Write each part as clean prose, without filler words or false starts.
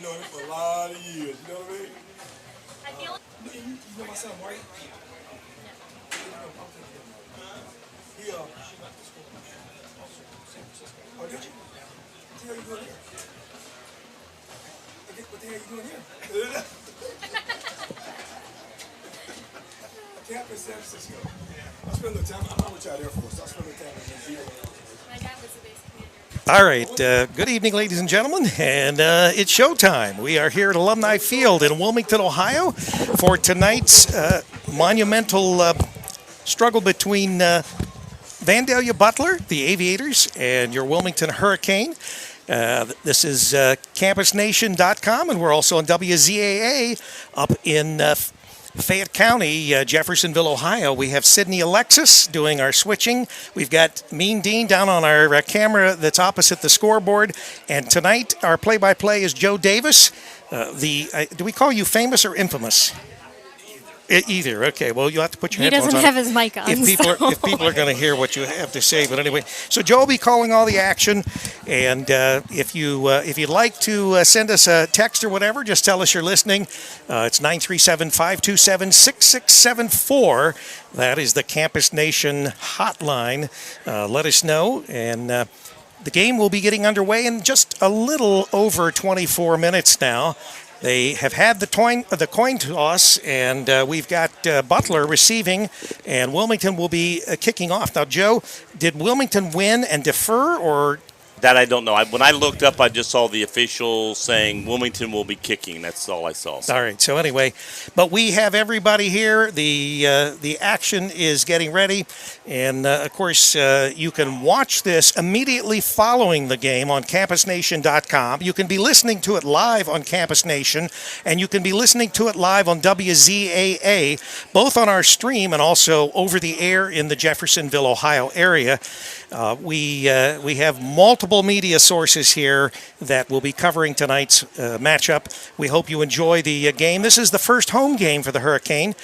been knowing him for a lot of years. You know what I mean? You know my son, White? He, oh, did you? What the hell you doing here? What the hell you doing here? Camp in San Francisco. I spent the time, I'm with y'all Air Force. I spent the time in New Zealand. My dad was the base commander. All right, good evening, ladies and gentlemen, and it's showtime. We are here at Alumni Field in Wilmington, Ohio, for tonight's monumental struggle between Vandalia Butler, the Aviators, and your Wilmington Hurricane. This is campusnation.com, and we're also on WZAA up in Fayette County, Jeffersonville, Ohio. We have Sydney Alexis doing our switching. We've got Mean Dean down on our camera that's opposite the scoreboard. And tonight, our play-by-play is Joe Davis. Do we call you famous or infamous? Either. Okay, well, you'll have to put your headphones on. He doesn't have his mic on. If people are going to hear what you have to say. But anyway, so Joe will be calling all the action. And if you'd like to send us a text or whatever, just tell us you're listening. It's 937-527-6674. That is the Campus Nation hotline. Let us know. And the game will be getting underway in just a little over 24 minutes now. They have had the coin toss, and we've got Butler receiving, and Wilmington will be kicking off. Now, Joe, did Wilmington win and defer, or? That I don't know. When I looked up, I just saw the official saying Wilmington will be kicking. That's all I saw. All right. So anyway, but we have everybody here. The action is getting ready, and of course you can watch this immediately following the game on campusnation.com. You can be listening to it live on Campus Nation, and you can be listening to it live on WZAA, both on our stream and also over the air in the Jeffersonville, Ohio area. We have multiple media sources here that will be covering tonight's matchup. We hope you enjoy the game. This is the first home game for the Hurricane.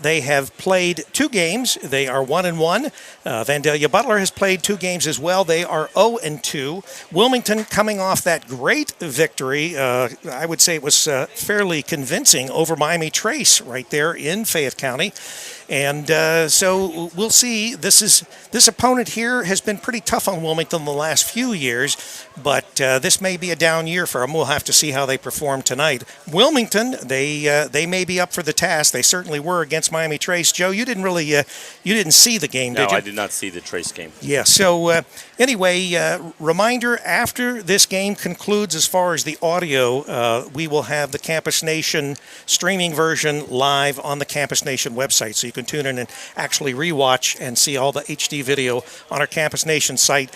They have played 2 games. They are 1-1. Vandalia Butler has played 2 games as well. They are 0-2. Wilmington coming off that great victory. I would say it was fairly convincing over Miami Trace right there in Fayette County. And so we'll see. This opponent here has been pretty tough on Wilmington the last few years, but this may be a down year for them. We'll have to see how they perform tonight. Wilmington, they may be up for the task. They certainly were against Miami Trace. Joe, you didn't really you didn't see the game, did you? No, I did not see the Trace game. Yeah. So anyway, reminder: after this game concludes, as far as the audio, we will have the Campus Nation streaming version live on the Campus Nation website, so you can tune in and actually rewatch and see all the HD video on our Campus Nation site.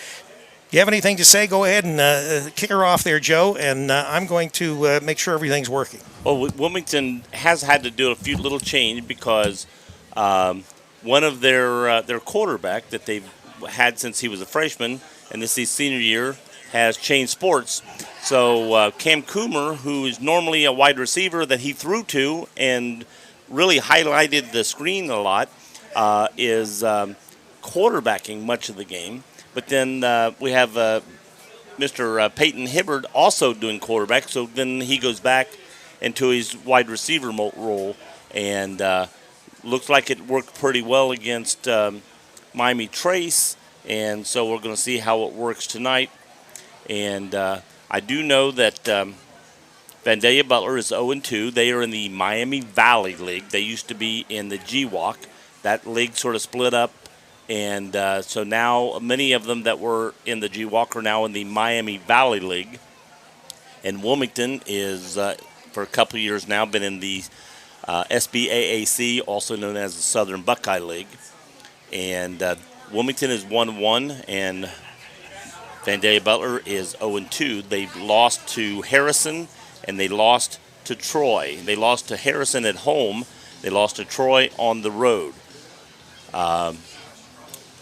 You have anything to say? Go ahead and kick her off there, Joe, and I'm going to make sure everything's working. Well, Wilmington has had to do a few little change because one of their quarterback that they've had since he was a freshman, and this is his senior year, has changed sports. So Cam Coomer, who is normally a wide receiver that he threw to and really highlighted the screen a lot, is quarterbacking much of the game. But then we have Mr. Peyton Hibbard also doing quarterback, so then he goes back into his wide receiver role, and looks like it worked pretty well against Miami Trace, and so we're going to see how it works tonight. And I do know that Vandalia Butler is 0-2. They are in the Miami Valley League. They used to be in the GWAC. That league sort of split up, and so now many of them that were in the GWAC are now in the Miami Valley League. And Wilmington is, for a couple of years now, been in the SBAAC, also known as the Southern Buckeye League. And Wilmington is 1-1, and Vandalia Butler is 0-2. They've lost to Harrison, and they lost to Troy. They lost to Harrison at home. They lost to Troy on the road.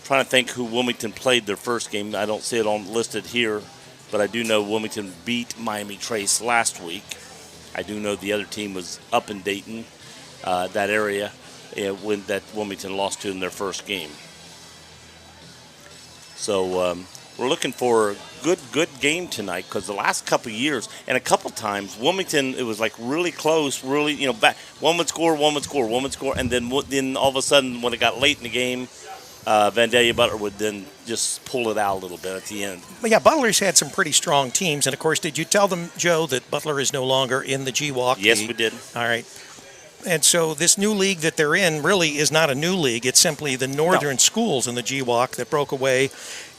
Trying to think who Wilmington played their first game. I don't see it on listed here, but I do know Wilmington beat Miami Trace last week. I do know the other team was up in Dayton, that area, when that Wilmington lost to in their first game. So we're looking for a good game tonight because the last couple of years and a couple times Wilmington, it was like really close, really back. One would score, and then all of a sudden when it got late in the game, Vandalia Butler would then just pull it out a little bit at the end. But yeah, Butler's had some pretty strong teams, and of course, did you tell them, Joe, that Butler is no longer in the GWalk? Yes, we did. All right. And so this new league that they're in really is not a new league. It's simply the northern schools in the GWalk that broke away.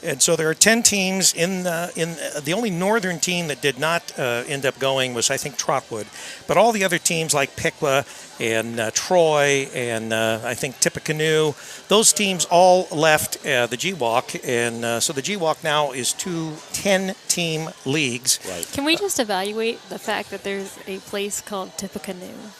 And so there are 10 teams in the only northern team that did not end up going was, I think, Trotwood. But all the other teams like Piqua and Troy and I think Tippecanoe, those teams all left the GWalk. And so the GWalk now is 2 10-team leagues. Right. Can we just evaluate the fact that there's a place called Tippecanoe?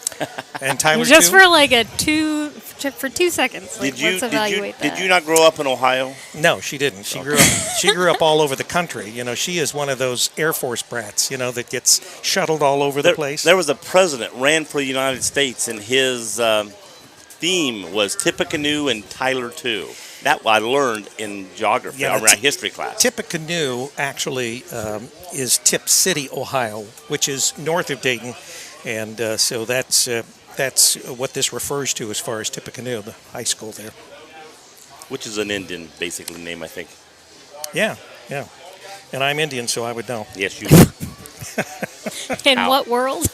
And Tyler Just too? for 2 seconds. Like, let's evaluate that. Did you not grow up in Ohio? No, she didn't. She grew up all over the country. She is one of those Air Force brats, that gets shuttled all over the place. There was a president ran for the United States, and his theme was Tippecanoe and Tyler too. That I learned in geography, or history class. Tippecanoe actually is Tip City, Ohio, which is north of Dayton, and so that's what this refers to as far as Tippecanoe, the high school there. Which is an Indian, basically, name, I think. Yeah. And I'm Indian, so I would know. Yes, you do. In what world?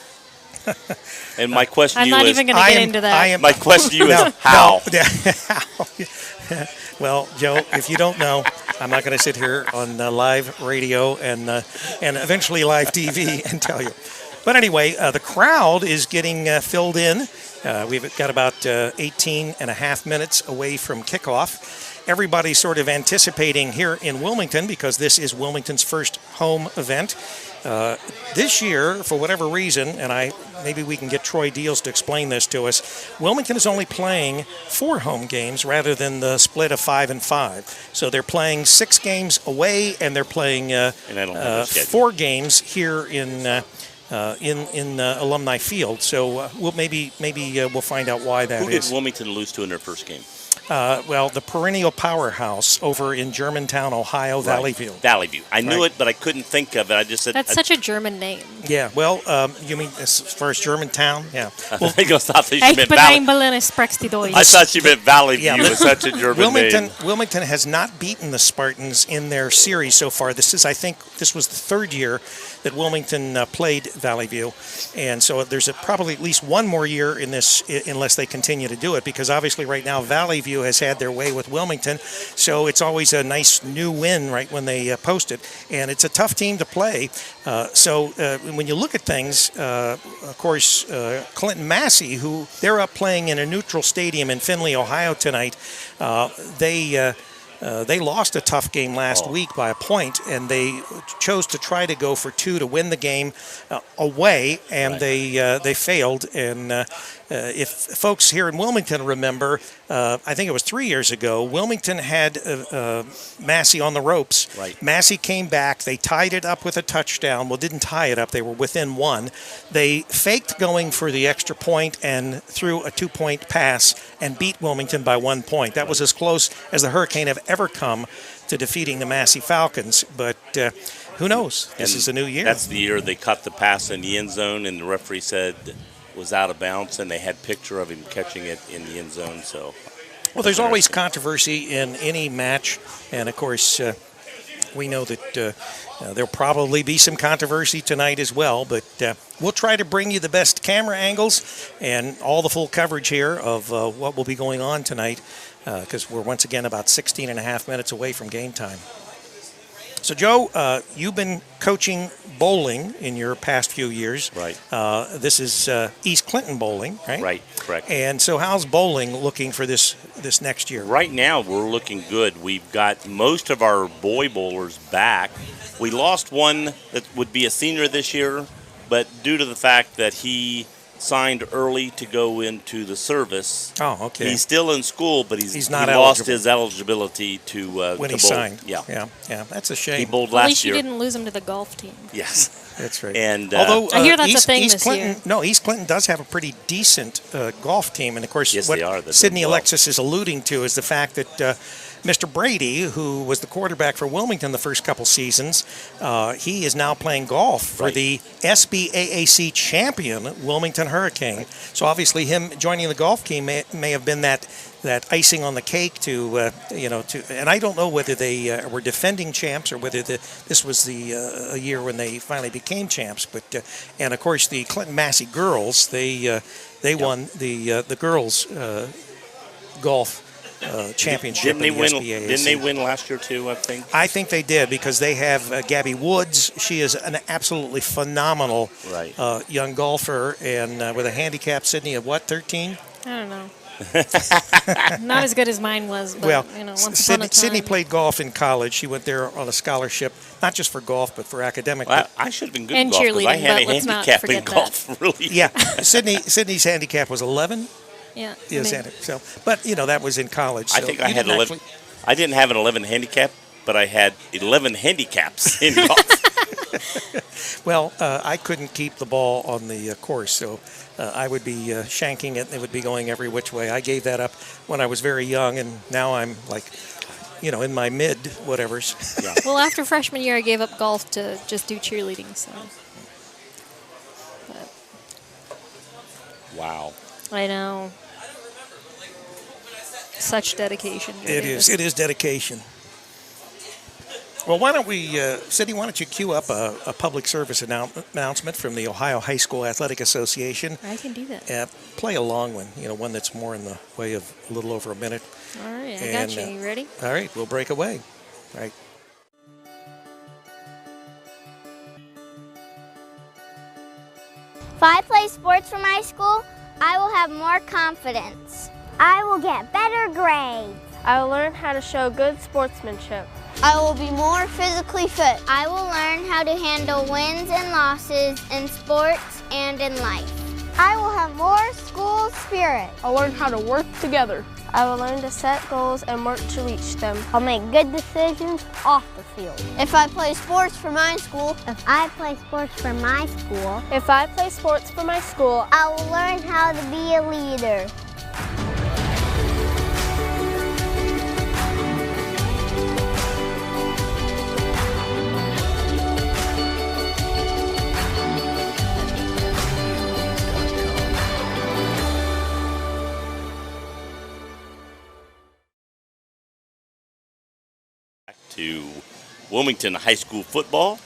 And my question to I'm you not is... even going to get into that. My question to you is how? Well, Joe, if you don't know, I'm not going to sit here on live radio and eventually live TV and tell you. But anyway, the crowd is getting filled in. We've got about 18 and a half minutes away from kickoff. Everybody's sort of anticipating here in Wilmington because this is Wilmington's first home event. This year, for whatever reason, and maybe we can get Troy Deals to explain this to us, Wilmington is only playing 4 home games rather than the split of 5 and 5. So they're playing 6 games away, and they're playing 4 games here in Alumni Field. So we'll maybe we'll find out why that is. Who did Wilmington lose to in their first game? Well, the perennial powerhouse over in Germantown, Ohio, Valley View. Valley View. I knew it, but I couldn't think of it. I just said... That's such a German name. Yeah, well, you mean as far as Germantown? Yeah. Well, I thought she meant Valley. I thought she meant Valley View. It was such a German name. Wilmington has not beaten the Spartans in their series so far. I think this was the 3rd year that Wilmington played Valley View. And so there's probably at least one more year in this unless they continue to do it, because obviously right now Valley View has had their way with Wilmington. So it's always a nice new win right when they post it. And it's a tough team to play. So when you look at things, of course, Clinton Massey, who they're up playing in a neutral stadium in Findlay, Ohio tonight, they lost a tough game last week by a point, and they chose to try to go for 2 to win the game away, and they failed. And if folks here in Wilmington remember, I think it was 3 years ago, Wilmington had Massey on the ropes. Right. Massey came back. They tied it up with a touchdown. Well, didn't tie it up. They were within 1. They faked going for the extra point and threw a 2-point pass and beat Wilmington by 1 point. That was as close as the Hurricane have ever come to defeating the Massey Falcons. But who knows? This is a new year. That's the year they cut the pass in the end zone, and the referee said was out of bounds, and they had picture of him catching it in the end zone. So, well, there's always controversy in any match, and of course, we know that there'll probably be some controversy tonight as well. But we'll try to bring you the best camera angles and all the full coverage here of what will be going on tonight, because we're once again about 16 and a half minutes away from game time. So, Joe, you've been coaching bowling in your past few years. Right. This is East Clinton bowling, right? Right, correct. And so how's bowling looking for this next year? Right now, we're looking good. We've got most of our boy bowlers back. We lost one that would be a senior this year, but due to the fact that he signed early to go into the service. Oh, okay. He's still in school, but he's not lost his eligibility to when to he bowl. signed. Yeah. That's a shame. He bowled At last least year. you didn't lose him to the golf team. Yes. That's right. And although I hear that's East, a thing East this Clinton, year. No, East Clinton does have a pretty decent golf team, and of course, yes, what they are. Sydney Alexis is alluding to is the fact that Mr. Brady, who was the quarterback for Wilmington the first couple seasons, he is now playing golf for the SBAAC champion Wilmington Hurricane. So obviously, him joining the golf team may have been that icing on the cake to and I don't know whether they were defending champs or whether this was the a year when they finally became champs. But and of course the Clinton Massey girls, they won the girls golf championship. Didn't they win last year too? I think they did, because they have Gabby Woods. She is an absolutely phenomenal young golfer, and with a handicap, Sydney, of what, 13? I don't know. Not as good as mine was, but once upon a time. Sydney played golf in college. She went there on a scholarship, not just for golf, but for academic. Well, I should have been good in golf, cheerleading, I had but a handicap in golf. Really? Yeah, Sydney's handicap was 11. Yeah. So, but that was in college. So I think I had 11. I didn't have an 11 handicap, but I had 11 handicaps in golf. Well, I couldn't keep the ball on the course, so I would be shanking it, and it would be going every which way. I gave that up when I was very young, and now I'm like, in my mid-whatevers. Yeah. Well, after freshman year, I gave up golf to just do cheerleading. So. But. Wow. I know. Such dedication. It is dedication. Well, why don't we, Sydney, why don't you cue up a public service announcement from the Ohio High School Athletic Association. I can do that. Play a long one, one that's more in the way of a little over a minute. All right, I got you. You ready? All right, we'll break away. All right. If I play sports for my school, I will have more confidence. I will get better grades. I will learn how to show good sportsmanship. I will be more physically fit. I will learn how to handle wins and losses in sports and in life. I will have more school spirit. I'll learn how to work together. I will learn to set goals and work to reach them. I'll make good decisions off the field. If I play sports for my school, if I play sports for my school, if I play sports for my school, I will learn how to be a leader. To Wilmington High School football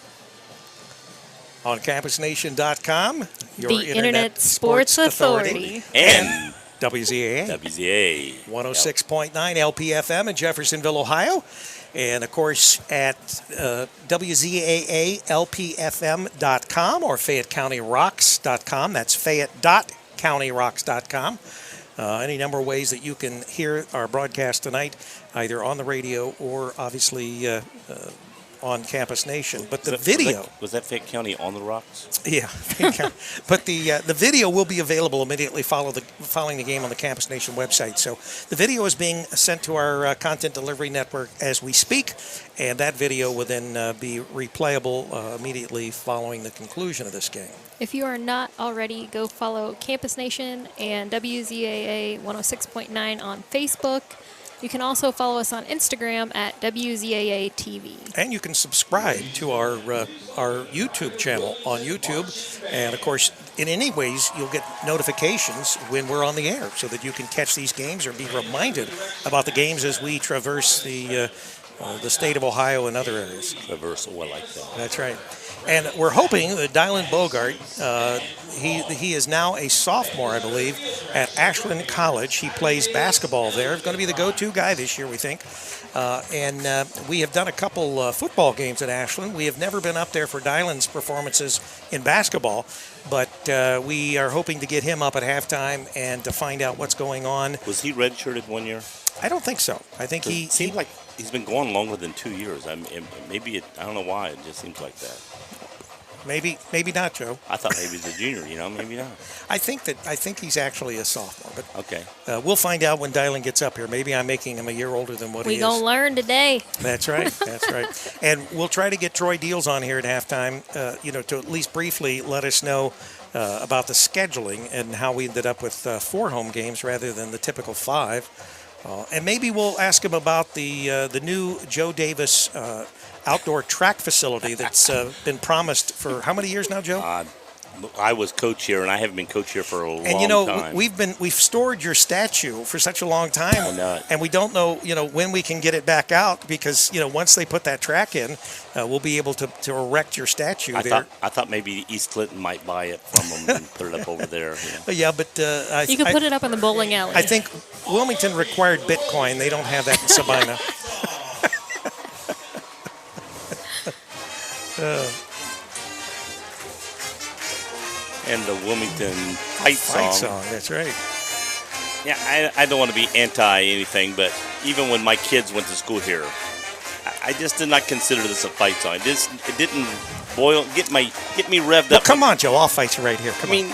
on campusnation.com, your the Internet Sports Authority, and WZAA 106.9 LPFM in Jeffersonville, Ohio, and of course at WZAALPFM.com or FayetteCountyRocks.com. That's Fayette.CountyRocks.com. Any number of ways that you can hear our broadcast tonight, either on the radio or obviously on Campus Nation. But the video was that Fayette County on the rocks? Yeah, but the video will be available immediately following the game on the Campus Nation website. So the video is being sent to our content delivery network as we speak, and that video will then be replayable immediately following the conclusion of this game. If you are not already, go follow Campus Nation and WZAA 106.9 on Facebook. You can also follow us on Instagram at WZAA TV. And you can subscribe to our YouTube channel on YouTube. And, of course, in any ways, you'll get notifications when we're on the air so that you can catch these games or be reminded about the games as we traverse the state of Ohio and other areas. Traversal, I like that. That's right. And we're hoping that Dylan Bogart, he is now a sophomore, I believe, at Ashland College. He plays basketball there. He's going to be the go-to guy this year, we think. And we have done a couple football games at Ashland. We have never been up there for Dylan's performances in basketball, but we are hoping to get him up at halftime and to find out what's going on. Was he redshirted 1 year? I don't think so. I think it seems like he's been going longer than 2 years. I don't know why. It just seems like that. Maybe not, Joe. I thought maybe he's a junior, maybe not. I think he's actually a sophomore, but okay. We'll find out when Dylan gets up here. Maybe I'm making him a year older than what he is. We gonna learn today. That's right. That's right. And we'll try to get Troy Deals on here at halftime, to at least briefly let us know about the scheduling and how we ended up with 4 home games rather than the typical 5. And maybe we'll ask him about the new Joe Davis outdoor track facility that's been promised for how many years now, Joe? I was coach here, and I haven't been coach here for a long time. And you know, we've stored your statue for such a long time, I know it. and we don't know, when we can get it back out because once they put that track in, we'll be able to erect your statue there. I thought maybe East Clinton might buy it from them and put it up over there. Yeah, but You can put it up in the bowling alley. I think Wilmington required Bitcoin. They don't have that in Sabina. And the Wilmington fight song. That's right. Yeah, I don't want to be anti anything, but even when my kids went to school here, I just did not consider this a fight song. It didn't get me revved up. Come on, Joe. I'll fight you right here. Come on.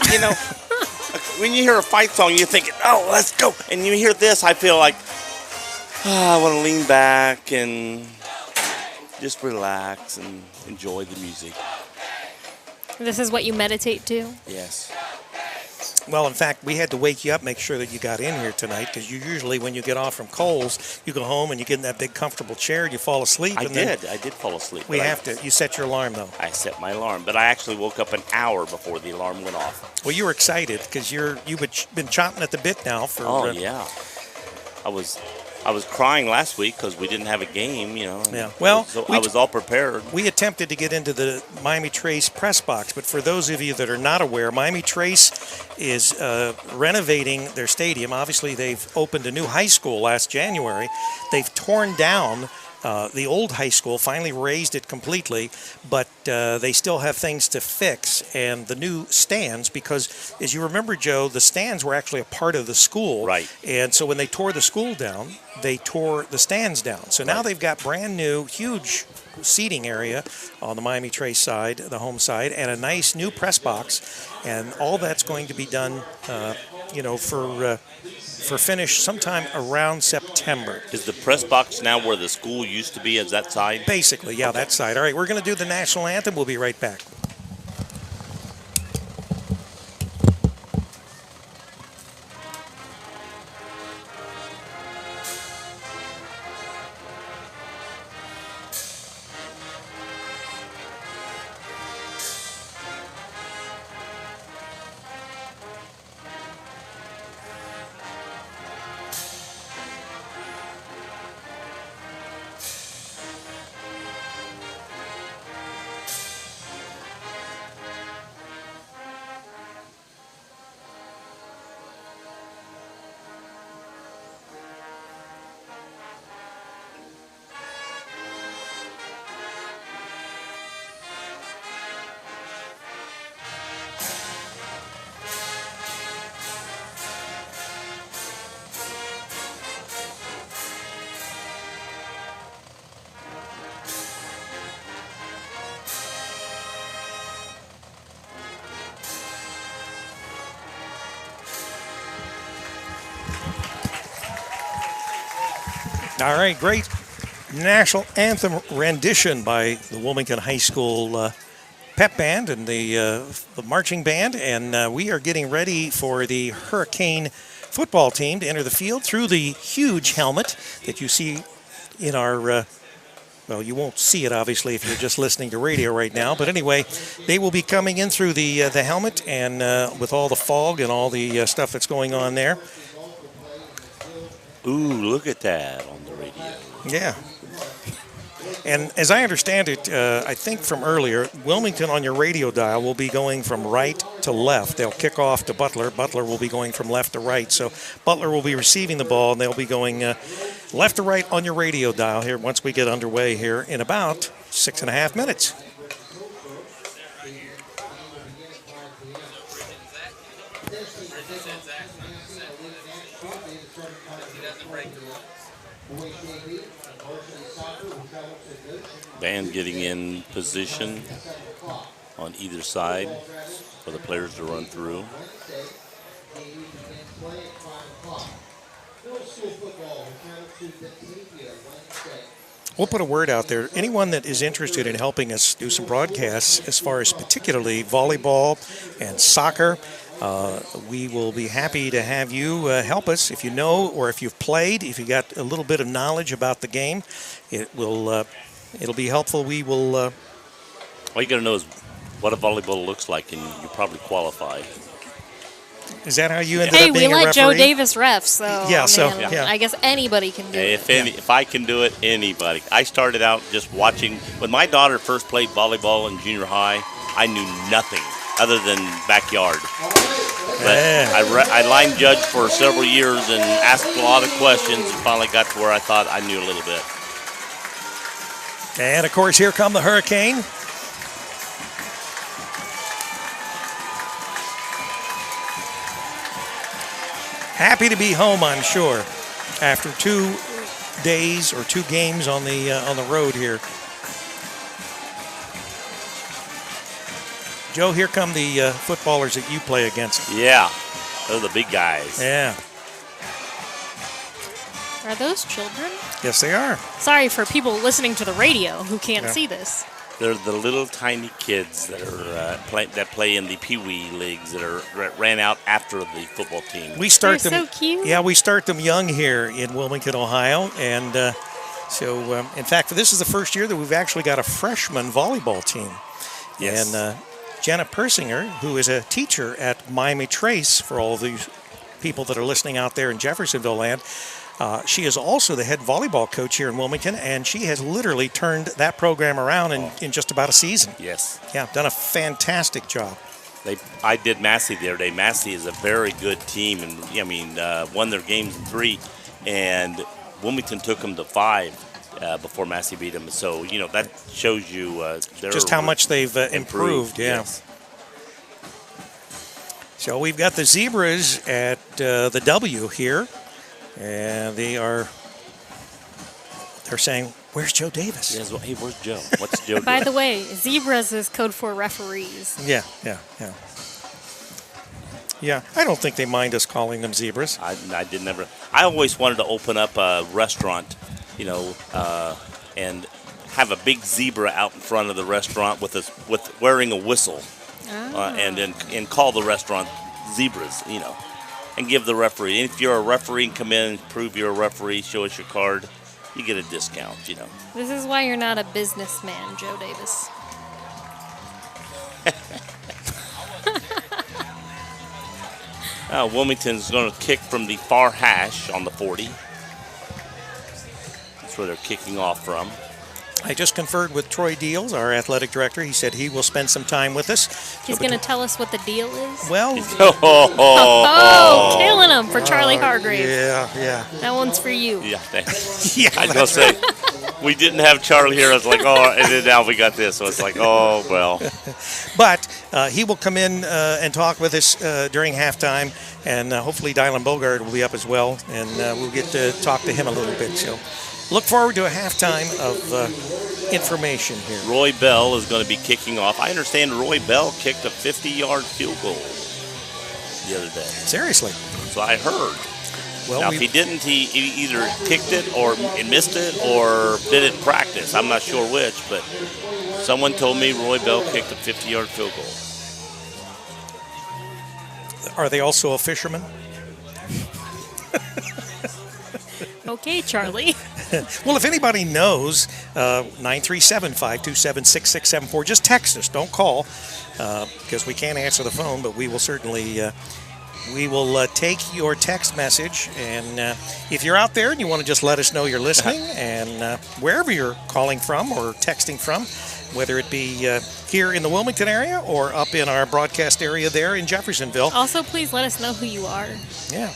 When you hear a fight song, you're thinking, "Oh, let's go!" And you hear this, I feel like I want to lean back and just relax and enjoy the music. This is what you meditate to? Yes. Well, in fact, we had to wake you up, make sure that you got in here tonight, because you usually, when you get off from Kohl's, you go home and you get in that big comfortable chair and you fall asleep. I did fall asleep. You set your alarm, though. I set my alarm, but I actually woke up an hour before the alarm went off. Well, you were excited because you've been chomping at the bit now for. Oh yeah, I was crying last week because we didn't have a game, Yeah. Well, I was all prepared. We attempted to get into the Miami Trace press box, but for those of you that are not aware, Miami Trace is renovating their stadium. Obviously, they've opened a new high school last January. They've torn down the old high school, finally raised it completely, but they still have things to fix. And the new stands, because as you remember, Joe, the stands were actually a part of the school. Right. And so when they tore the school down, they tore the stands down. So now they've got brand new, huge seating area on the Miami Trace side, the home side, and a nice new press box. And all that's going to be done, for finish sometime around September. Is the press box now where the school used to be? Is that side? Basically, yeah, that side. All right, we're going to do the national anthem. We'll be right back. All right, great national anthem rendition by the Wilmington High School pep band and the marching band, and we are getting ready for the Hurricane football team to enter the field through the huge helmet that you see in our well, you won't see it, obviously, if you're just listening to radio right now. But anyway, they will be coming in through the helmet and with all the fog and all the stuff that's going on there. Ooh, look at that on the radio. Yeah. And as I understand it, I think from earlier, Wilmington on your radio dial will be going from right to left. They'll kick off to Butler. Butler will be going from left to right. So Butler will be receiving the ball, and they'll be going left to right on your radio dial here once we get underway here in about 6.5 minutes. Band getting in position on either side for the players to run through. We'll put a word out there. Anyone that is interested in helping us do some broadcasts as far as particularly volleyball and soccer, we will be happy to have you help us if you know or if you've played, if you got a little bit of knowledge about the game. It'll be helpful. We will. All you got to know is what a volleyball looks like, and you probably qualify. Is that how you ended Hey, up we being a let referee? Joe Davis ref, so Yeah, I guess anybody can do it. If I can do it, anybody. I started out just watching. When my daughter first played volleyball in junior high, I knew nothing other than backyard. But I line judged for several years and asked a lot of questions and finally got to where I thought I knew a little bit. And, of course, here come the Hurricane. Happy to be home, I'm sure, after 2 days or 2 games on the road here. Joe, here come the footballers that you play against. Yeah, those are the big guys. Yeah. Are those children? Yes, they are. Sorry for people listening to the radio who can't see this. They're the little tiny kids that are play in the Pee Wee leagues that ran out after the football team. We start They're them. so cute. Yeah, we start them young here in Wilmington, Ohio, and in fact, this is the first year that we've actually got a freshman volleyball team. Yes. And Jenna Persinger, who is a teacher at Miami Trace, for all of these people that are listening out there in Jeffersonville land. She is also the head volleyball coach here in Wilmington, and she has literally turned that program around in just about a season. Yes. Yeah, done a fantastic job. I did Massey the other day. Massey is a very good team, and won their games in 3, and Wilmington took them to 5 before Massey beat them. So that shows you just how much they've improved. Yeah. Yes. So we've got the Zebras at the W here. And they're saying, "Where's Joe Davis?" Yes, well, hey, where's Joe? What's Joe doing? By the way, zebras is code for referees. Yeah. I don't think they mind us calling them zebras. I did never. I always wanted to open up a restaurant, and have a big zebra out in front of the restaurant with wearing a whistle, and call the restaurant Zebras, and give the referee. And if you're a referee and come in and prove you're a referee, show us your card, you get a discount, This is why you're not a businessman, Joe Davis. Wilmington's going to kick from the far hash on the 40. That's where they're kicking off from. I just conferred with Troy Deals, our athletic director. He said he will spend some time with us. He's going to tell us what the deal is? Well, killing him for Charlie Hargrave. Yeah. That one's for you. Yeah, thanks. Yeah, I was going to say, we didn't have Charlie here. I was like, and then now we got this. So it's like, well. But he will come in and talk with us during halftime, and hopefully Dylan Bogard will be up as well, and we'll get to talk to him a little bit. So look forward to a halftime of information here. Roy Bell is going to be kicking off. I understand Roy Bell kicked a 50-yard field goal the other day. Seriously? So I heard. Well, now, if he didn't, he either kicked it or missed it or did it in practice. I'm not sure which, but someone told me Roy Bell kicked a 50-yard field goal. Are they also a fisherman? Okay, Charlie. Well, if anybody knows, 937-527-6674, just text us. Don't call, because we can't answer the phone, but we will certainly take your text message. And if you're out there and you want to just let us know you're listening, and wherever you're calling from or texting from, whether it be here in the Wilmington area or up in our broadcast area there in Jeffersonville. Also, please let us know who you are. Yeah.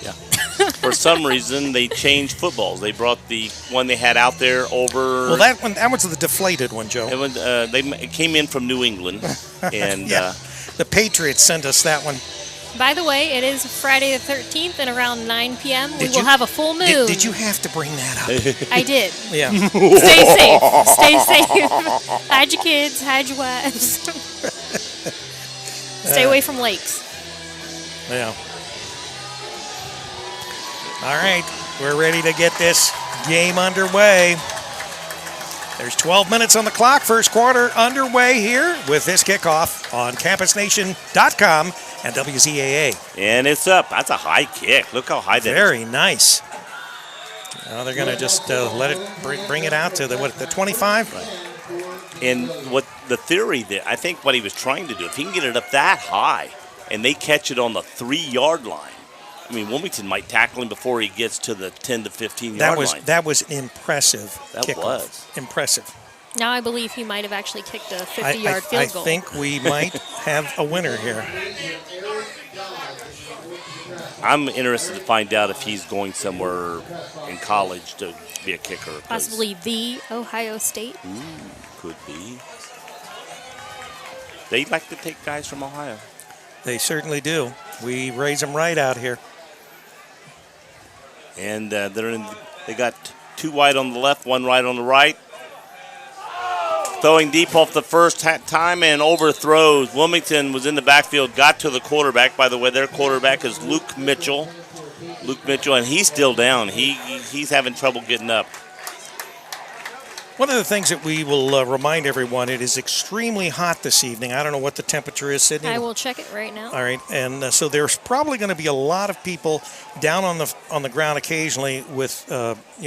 For some reason, they changed footballs. They brought the one they had out there over. Well, that one's the deflated one, Joe. It came in from New England, and the Patriots sent us that one. By the way, it is Friday the 13th, and around 9 p.m. we will have a full moon. Did you have to bring that up? I did. Yeah. Stay safe. Stay safe. Hide your kids. Hide your wives. Stay away from lakes. Yeah. All right. We're ready to get this game underway. There's 12 minutes on the clock. First quarter underway here with this kickoff on campusnation.com and WZAA. And it's up. That's a high kick. Look how high that is. Very nice. Now they're going to just let it bring it out to the 25. Right. And what the theory that I think what he was trying to do, if he can get it up that high, and they catch it on the 3-yard line. I mean, Wilmington might tackle him before he gets to the 10 to 15-yard line. That was impressive. That kickoff. was impressive. Now I believe he might have actually kicked a 50-yard field goal. I think we might have a winner here. I'm interested to find out if he's going somewhere in college to be a kicker. Possibly the Ohio State. Ooh, could be. They like to take guys from Ohio. They certainly do. We raise them right out here. And they got 2 wide on the left, 1 right on the right. Throwing deep off the first time and overthrows. Wilmington was in the backfield, got to the quarterback. By the way, their quarterback is Luke Mitchell. And he's still down. He's having trouble getting up. One of the things that we will remind everyone, it is extremely hot this evening. I don't know what the temperature is, Sydney. I will check it right now. All right, and so there's probably going to be a lot of people down on the ground occasionally with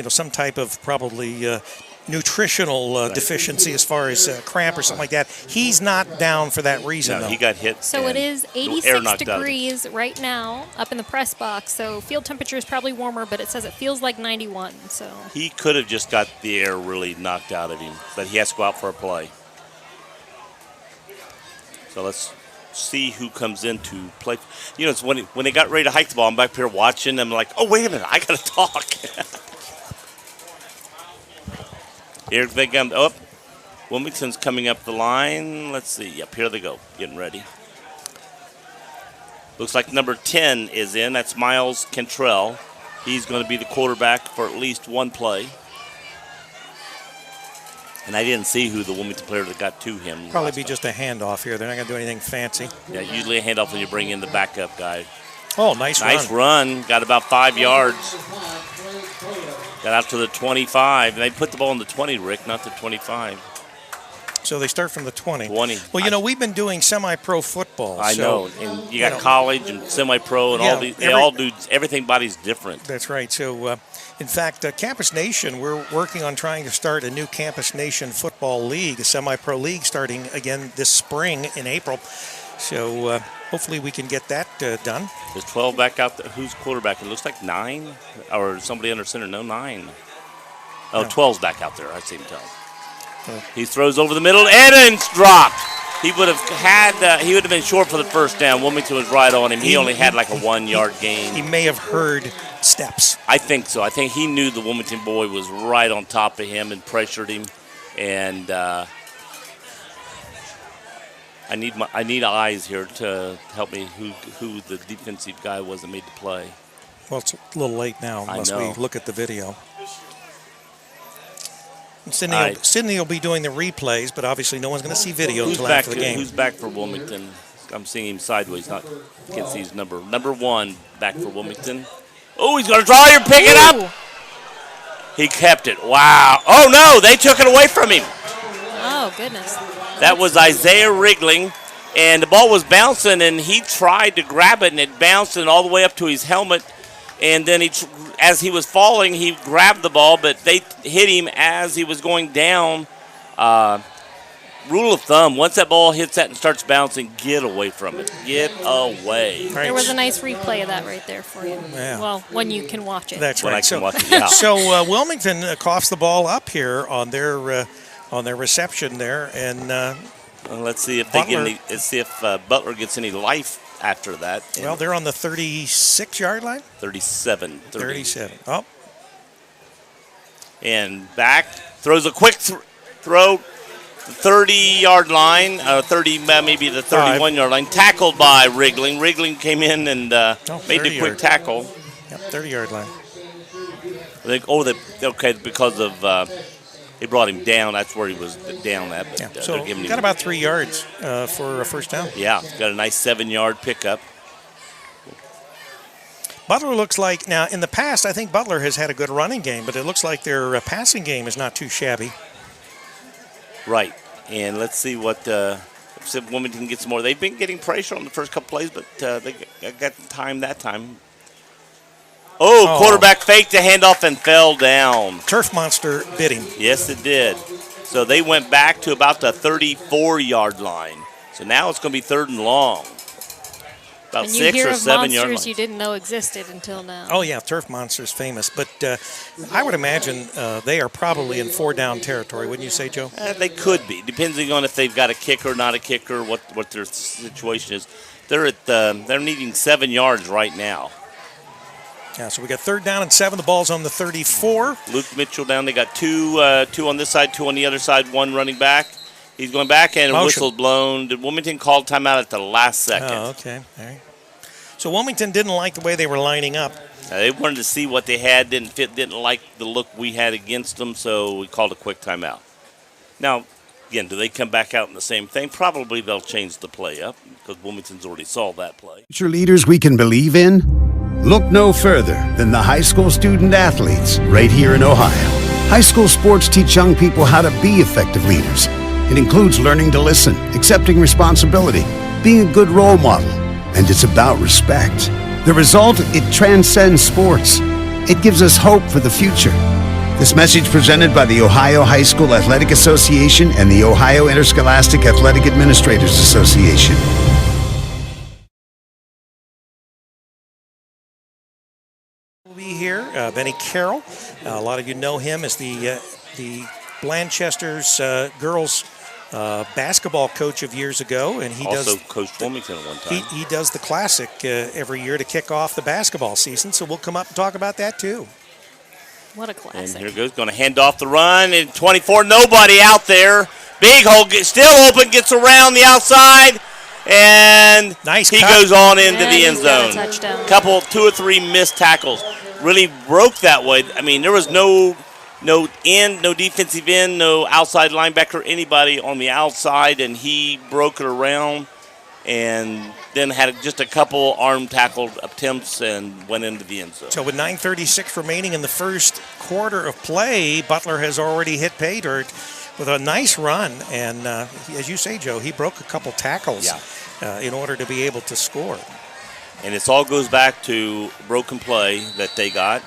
some type of probably nutritional deficiency as far as cramp or something like that. He's not down for that reason, No, though. he got hit. So it is 86 degrees right now up in the press box. So field temperature is probably warmer, but it says it feels like 91. So He could have just got the air really knocked out of him, but he has to go out for a play. So let's see who comes in to play. You know, it's when they got ready to hike the ball, I'm back here watching. I'm like, oh, wait a minute, I got to talk. Here they come. Oh, Wilmington's coming up the line. Let's see. Yep, here they go. Getting ready. Looks like number 10 is in. That's Miles Cantrell. He's going to be the quarterback for at least one play. And I didn't see who the Wilmington player that got to him. Probably be just a handoff here. They're not going to do anything fancy. Yeah, usually a handoff when you bring in the backup guy. Oh, nice run. Got about 5 yards. Got out to the 25. And they put the ball in the 20, Rick, not the 25. So they start from the 20. 20. Well, we've been doing semi-pro football. I know. And you got college and semi-pro and all these. They all do everything. Body's different. That's right. So, in fact, Campus Nation, we're working on trying to start a new Campus Nation football league, a semi-pro league starting again this spring in April. So hopefully we can get that done. There's 12 back out there. Who's quarterback? It looks like 9. Or somebody under center. No, 9. Oh, no. 12's back out there. I see him tell. He throws over the middle, and it's dropped. He would have been short for the first down. Wilmington was right on him. He only had like a 1-yard gain. He may have heard steps. I think so. I think he knew the Wilmington boy was right on top of him and pressured him. And I need eyes here to help me who the defensive guy was that made the play. Well, it's a little late now unless we look at the video. Sydney will be doing the replays, but obviously no one's going to see video until after the game. Who's back for Wilmington? I'm seeing him sideways. Can't see his number. Number 1 back for Wilmington. Oh, he's going to draw. You're picking up. He kept it. Wow. Oh, no, they took it away from him. Oh, goodness. That was Isaiah Wriggling, and the ball was bouncing, and he tried to grab it, and it bounced all the way up to his helmet. And then as he was falling, he grabbed the ball, but they hit him as he was going down. Rule of thumb, once that ball hits that and starts bouncing, get away from it. Get away. There was a nice replay of that right there for you. Yeah. Well, when you can watch it. That's right. When I can watch it, yeah. So Wilmington coughs the ball up here on their reception there, and let's see if Butler gets any life after that. Well, they're on the 36-yard line. 37. 37. Oh. And back throws a quick throw. 30-yard line, maybe the 31-yard line, tackled by Wriggling. Wriggling came in and made the quick tackle. Yep, 30-yard line. Because of they brought him down. That's where he was down at. But, yeah. So got about 3 yards for a first down. Yeah, got a nice 7-yard pickup. Butler looks like, now in the past, I think Butler has had a good running game, but it looks like their passing game is not too shabby. Right, and let's see what see if Wilmington gets more. They've been getting pressure on the first couple plays, but they got time that time. Oh, quarterback faked the handoff and fell down. Turf Monster bit him. Yes, it did. So they went back to about the 34-yard line. So now it's going to be 3rd and long. About and 6 or 7 yard monsters line. you didn't know existed until now. Oh, yeah, Turf Monster's famous. But I would imagine they are probably in 4-down territory, wouldn't you say, Joe? They could be, depending on if they've got a kicker or not a kicker, what their situation is. They're needing 7 yards right now. Yeah, so we got 3rd down and 7. The ball's on the 34. Luke Mitchell down. They got two on this side, 2 on the other side, 1 running back. He's going back and a whistle blown. Wilmington called timeout at the last second. Oh, okay. All right. So Wilmington didn't like the way they were lining up. They wanted to see what they had, didn't like the look we had against them, so we called a quick timeout. Now, again, do they come back out in the same thing? Probably they'll change the play up because Wilmington's already saw that play. Future leaders we can believe in? Look no further than the high school student athletes right here in Ohio. High school sports teach young people how to be effective leaders. It includes learning to listen, accepting responsibility, being a good role model, and it's about respect. The result, it transcends sports. It gives us hope for the future. This message presented by the Ohio High School Athletic Association and the Ohio Interscholastic Athletic Administrators Association. Will be here, Benny Carroll. A lot of you know him as the Blanchester's girls basketball coach of years ago, and he also coached Wilmington at one time. He does the Classic every year to kick off the basketball season, so we'll come up and talk about that too. What a classic. And here goes, going to hand off the run, and 24, nobody out there. Big hole, still open, gets around the outside, and nice he cut. Goes on into and the end zone. Touchdown. Couple, 2 or 3 missed tackles. Really broke that way. I mean, there was no end, no defensive end, no outside linebacker, anybody on the outside, and he broke it around and then had just a couple arm tackle attempts and went into the end zone. So with 9:36 remaining in the first quarter of play, Butler has already hit pay dirt with a nice run. And as you say, Joe, he broke a couple tackles in order to be able to score. And this all goes back to broken play that they got.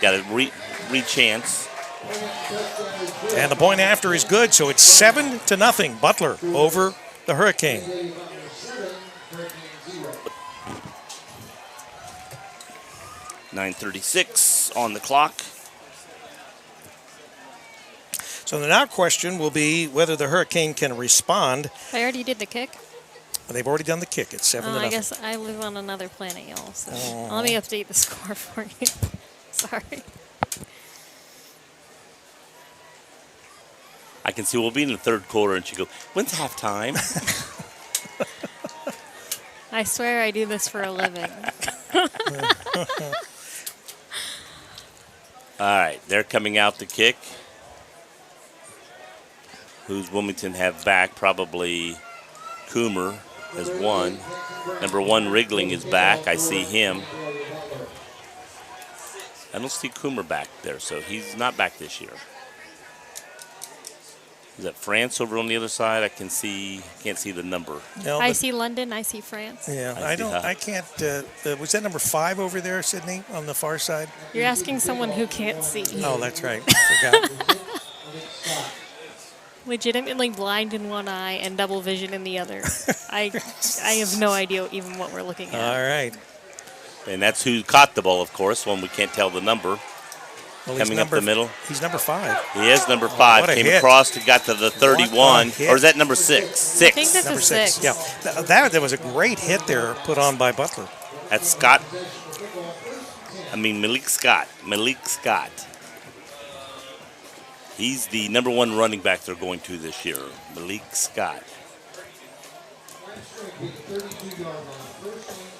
Got a re-chance. And the point after is good, so it's 7-0. Butler over the Hurricane. .936 on the clock. So the now question will be whether the Hurricane can respond. I already did the kick. They've already done the kick. It's 7-0. I guess I live on another planet, y'all. So let me update the score for you. Sorry. I can see we'll be in the third quarter, and she go, "When's halftime?" I swear I do this for a living. All right, they're coming out to kick. Who's Wilmington have back? Probably Coomer has one. Number 1, Wriggling is back. I see him. I don't see Coomer back there, so he's not back this year. Is that France over on the other side? I can't see the number. No, I see London. I see France. Yeah, I can't. Was that number 5 over there, Sydney, on the far side? You're asking someone who can't see. Oh, that's right. Forgot. Legitimately blind in one eye and double vision in the other. I have no idea even what we're looking at. All right. And that's who caught the ball, of course, when we can't tell the number. Well, Coming up the middle. He's number 5. He is number 5. What a Came hit. across and got to the 31. hit. Or is that number 6? 6. I think that's Number a 6. 6. Yeah, that was a great hit there put on by Butler. That's Scott. Malik Scott. Malik Scott. He's the number 1 running back they're going to this year. Malik Scott.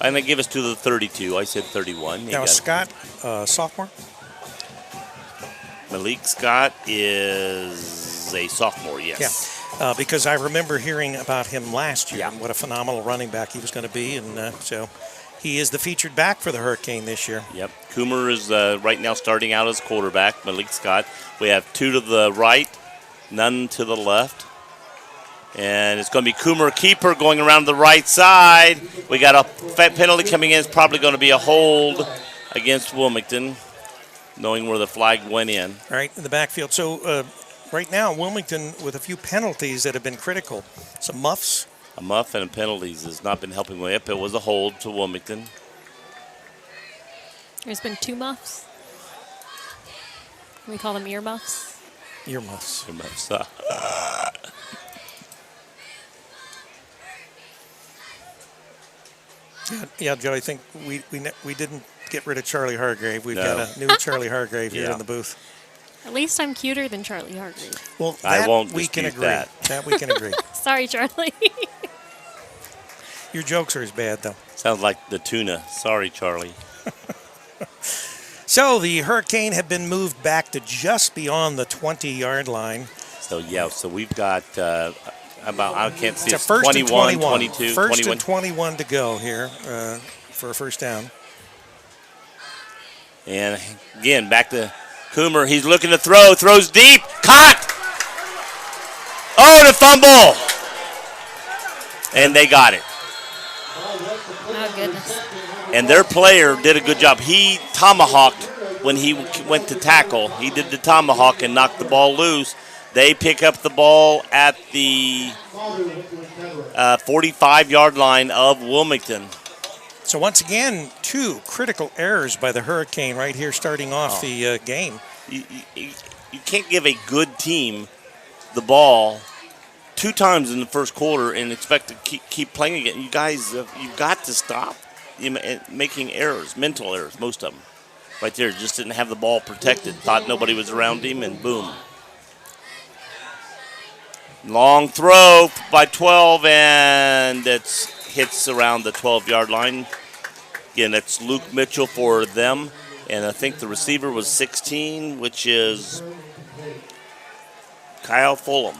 And they give us to the 32. I said 31. Now, is Scott sophomore? Malik Scott is a sophomore, yes. Yeah, because I remember hearing about him last year Yeah. and what a phenomenal running back he was going to be. And so he is the featured back for the Hurricane this year. Yep. Coomer is right now starting out as quarterback, Malik Scott. We have 2 to the right, none to the left. And it's going to be Coomer keeper going around the right side. We got a penalty coming in. It's probably going to be a hold against Wilmington, knowing where the flag went in. All right, in the backfield. So right now, Wilmington with a few penalties that have been critical. Some muffs. A muff and penalties has not been helping with it. It was a hold to Wilmington. There's been 2 muffs. We call them earmuffs. Earmuffs. Earmuffs. Yeah, Joe, I think we didn't get rid of Charlie Hargrave. We've got a new Charlie Hargrave here in the booth. At least I'm cuter than Charlie Hargrave. Well, I won't we can dispute agree. that. That we can agree. Sorry, Charlie. Your jokes are as bad, though. Sounds like the tuna. Sorry, Charlie. So the Hurricane have been moved back to just beyond the 20-yard line. So we've got about, I can't see, It's a first 21, and 21. 22, First 21. and 21 to go here for a first down. And again, back to Coomer. He's looking to throw. Throws deep. Caught. Oh, the fumble. And they got it. Oh, goodness. And their player did a good job. He tomahawked when he went to tackle. He did the tomahawk and knocked the ball loose. They pick up the ball at the 45-yard line of Wilmington. So once again, 2 critical errors by the Hurricane right here starting off the game. You can't give a good team the ball 2 times in the first quarter and expect to keep playing again. You guys, you've got to stop making errors, mental errors, most of them. Right there, just didn't have the ball protected. Thought nobody was around him, and boom. Long throw by 12, and it hits around the 12-yard line. Again, that's Luke Mitchell for them, and I think the receiver was 16, which is Kyle Fulham.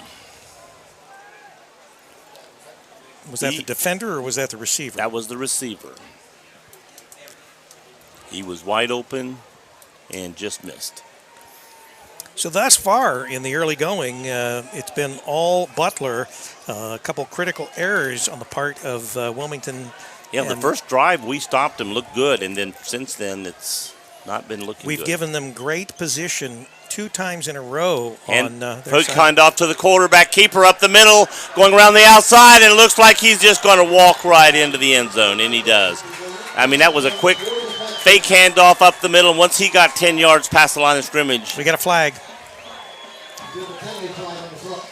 Was that the defender or was that the receiver? That was the receiver. He was wide open and just missed. So thus far in the early going, it's been all Butler. A couple critical errors on the part of Wilmington. Yeah, the first drive we stopped him, looked good, and then since then it's not been looking good. We've given them great position 2 times in a row on their side. Kind off to the quarterback, keeper up the middle, going around the outside, and it looks like he's just going to walk right into the end zone, and he does. I mean, that was a quick fake handoff up the middle, and once he got 10 yards past the line of scrimmage. We got a flag.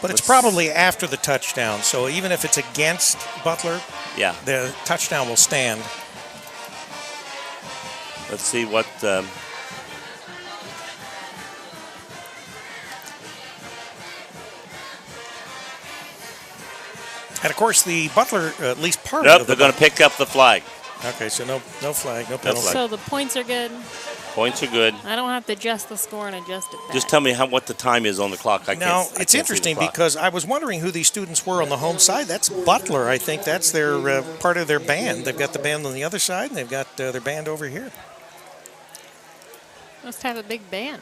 But it's probably after the touchdown, so even if it's against Butler, the touchdown will stand. Let's see what... And, of course, the Butler, at least part Nope, of they're going to pick up the flag. Okay, so no flag, no penalty. So the points are good. Points are good. I don't have to adjust the score and adjust it back. Just tell me what the time is on the clock. Now, it's interesting because I was wondering who these students were on the home side. That's Butler, I think. That's their part of their band. They've got the band on the other side, and they've got their band over here. Must have a big band.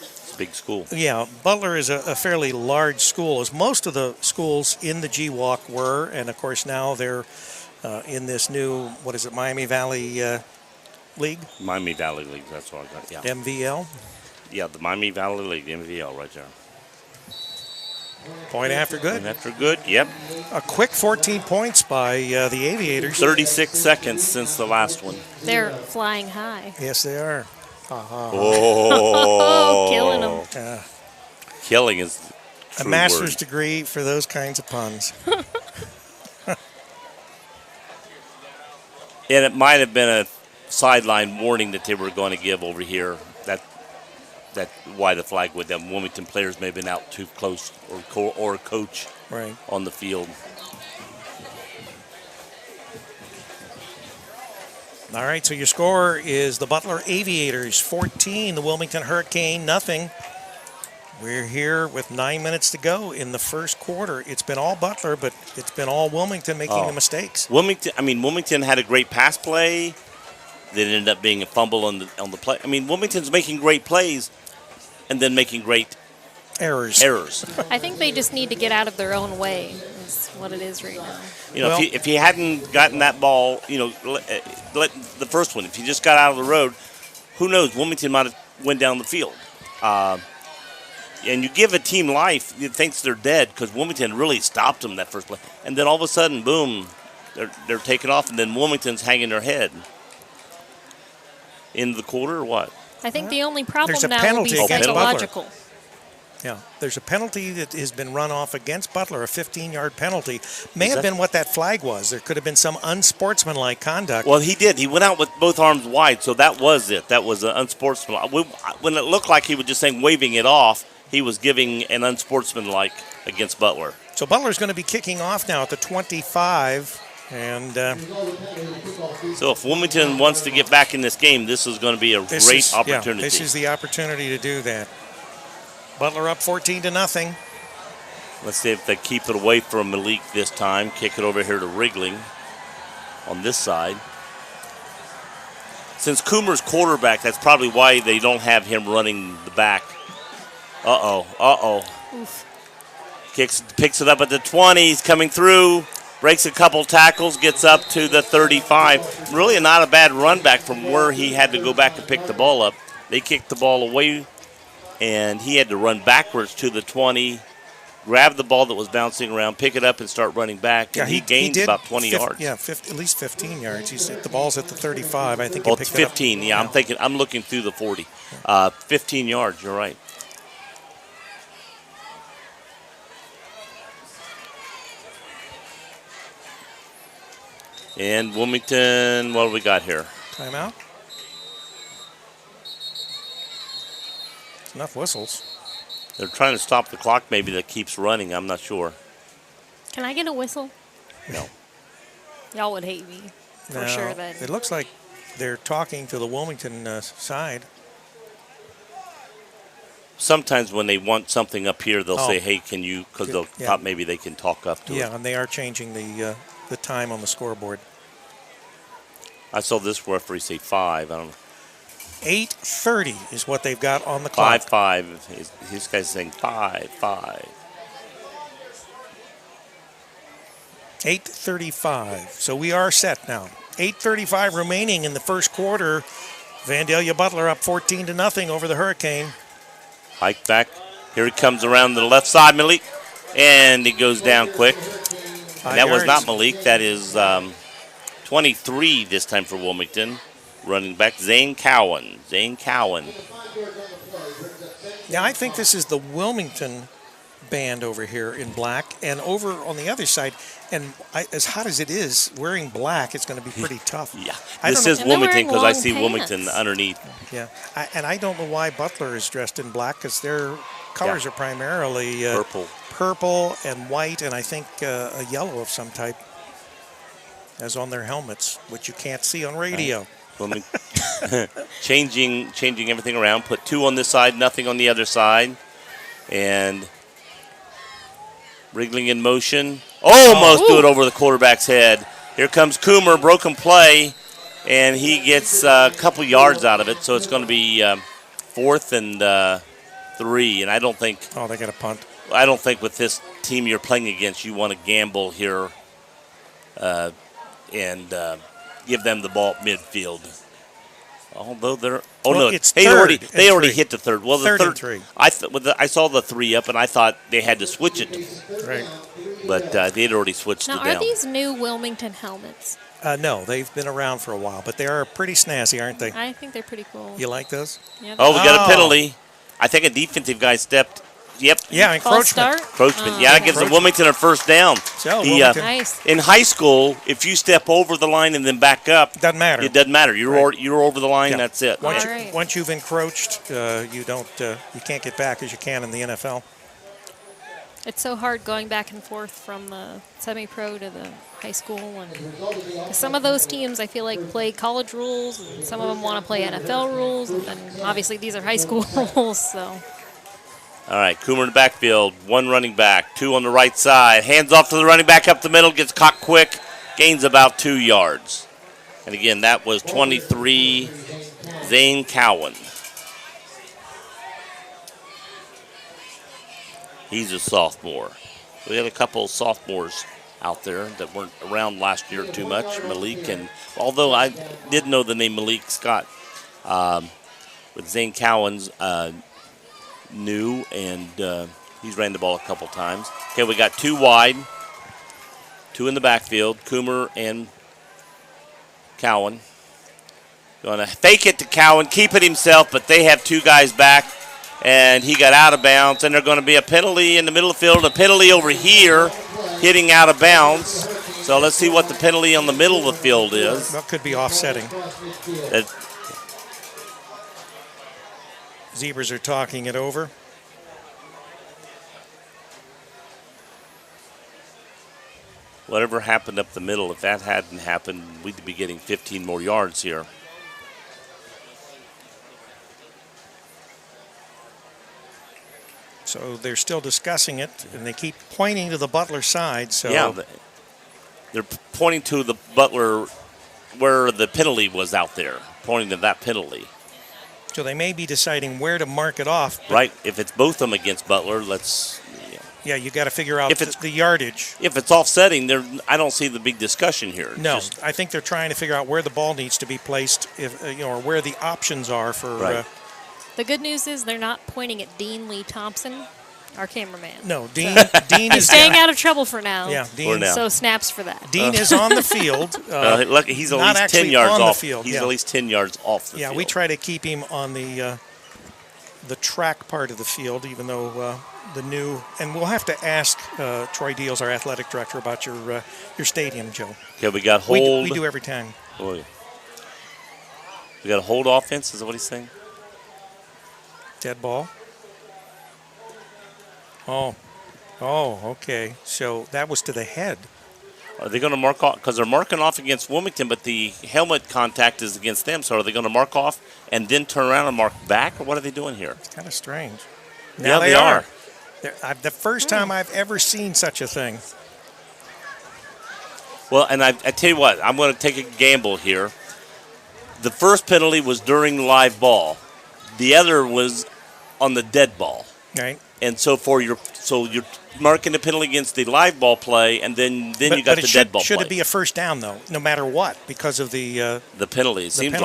It's a big school. Yeah, Butler is a fairly large school, as most of the schools in the G-Walk were. And, of course, now they're in this new, Miami Valley League? Miami Valley League, that's what I got, yeah. MVL? Yeah, the Miami Valley League, MVL right there. Point after good. Point after good, yep. A quick 14 points by the Aviators. 36 seconds since the last one. They're flying high. Yes, they are. Oh, killing them. Killing is a master's degree for those kinds of puns. And it might have been a sideline warning that they were going to give over here. That why the flag with them. Wilmington players may have been out too close, or a coach on the field. All right, so your score is the Butler Aviators 14, the Wilmington Hurricane nothing. We're here with 9 minutes to go in the first quarter. It's been all Butler, but it's been all Wilmington making the mistakes. Wilmington had a great pass play. That ended up being a fumble on the play. I mean, Wilmington's making great plays and then making great Errors. I think they just need to get out of their own way, is what it is right now. Well, if he hadn't gotten that ball, let the first one, if he just got out of the road, who knows? Wilmington might have went down the field. And you give a team life, it thinks they're dead because Wilmington really stopped them that first play. And then all of a sudden, boom, they're taking off, and then Wilmington's hanging their head. In the quarter or what? I think the only problem There's a now will penalty be against psychological. Yeah, there's a penalty that has been run off against Butler, a 15-yard penalty. May have been what that flag was. There could have been some unsportsmanlike conduct. Well, he did. He went out with both arms wide, so that was it. That was an unsportsmanlike. When it looked like he was just saying waving it off, he was giving an unsportsmanlike against Butler. So Butler's going to be kicking off now at the 25. And so if Wilmington wants to get back in this game, this is going to be a great opportunity. Yeah, this is the opportunity to do that. Butler up 14-0. Let's see if they keep it away from Malik this time. Kick it over here to Wriggling on this side. Since Coomer's quarterback, that's probably why they don't have him running the back. Oof. Picks it up at the 20. He's coming through. Breaks a couple tackles, gets up to the 35. Really not a bad run back from where he had to go back and pick the ball up. They kicked the ball away, and he had to run backwards to the 20, grab the ball that was bouncing around, pick it up, and start running back. And he gained about 20 yards. Yeah, at least 15 yards. The ball's at the 35. I think he picked 15. It up. Yeah, I'm looking through the 40. 15 yards, you're right. And Wilmington, what do we got here? Timeout. Enough whistles. They're trying to stop the clock maybe that keeps running. I'm not sure. Can I get a whistle? No. Y'all would hate me for sure then. It looks like they're talking to the Wilmington side. Sometimes when they want something up here, they'll say, hey, can you, because they'll thought maybe they can talk up to it. Yeah, and they are changing the time on the scoreboard. I saw this referee say 5. I don't know. 8:30 is what they've got on the clock. 5. His guy's saying 5. 8:35. So we are set now. 8:35 remaining in the first quarter. Vandalia Butler up 14-0 over the Hurricane. Hike back. Here he comes around the left side, Malik. And he goes down quick. And that was not Malik. That is 23 this time for Wilmington. Running back, Zane Cowan. Now, I think this is the Wilmington band over here in black. And over on the other side, and as hot as it is, wearing black, it's going to be pretty tough. Yeah, this is Wilmington because I see Wilmington underneath. Yeah, and I don't know why Butler is dressed in black because their colors are primarily purple and white, and I think a yellow of some type, as on their helmets, which you can't see on radio. Changing everything around. Put 2 on this side, nothing on the other side, and wriggling in motion. Almost do it over the quarterback's head. Here comes Coomer, broken play, and he gets a couple yards out of it. So it's going to be 4th and 3. And I don't think. Oh, they got a punt. I don't think with this team you're playing against, you want to gamble here and give them the ball at midfield. Although they're they already hit the 3rd. Well, the 3rd and 3. I saw the 3 up, and I thought they had to switch it. Right. But they'd already switched it down. Now, are these new Wilmington helmets? No, they've been around for a while, but they are pretty snazzy, aren't they? I think they're pretty cool. You like those? Yeah, we got a penalty. I think a defensive guy stepped. Yep. Yeah, encroachment. That gives the Wilmington a first down. So, nice. In high school, if you step over the line and then back up, doesn't matter. It doesn't matter. You're over the line. That's it. Once you've encroached, you can't get back as you can in the NFL. It's so hard going back and forth from the semi-pro to the high school. And some of those teams, I feel like, play college rules, and some of them want to play NFL rules, and obviously these are high school rules. So. All right, Coomer in the backfield, 1 running back, 2 on the right side. Hands off to the running back up the middle, gets caught quick, gains about 2 yards. And again, that was 23, Zane Cowan. He's a sophomore. We had a couple of sophomores out there that weren't around last year too much. Malik, and although I did know the name Malik Scott, with Zane Cowan's new, and he's ran the ball a couple times. Okay, we got 2 wide, 2 in the backfield, Coomer and Cowan. Going to fake it to Cowan, keep it himself, but they have 2 guys back, and he got out of bounds, and there's going to be a penalty in the middle of the field, a penalty over here, hitting out of bounds. So let's see what the penalty on the middle of the field is. That could be offsetting. Zebras are talking it over. Whatever happened up the middle, if that hadn't happened, we'd be getting 15 more yards here. So they're still discussing it, and they keep pointing to the Butler side. So yeah, they're pointing to the Butler where the penalty was out there, pointing to that penalty. So they may be deciding where to mark it off. Right. If it's both of them against Butler, let's. Yeah, you got to figure out if it's, the yardage. If it's offsetting, I don't see the big discussion here. No, I think they're trying to figure out where the ball needs to be placed, or where the options are for. Right. The good news is they're not pointing at Dean Lee Thompson, our cameraman. No, Dean is staying out of trouble for now. Yeah, Dean. So snaps for that. Dean is on the field. Look, he's at least 10 yards off. The field. He's at least 10 yards off the field. Yeah, we try to keep him on the track part of the field, even though the new. And we'll have to ask Troy Deals, our athletic director, about your stadium, Joe. Okay, we got hold. We do every time. Oh, yeah. We got a hold offense. Is that what he's saying? Dead ball. Oh, okay. So that was to the head. Are they going to mark off? Because they're marking off against Wilmington, but the helmet contact is against them. So are they going to mark off and then turn around and mark back? Or what are they doing here? It's kind of strange. Now they are. The first time I've ever seen such a thing. Well, and I tell you what, I'm going to take a gamble here. The first penalty was during the live ball. The other was on the dead ball. Right. And so you're marking the penalty against the live ball play, and then you got the dead ball play. Should it be a first down though, no matter what, because of the penalty? It seems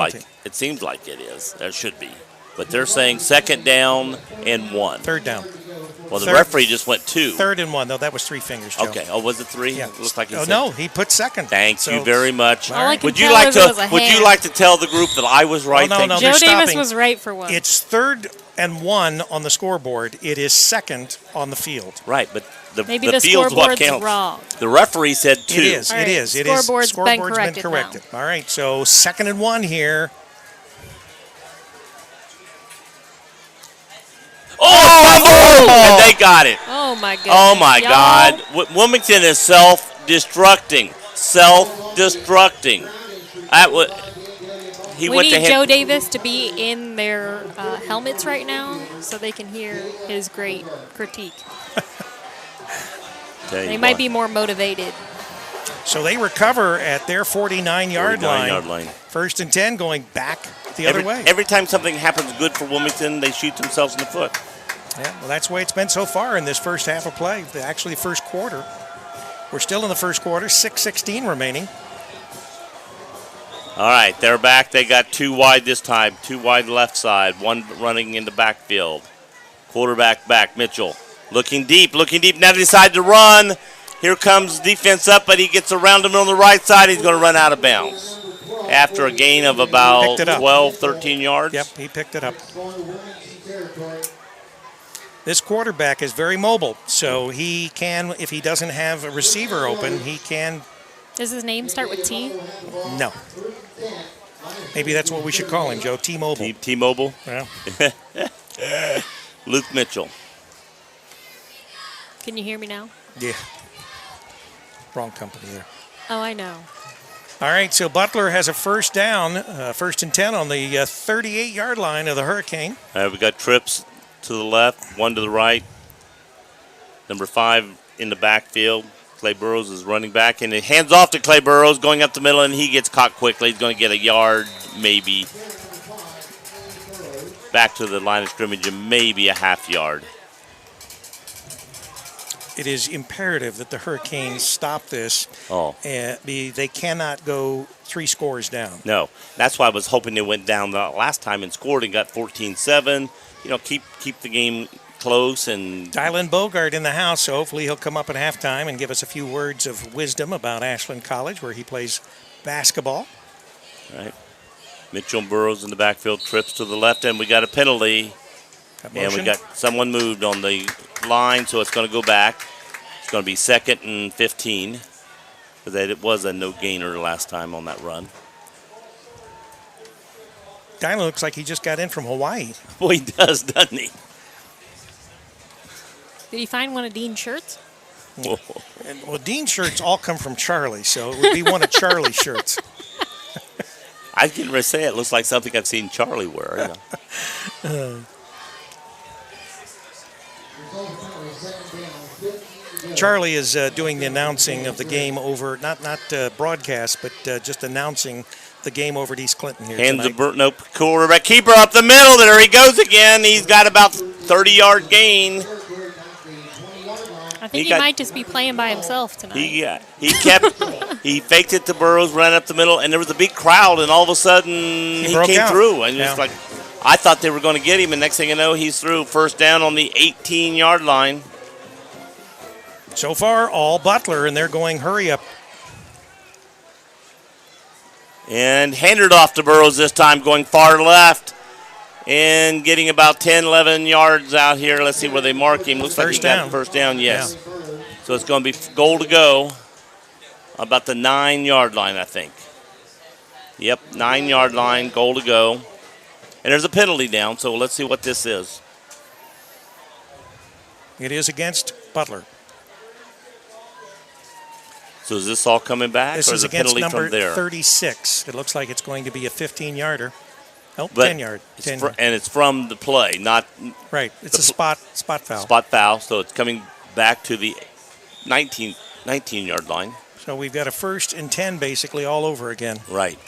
like it is. There should be, but they're saying 2nd down and 1. 3rd down. Well, the referee just went 2. 3rd and 1. No, that was 3 fingers, Joe. Okay. Oh, was it 3? Yeah. It looked like no, he put 2nd. Thank you very much. Would you like to tell the group that I was right? Oh, no, Joe Davis was right for one. It's 3rd and 1 on the scoreboard. It is 2nd on the field. Right, but the field's what counts. Wrong. The referee said 2. It is. Right. It is. Scoreboard's been corrected. All right, so 2nd and 1 here. And they got it. Oh, my God. Oh, my God. Wilmington is self-destructing. We need Joe Davis to be in their helmets right now so they can hear his great critique. They might be more motivated. So they recover at their 49-yard line. 49-yard line. 1st and 10 going back the other way. Every time something happens good for Wilmington, they shoot themselves in the foot. Yeah, well, that's the way it's been so far in this first half of play. Actually, first quarter. We're still in the first quarter, 6:16 remaining. All right, they're back. They got 2 wide this time, 2 wide left side, 1 running in the backfield. Quarterback back, Mitchell. Looking deep, now they decide to run. Here comes defense up, but he gets around him on the right side. He's going to run out of bounds after a gain of about 12, 13 yards. Yep, he picked it up. This quarterback is very mobile, so he can, if he doesn't have a receiver open, he can. Does his name start with T? No. Maybe that's what we should call him, Joe. T-Mobile. T-Mobile? Yeah. Luke Mitchell. Can you hear me now? Yeah. Wrong company there. Oh, I know. All right, so Butler has a first down, 1st and 10 on the 38-yard line of the Hurricane. We got trips to the left, 1 to the right. Number 5 in the backfield. Clay Burrows is running back, and it hands off to Clay Burrows going up the middle, and he gets caught quickly. He's going to get a yard, maybe. Back to the line of scrimmage, and maybe a half yard. it is imperative that the Hurricanes stop this. Oh. They cannot go 3 scores down. No. That's why I was hoping they went down the last time and scored and got 14-7. You know, keep the game close. And Dylan Bogart in the house, so hopefully he'll come up at halftime and give us a few words of wisdom about Ashland College, where he plays basketball. Right. Mitchell Burrows in the backfield, trips to the left, and we got a penalty. And we got someone moved on the line, so it's going to go back. It's going to be 2nd and 15, because it was a no-gainer last time on that run. Dylan looks like he just got in from Hawaii. Well, he does, doesn't he? Did he find one of Dean's shirts? Well, Dean's shirts all come from Charlie, so it would be one of Charlie's shirts. I was getting ready to say it looks like something I've seen Charlie wear. You know. Charlie is doing the announcing of the game over, not broadcast, but just announcing the game over at East Clinton here Hands tonight. nope, quarterback keeper up the middle. There he goes again. He's got about 30-yard gain. I think he might just be playing by himself tonight. He faked it to Burrows, ran up the middle, and there was a big crowd, and all of a sudden he came through. And it's like, I thought they were going to get him, and next thing you know, he's through. First down on the 18-yard line. So far, all Butler, and they're going hurry up. And handed off to Burrows this time, going far left and getting about 10, 11 yards out here. Let's see where they mark him. Looks like he got first down, yes. Yeah. So it's going to be goal to go about the 9-yard line, I think. Yep, 9-yard line, goal to go. And there's a penalty down, so let's see what this is. It is against Butler. So is this all coming back? This or is a against penalty number from there? 36. It looks like it's going to be a 15-yarder. Nope, But 10-yard. And it's from the play, not right. It's a spot foul. Spot foul, so it's coming back to the 19-yard line. So we've got a 1st and 10 basically all over again. Right.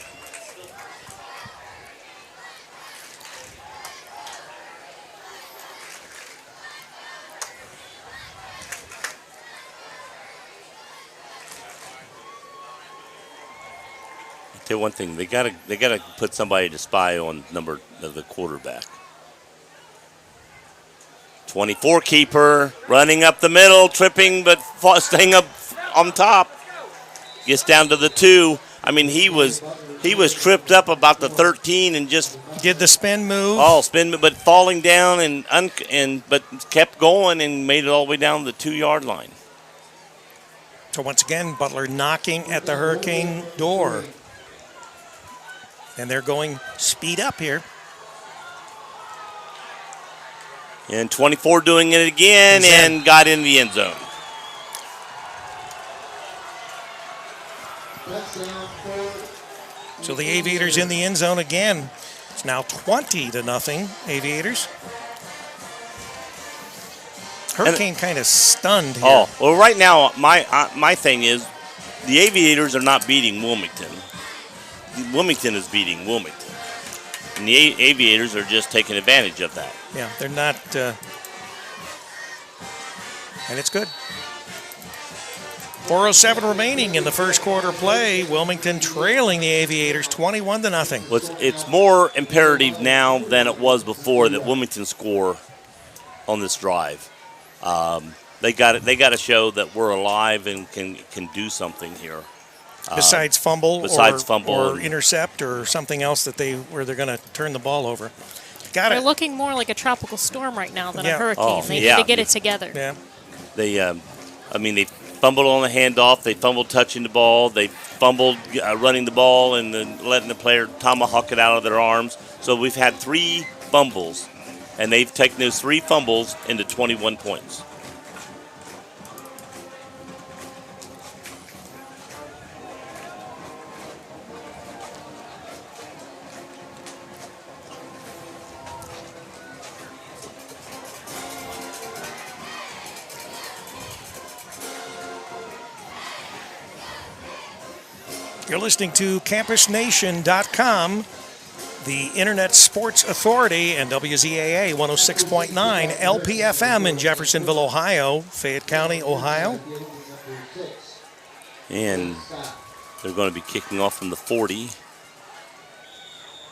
Tell you one thing, they gotta put somebody to spy on the quarterback. 24 keeper, running up the middle, tripping but staying up on top. Gets down to the 2. I mean, he was tripped up about the 13 and just did the spin move. Oh, spin, but falling down but kept going and made it all the way down the 2-yard line. So once again, Butler knocking at the Hurricane door. And they're going speed up here. And 24 doing it again and got in the end zone. So the Aviators in the end zone again. It's now 20-0, Aviators. Hurricane kind of stunned here. Oh, well, right now, my thing is the Aviators are not beating Wilmington. Wilmington is beating Wilmington. And the Aviators are just taking advantage of that. Yeah, they're not, and it's good. 4:07 remaining in the first quarter play. Wilmington trailing the Aviators 21-0. Well, it's more imperative now than it was before that Wilmington score on this drive. They got to show that we're alive and can do something here. Besides fumble or intercept or something else where they're going to turn the ball over. They're looking more like a tropical storm right now than a hurricane. They need to get it together. Yeah. They fumbled on the handoff. They fumbled touching the ball. They fumbled running the ball and then letting the player tomahawk it out of their arms. So we've had 3 fumbles, and they've taken those 3 fumbles into 21 points. You're listening to CampusNation.com. the Internet Sports Authority and WZAA 106.9 LPFM in Jeffersonville, Ohio, Fayette County, Ohio. And they're going to be kicking off from the 40.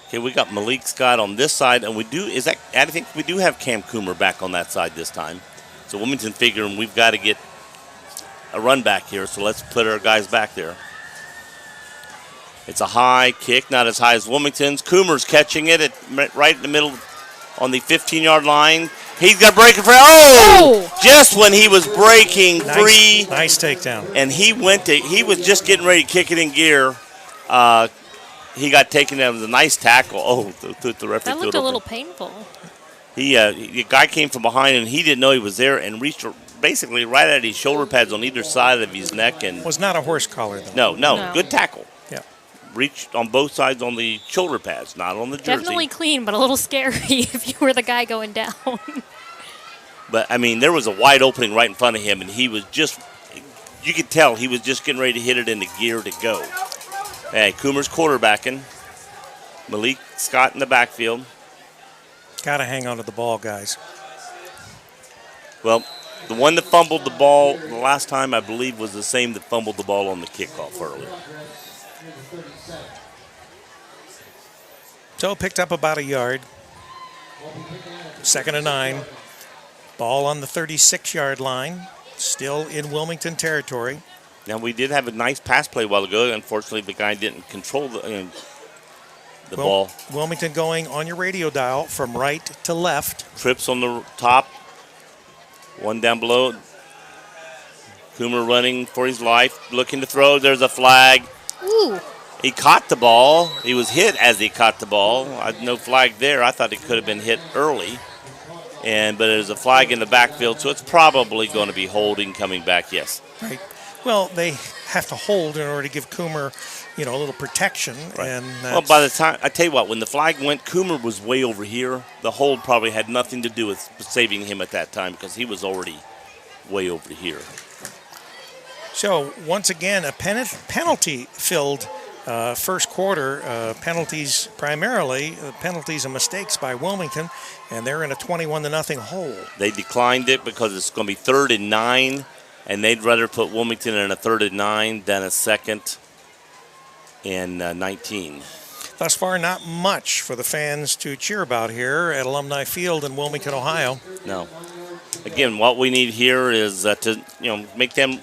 Okay, we got Malik Scott on this side, and I think we do have Cam Coomer back on that side this time. So Wilmington figuring we've got to get a run back here, so let's put our guys back there. It's a high kick, not as high as Wilmington's. Coomer's catching it right in the middle on the 15-yard line. He's got breaking free. Oh! Just when he was breaking free. Nice takedown. And he was just getting ready to kick it in gear. He got taken down with a nice tackle. Oh, the referee. That looked a little painful. The guy came from behind, and he didn't know he was there and reached basically right at his shoulder pads on either side of his neck. And was not a horse collar, though. No. Good tackle. Yeah. Reached on both sides on the shoulder pads, not on the jersey. Definitely clean, but a little scary if you were the guy going down. But, I mean, there was a wide opening right in front of him, and he was just – you could tell he was just getting ready to hit it into gear to go. Hey, Coomer's quarterbacking. Malik Scott in the backfield. Got to hang on to the ball, guys. Well, the one that fumbled the ball the last time, I believe, was the same that fumbled the ball on the kickoff earlier. So picked up about a yard. 2nd and 9. Ball on the 36-yard line. Still in Wilmington territory. Now, we did have a nice pass play a while ago. Unfortunately, the guy didn't control the ball. Wilmington going on your radio dial from right to left. Trips on the top. One down below. Coomer running for his life, looking to throw. There's a flag. Ooh. He caught the ball. He was hit as he caught the ball. No flag there. I thought he could have been hit early. But there's a flag in the backfield, so it's probably going to be holding coming back, yes. Right. Well, they have to hold in order to give Coomer, a little protection. Right. And well, by the time, I tell you what, when the flag went, Coomer was way over here. The hold probably had nothing to do with saving him at that time because he was already way over here. So, once again, a penalty-filled first quarter. Penalties primarily, penalties and mistakes by Wilmington, and they're in a 21-0 hole. They declined it because it's going to be 3rd and 9. And they'd rather put Wilmington in a 3rd and 9 than a 2nd and 19. Thus far, not much for the fans to cheer about here at Alumni Field in Wilmington, Ohio. No. Again, what we need here is to make them.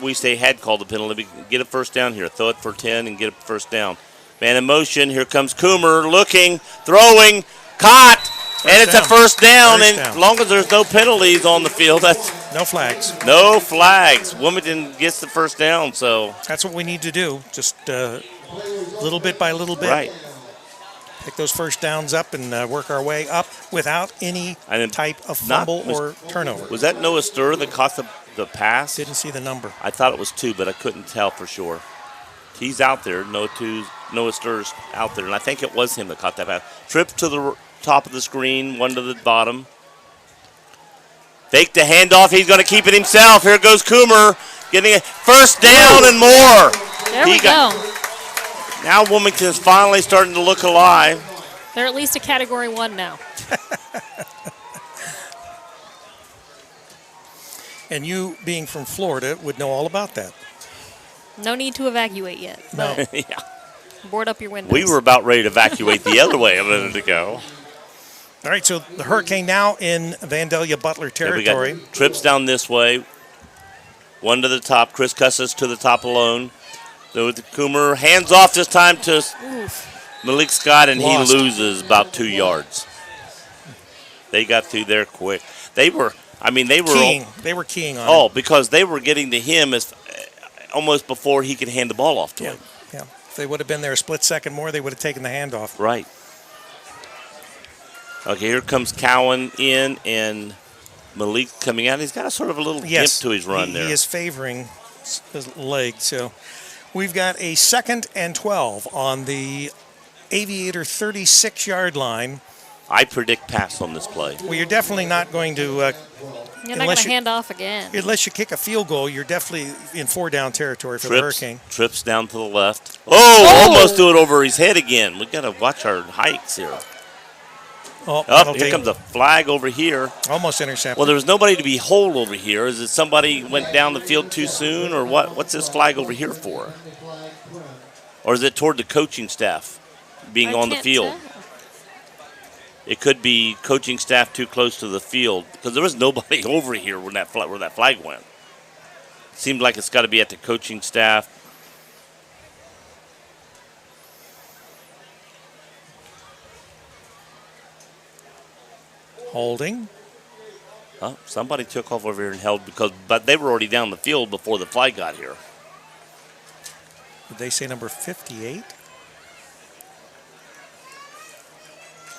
We say had called the penalty. Get a first down here. Throw it for 10 and get a first down. Man in motion. Here comes Coomer looking, throwing, caught. And it's a first down, as long as there's no penalties on the field, that's no flags. No flags. Wilmington gets the first down, so that's what we need to do. Just little bit by little bit. Right. Pick those first downs up and work our way up without any type of fumble or turnover. Was that Noah Sturr that caught the pass? Didn't see the number. I thought it was 2, but I couldn't tell for sure. He's out there. Noah Sturr's out there, and I think it was him that caught that pass. Trip to the top of the screen, one to the bottom. Fake the handoff. He's going to keep it himself. Here goes Coomer getting a first down and more. There we go. Now Wilmington's finally starting to look alive. They're at least a Category 1 now. And you, being from Florida, would know all about that. No need to evacuate yet. No. Yeah. Board up your windows. We were about ready to evacuate the other way a minute ago. All right, so the Hurricane now in Vandalia Butler territory. We got trips down this way. One to the top. Chris Custis to the top alone. So with the Coomer, hands off this time to Malik Scott, and he loses about 2 yards. They got through there quick. They were keying. They were keying on him. Because they were getting to him as almost before he could hand the ball off to him. Yeah. If they would have been there a split second more, they would have taken the handoff. Right. Okay, here comes Cowan in, and Malik coming out. He's got a sort of a little gimp to his run there. He is favoring his leg. So we've got a 2nd and 12 on the Aviator 36-yard line. I predict pass on this play. Well, you're definitely not going to You're not going to hand off again. Unless you kick a field goal, you're definitely in 4-down territory for the Hurricane. Trips down to the left. Oh, almost do it over his head again. We got to watch our hikes here. Oh, here comes a flag over here. Almost intercepted. Well, there was nobody to be hold over here. Is it somebody went down the field too soon, or what? What's this flag over here for? Or is it toward the coaching staff being on the field? Tell. It could be coaching staff too close to the field because there was nobody over here when where that flag went. Seems like it's got to be at the coaching staff. Holding. Oh, somebody took off over here and held but they were already down the field before the flag got here. Did they say number 58?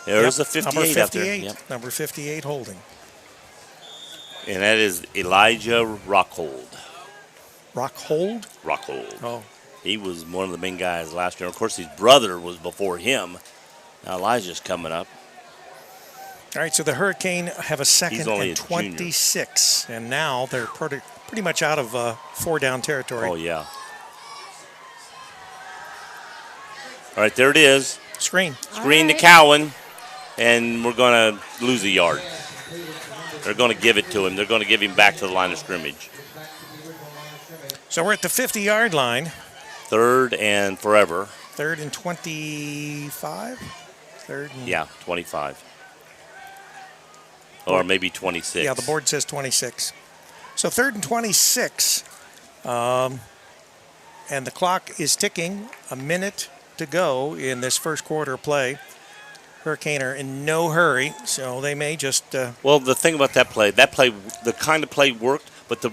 There's a 58 number 58 out there. Yep. Number 58 holding. And that is Elijah Rockhold. Rockhold? Rockhold. Oh. He was one of the main guys last year. Of course, his brother was before him. Now Elijah's coming up. All right, so the Hurricane have a second only and a junior. 26, and now they're pretty much out of 4-down territory. Oh, yeah. All right, there it is. Screen To Cowan, and we're going to lose a yard. They're going to give it to him. They're going to give him back to the line of scrimmage. So we're at the 50-yard line. Third and forever. Third and 25? Yeah, 25. Or maybe 26. Yeah, the board says 26. So third and 26. And the clock is ticking. A minute to go in this first quarter of play. Hurricane are in no hurry, so they may just... Well, the thing about that play, the kind of play worked, but the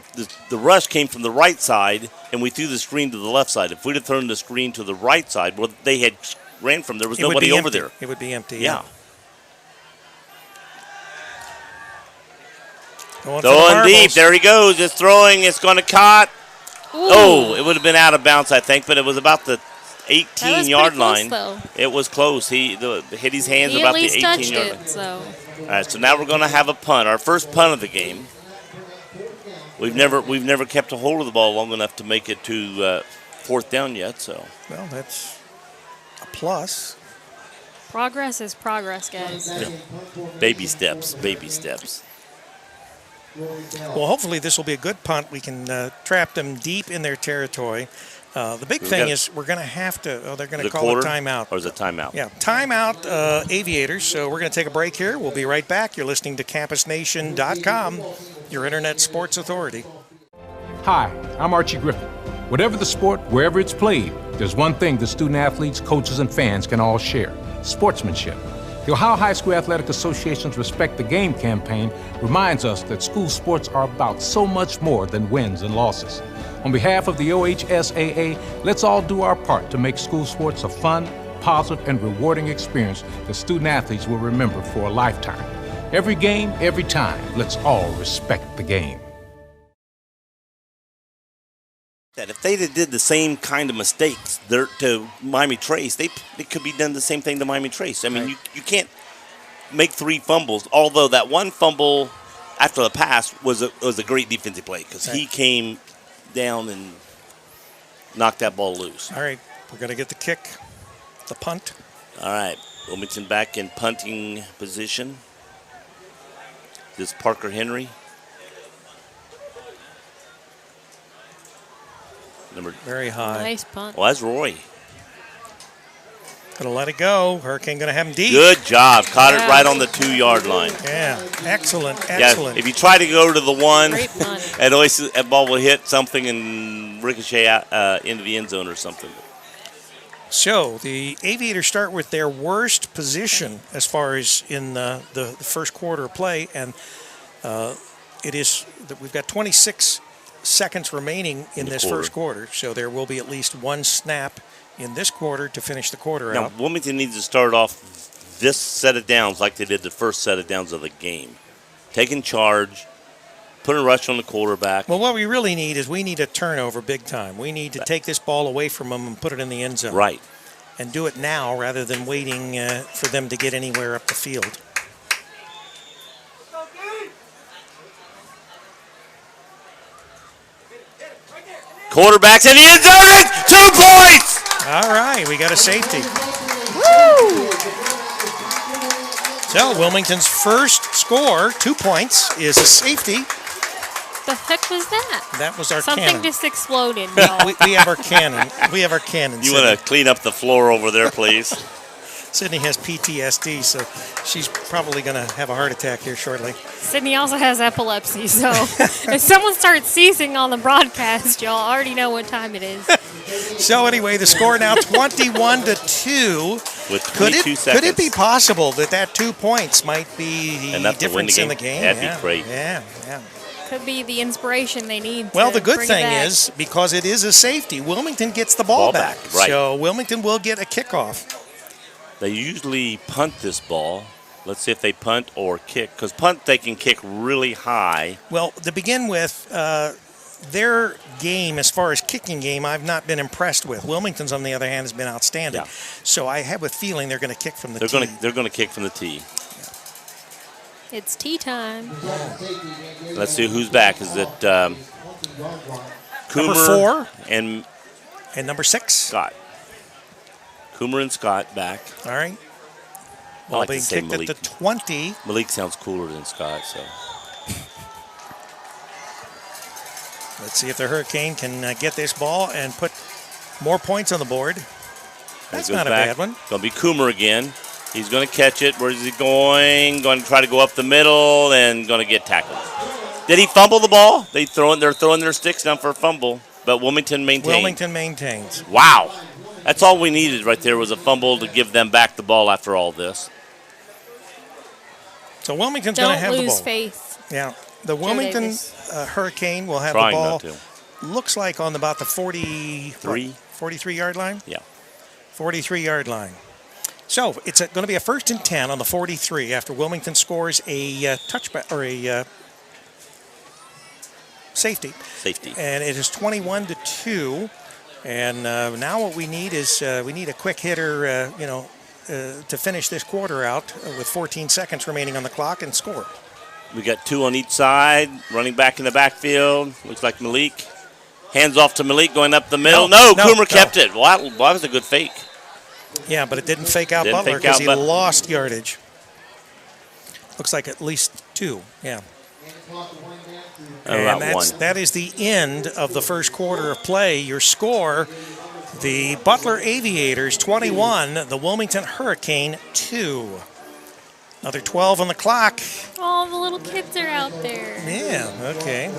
rush came from the right side, and we threw the screen to the left side. If we'd have thrown the screen to the right side, well, they had ran from there was nobody over there. It would be empty, yeah. Throwing deep. There he goes. It's throwing. It's going to caught. Ooh. Oh, it would have been out of bounds, I think, but it was about the 18-yard line. Though. It was close. He hit his hands about the 18-yard line. So. All right, so now we're going to have a punt. Our first punt of the game. We've never kept a hold of the ball long enough to make it to fourth down yet. So. Well, that's a plus. Progress is progress, guys. Yeah. Baby steps. Baby steps. Well, hopefully this will be a good punt. We can trap them deep in their territory. The big thing is we're going to have to they're going to call a timeout. Or is it timeout? Yeah, timeout, Aviators. So we're going to take a break here. We'll be right back. You're listening to CampusNation.com, your internet sports authority. Hi, I'm Archie Griffin. Whatever the sport, wherever it's played, there's one thing the student athletes, coaches, and fans can all share: sportsmanship. The Ohio High School Athletic Association's Respect the Game campaign reminds us that school sports are about so much more than wins and losses. On behalf of the OHSAA, let's all do our part to make school sports a fun, positive, and rewarding experience that student athletes will remember for a lifetime. Every game, every time, let's all respect the game. That if they did the same kind of mistakes to Miami Trace, they could be done the same thing to Miami Trace. I mean, you can't make 3 fumbles, although that one fumble after the pass was a great defensive play because he came down and knocked that ball loose. All right, we're going to get the kick, the punt. All right, Wilmington back in punting position. This is Parker Henry. Very high. Nice punt. Well, that's Roy. Gonna let it go. Hurricane gonna have him deep. Good job. Caught it right on the 2-yard line. Yeah, excellent. Yeah, if you try to go to the one, punt. that ball will hit something and ricochet out into the end zone or something. So the Aviators start with their worst position as far as in the first quarter of play, and it is that we've got 26 seconds remaining in this first quarter, so there will be at least one snap in this quarter to finish the quarter out. Now, Wilmington needs to start off this set of downs like they did the first set of downs of the game. Taking charge, put a rush on the quarterback. Well, what we really need is we need a turnover big time. We need to take this ball away from them and put it in the end zone. Right. And do it now rather than waiting for them to get anywhere up the field. Quarterback's in the end zone. 2 points. All right, we got a safety. Woo! So Wilmington's first score, 2 points, is a safety. The heck was that? That was our Something cannon. just exploded, y'all. We have our cannon. We have our cannon. You want to clean up the floor over there, please? Sydney has PTSD, so she's probably going to have a heart attack here shortly. Sydney also has epilepsy, so if someone starts ceasing on the broadcast, y'all already know what time it is. So anyway, the score now 21-2. With 22 seconds. Could it be possible that 2 points might be the Enough to win the difference game? in the game? That'd Yeah, be great. Yeah. Could be the inspiration they need. Well, to the good bring thing it back. is, because it is a safety, Wilmington gets the ball back. Right. So Wilmington will get a kickoff. They usually punt this ball. Let's see if they punt or kick. Because punt, they can kick really high. Well, to begin with, their game, as far as kicking game, I've not been impressed with. Wilmington's, on the other hand, has been outstanding. Yeah. So I have a feeling they're going to kick from the tee. They're going to kick from the tee. It's tea time. Let's see who's back. Is it Coomer Number 4 and number 6. Scott? Coomer and Scott back. All right. I Ball like to being say kicked Malik. at the 20. Malik sounds cooler than Scott, so. Let's see if the Hurricane can get this ball and put more points on the board. That's not a bad one. Going to be Coomer again. He's going to catch it. Where is he going? Going to try to go up the middle and going to get tackled. Did he fumble the ball? They're throwing their sticks down for a fumble, but Wilmington maintains. Wilmington maintains. Wow. That's all we needed right there was a fumble to give them back the ball after all this. So Wilmington's going to have the Don't ball. lose faith. Yeah. The Wilmington Hurricane will have Trying the ball. not to. Looks like on about the 43-yard line. Yeah. 43-yard line. So it's going to be a 1st and 10 on the 43 after Wilmington scores a touchback or a safety. And it is 21-2. And now what we need is we need a quick hitter, to finish this quarter out with 14 seconds remaining on the clock and score. We got 2 on each side, running back in the backfield. Looks like Malik. Hands off to Malik going up the middle. Coomer kept it. Wow, that was a good fake. Yeah, but it didn't fake out Butler because he lost yardage. Looks like at least 2, yeah. And that is the end of the first quarter of play. Your score, the Butler Aviators 21, the Wilmington Hurricane 2. Another 12 on the clock. All the little kids are out there. Yeah, okay.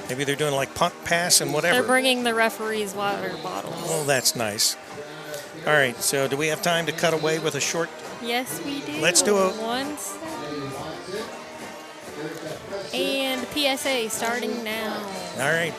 Maybe they're doing like punt, pass, and whatever. They're bringing the referee's water bottles. Oh, that's nice. All right, so do we have time to cut away with a short? Yes, we do. Let's do it. 1 second. And PSA starting now. All right.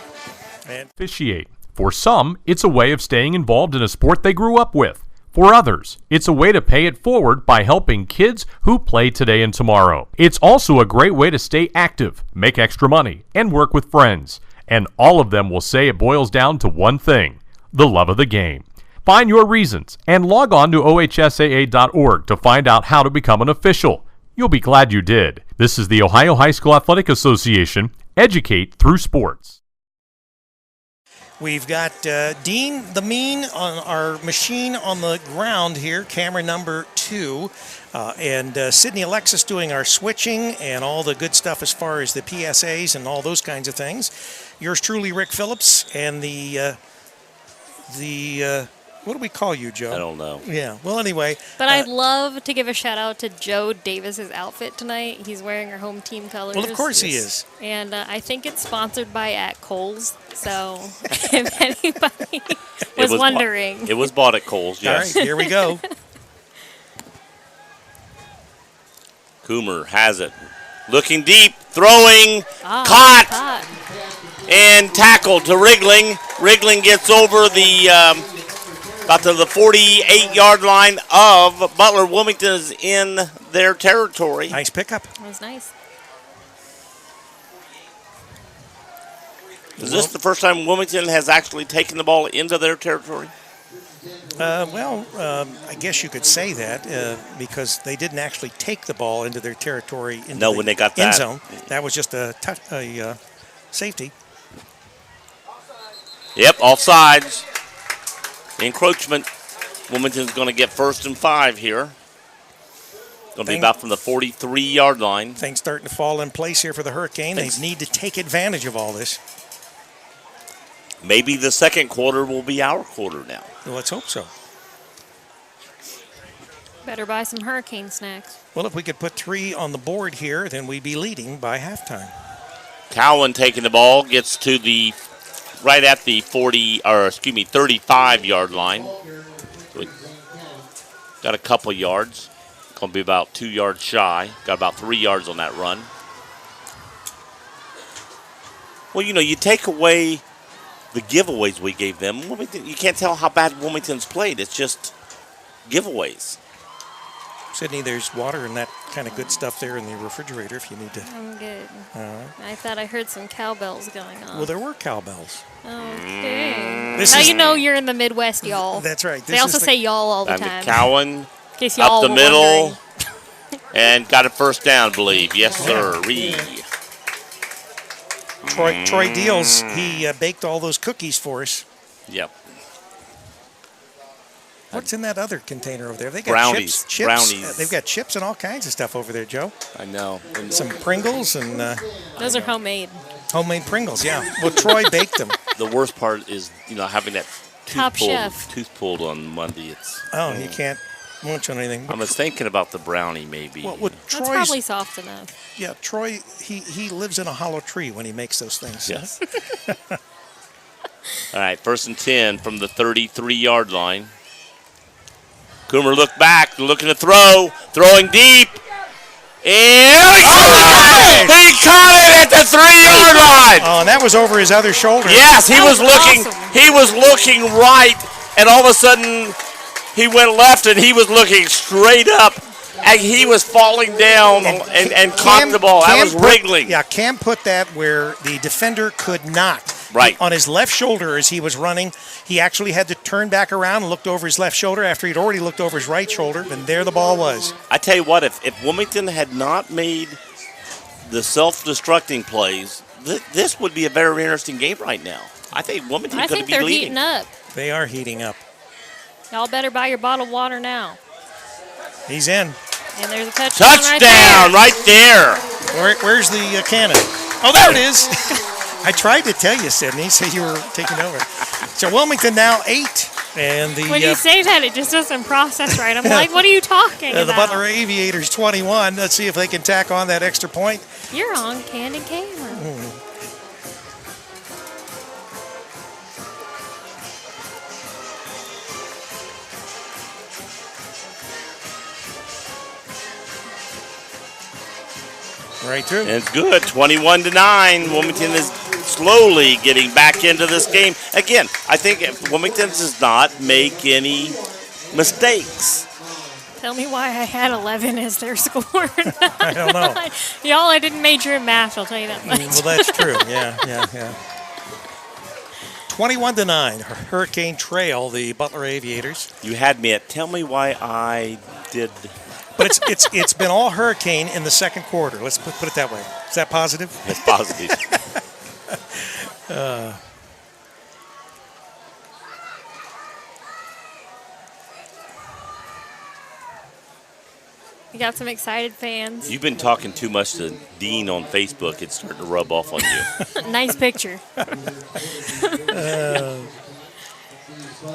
And Officiate. For some, it's a way of staying involved in a sport they grew up with. For others, it's a way to pay it forward by helping kids who play today and tomorrow. It's also a great way to stay active, make extra money, and work with friends. And all of them will say it boils down to one thing: the love of the game. Find your reasons and log on to ohsaa.org to find out how to become an official. You'll be glad you did. This is the Ohio High School Athletic Association. Educate through sports. we've got Dean the Mean on our machine on the ground here, camera number 2. And Sydney Alexis doing our switching and all the good stuff as far as the PSAs and all those kinds of things. Yours truly, Rick Phillips, and the what do we call you, Joe? I don't know. Yeah. Well, anyway. But I'd love to give a shout out to Joe Davis's outfit tonight. He's wearing our home team colors. Well, of course he is. And I think it's sponsored by at Kohl's. So if anybody was wondering. It was bought at Kohl's, yes. All right, here we go. Coomer has it. Looking deep, throwing, caught, and tackled to Wriggling. Wriggling gets over the about to the 48-yard line of Butler. Wilmington is in their territory. Nice pickup. That was nice. Is this the first time Wilmington has actually taken the ball into their territory? I guess you could say that because they didn't actually take the ball into their territory. When they got end that zone. That was just a safety. Yep, all sides. Encroachment. Wilmington's going to get 1st and 5 here. Going to be about from the 43-yard line. Things starting to fall in place here for the Hurricane. They need to take advantage of all this. Maybe the second quarter will be our quarter now. Well, let's hope so. Better buy some Hurricane snacks. Well, if we could put 3 on the board here, then we'd be leading by halftime. Cowan taking the ball, gets to the right at the 35-yard line. So got a couple yards. Going to be about 2 yards shy. Got about 3 yards on that run. Well, you take away the giveaways we gave them. You can't tell how bad Wilmington's played. It's just giveaways. Sydney, there's water and that kind of good stuff there in the refrigerator if you need to. I'm good. All right. I thought I heard some cowbells going on. Well, there were cowbells. Okay. This How is- you know you're in the Midwest, y'all. That's right. They also say y'all all the And time. the Cowan In case y'all up the were middle. wondering. And got a first down, I believe. Yes, sir. Troy Deals, he baked all those cookies for us. Yep. What's in that other container over there? They got Brownies. chips. Brownies. They've got chips and all kinds of stuff over there, Joe. I know. And Some Pringles and Those are homemade. homemade Pringles, yeah. Well, Troy baked them. the worst part is, having that Top Chef. tooth pulled on Monday. You can't munch on anything. I was thinking about the brownie, maybe. Well, That's Troy's, probably soft enough. yeah, Troy, he lives in a hollow tree when he makes those things. Yes. All right, 1st and 10 from the 33-yard line. Coomer looked back, looking to throw, throwing deep. And he caught it at the 3-yard line. Oh, and that was over his other shoulder. Yes, he was looking. awesome. He was looking right, and all of a sudden, he went left, and he was looking straight up, and he was falling down and caught the ball. That was wriggling. Cam put that where the defender could not. Right. On his left shoulder as he was running, he actually had to turn back around and looked over his left shoulder after he'd already looked over his right shoulder, and there the ball was. I tell you what, if Wilmington had not made the self-destructing plays, this would be a very interesting game right now. I think Wilmington I could think be they're leading. heating up. They are heating up. Y'all better buy your bottled water now. He's in. And there's a touchdown Touchdown right there. Where's the cannon? Oh, there it is. I tried to tell you, Sydney, so you were taking over. So Wilmington now 8. And the When you say that, it just doesn't process right. I'm like, what are you talking the about? Butler Aviators 21. Let's see if they can tack on that extra point. You're on candid camera. Right through. And it's good, 21-9. Wilmington is slowly getting back into this game. Again, I think if Wilmington does not make any mistakes. Tell me why I had 11 as their score. I don't know. Y'all, I didn't major in math, I'll tell you that much. Well, that's true. Yeah. 21-9. Hurricane trail the Butler Aviators. You had me at tell me why I did. But it's been all Hurricane in the second quarter. Let's put it that way. Is that positive? It's positive. You got some excited fans. You've been talking too much to Dean on Facebook. It's starting to rub off on you. Nice picture.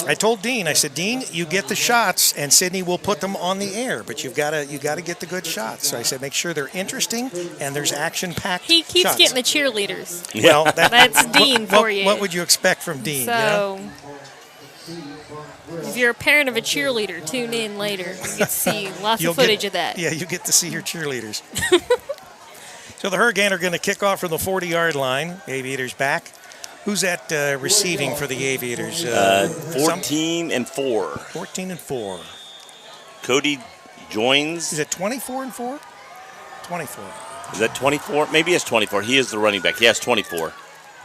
I told Dean, I said, Dean, you get the shots, and Sydney will put them on the air, but you got to get the good shots. So I said, make sure they're interesting and there's action-packed He keeps shots. getting the cheerleaders. Well, That's Dean for you. What would you expect from Dean? So, if you're a parent of a cheerleader, tune in later. You get to see lots of footage of that. Yeah, you get to see your cheerleaders. So the Hurricane are going to kick off from the 40-yard line. Aviators back. Who's at receiving for the Aviators? 14-4. 14-4. Cody joins. Is it 24-4? 24. Is that 24? Maybe it's 24. He is the running back. Yes, 24.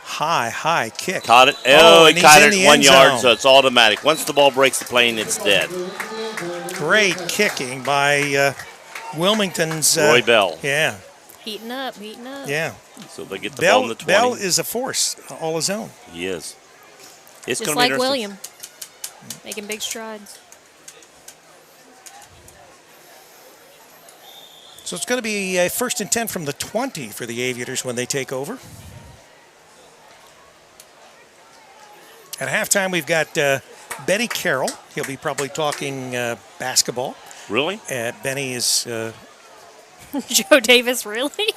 High kick. Caught it. Oh, and he he's caught in it the 1 end yard, zone. so it's automatic. Once the ball breaks the plane, it's dead. Great kicking by Wilmington's Roy Bell. Yeah. Heating up. Yeah. So they get the ball in the 20. Bell is a force all his own. He is. It's Just going to be like interesting. William, making big strides. So it's going to be a 1st and 10 from the 20 for the Aviators when they take over. At halftime, we've got Benny Carroll. He'll be probably talking basketball. Really? Benny is... Joe Davis, really?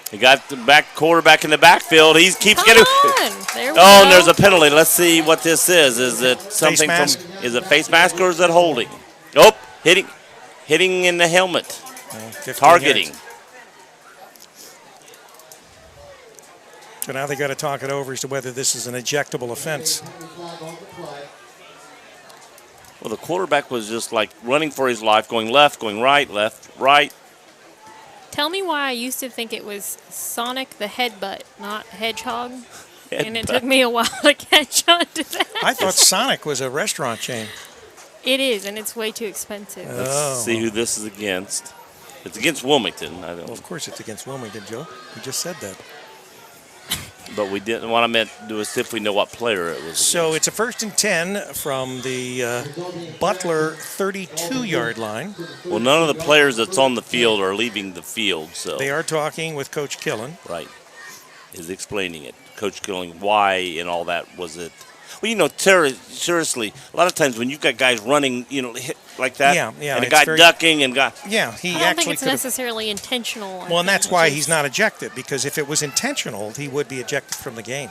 He got the quarterback in the backfield. He keeps Come getting. on. There we Oh, and go. there's a penalty. Let's see what this is. Is it something mask? from? Is it face mask or is it holding? Oh, hitting in the helmet. 15 Targeting. yards. So now they got to talk it over as to whether this is an ejectable offense. Well, the quarterback was just like running for his life, going left, going right, left, right. Tell me why I used to think it was Sonic the Headbutt, not Hedgehog. And it took me a while to catch on to that. I thought Sonic was a restaurant chain. It is, and it's way too expensive. Let's see who this is against. It's against Wilmington. I don't. Well, of course it's against Wilmington, Joe. We just said that. But we didn't. What I meant to do is see if we know what player it was. So against. it's a 1st and 10 from the Butler 32-yard line. Well, none of the players that's on the field are leaving the field. So They are talking with Coach Killen. right, is explaining it. Coach Killing why and all that was it. Well, seriously, a lot of times when you've got guys running, hit like that, Yeah, and a it's guy very- ducking and got. Yeah, he I don't actually think it's could have. necessarily intentional. Well, and that's why he's not ejected, because if it was intentional, he would be ejected from the game.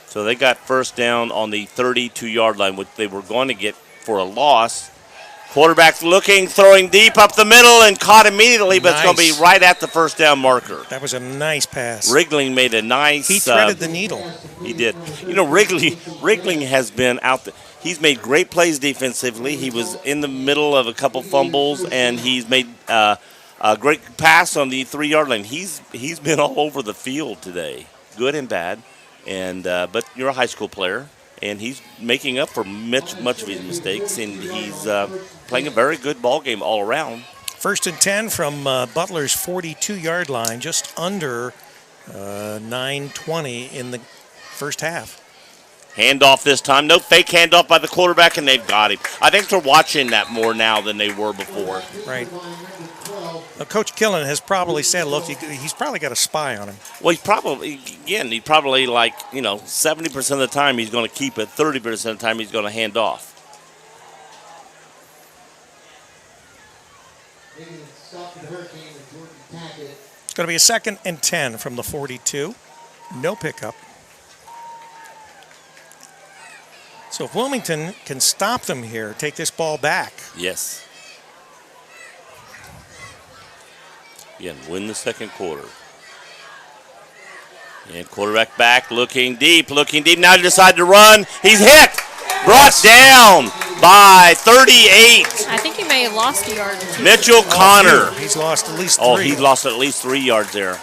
So they got first down on the 32-yard line, which they were going to get for a loss. Quarterback looking, throwing deep up the middle, and caught immediately, but it's going to be Nice. right at the first down marker. That was a nice pass. Wriggling made a nice. He threaded the needle. He did. Wriggling has been out there. He's made great plays defensively. He was in the middle of a couple fumbles, and he's made a great pass on the 3-yard line. He's been all over the field today, good and bad. And but you're a high school player, and he's making up for much of his mistakes, and he's playing a very good ball game all around. 1st and 10 from Butler's 42-yard line, just under 9:20 in the first half. Handoff this time. No fake handoff by the quarterback, and they've got him. I think they're watching that more now than they were before. Right. Coach Killen has probably said, look, he's probably got a spy on him. Well, he probably 70% of the time he's going to keep it. 30% of the time he's going to hand off. It's going to be a 2nd and 10 from the 42. No pickup. So if Wilmington can stop them here, take this ball back. Yes. Again, win the second quarter. And quarterback back, looking deep. Now he decided to run. He's hit. Brought down by 38. I think he may have lost a yard or two. Mitchell Connor. He's lost at least 3. Oh, he lost at least 3 yards there.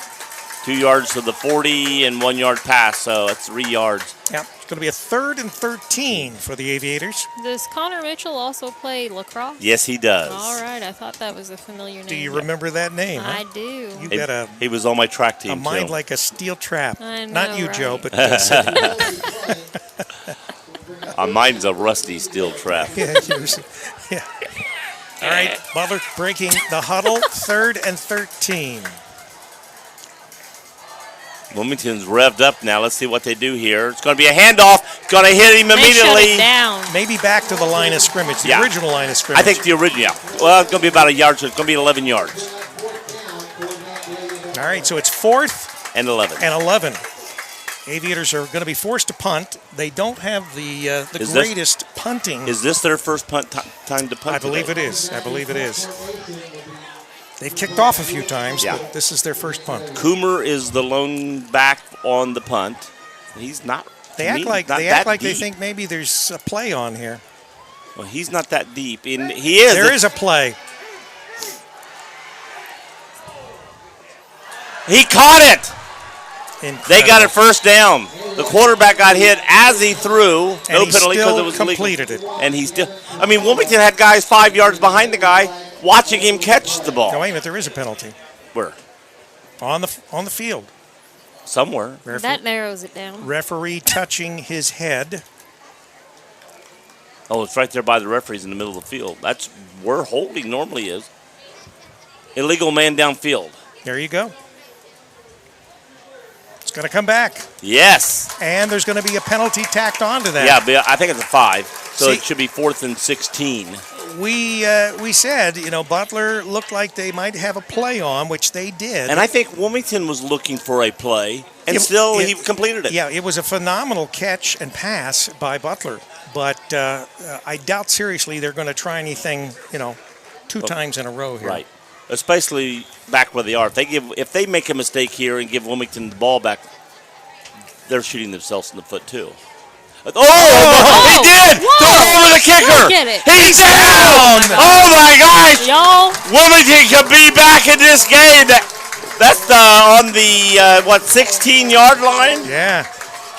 2 yards to the 40 and 1 yard pass, so that's 3 yards. Yeah, it's going to be a 3rd and 13 for the Aviators. Does Connor Mitchell also play lacrosse? Yes, he does. All right, I thought that was a familiar name. Do you remember that name? I Huh? do. You got He was on my track a team, mind too. like a steel trap. I know, Not you, right? Joe, but Mine's a rusty steel trap. yeah. All right, Butler breaking the huddle. 3rd and 13. Wilmington's revved up now. Let's see what they do here. It's going to be a handoff. It's going to hit him They shut immediately. it down. Maybe back to the line of scrimmage, the original line of scrimmage. I think the original, yeah. Well, it's going to be about a yard, so it's going to be 11 yards. All right, so it's 4th And 11. and 11. Aviators are going to be forced to punt. They don't have the greatest punting. Is this their first time to punt I believe today? it is. I believe it is. They've kicked off a few times, Yeah. but this is their first punt. Coomer is the lone back on the punt. He's not. They act like they think maybe there's a play on here. Well, he's not that deep. And he is. There is a play. He caught it. Incredible. They got it first down. The quarterback got hit as he threw. And No he penalty because still it was completed legal. it. And he still. I mean, Wilmington had guys 5 yards behind the guy watching him catch the ball. No, wait a minute. There is a penalty Where? on the field. somewhere. That narrows it down. Referee touching his head. Oh, it's right there by the referees in the middle of the field. That's where holding normally is. Illegal man downfield. There you go. It's going to come back. Yes. And there's going to be a penalty tacked onto that. Yeah, but I think it's a 5. So See, it should be 4th and 16. We said, Butler looked like they might have a play on, which they did. And I think Wilmington was looking for a play, and he completed it. Yeah, it was a phenomenal catch and pass by Butler. But I doubt seriously they're going to try anything, 2 times in a row here. Right. Especially back where they are. If they make a mistake here and give Wilmington the ball back, they're shooting themselves in the foot too. He did! Whoa. Throw it over the kicker! Look at it. He's down! Oh my gosh! Y'all. Wilmington could be back in this game. That's on the 16-yard line. Yeah.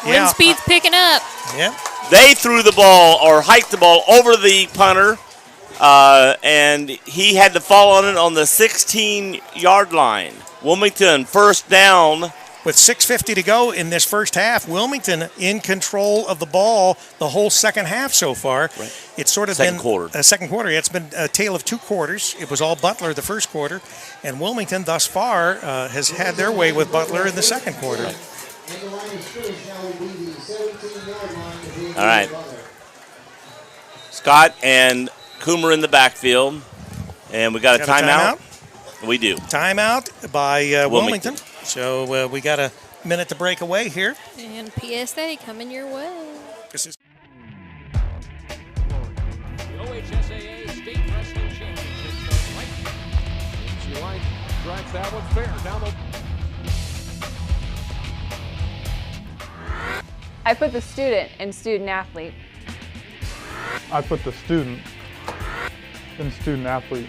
Wind speed's picking up. Yeah. They threw the ball or hiked the ball over the punter, and he had to fall on it on the 16-yard line. Wilmington first down. With 6:50 to go in this first half, Wilmington in control of the ball the whole second half so far. Right. It's sort of second been quarter. a second quarter. It's been a tale of 2 quarters. It was all Butler the first quarter, and Wilmington thus far has had their way with Butler in the second quarter. Right. All right. Scott and Coomer in the backfield, and we got a timeout. We do. Timeout by Wilmington. So we got a minute to break away here. And PSA coming your way. This is The OHSAA State Wrestling Championship starts right. MC Light drives that one fair down the. I put the student in student athlete. I put the student in student athlete.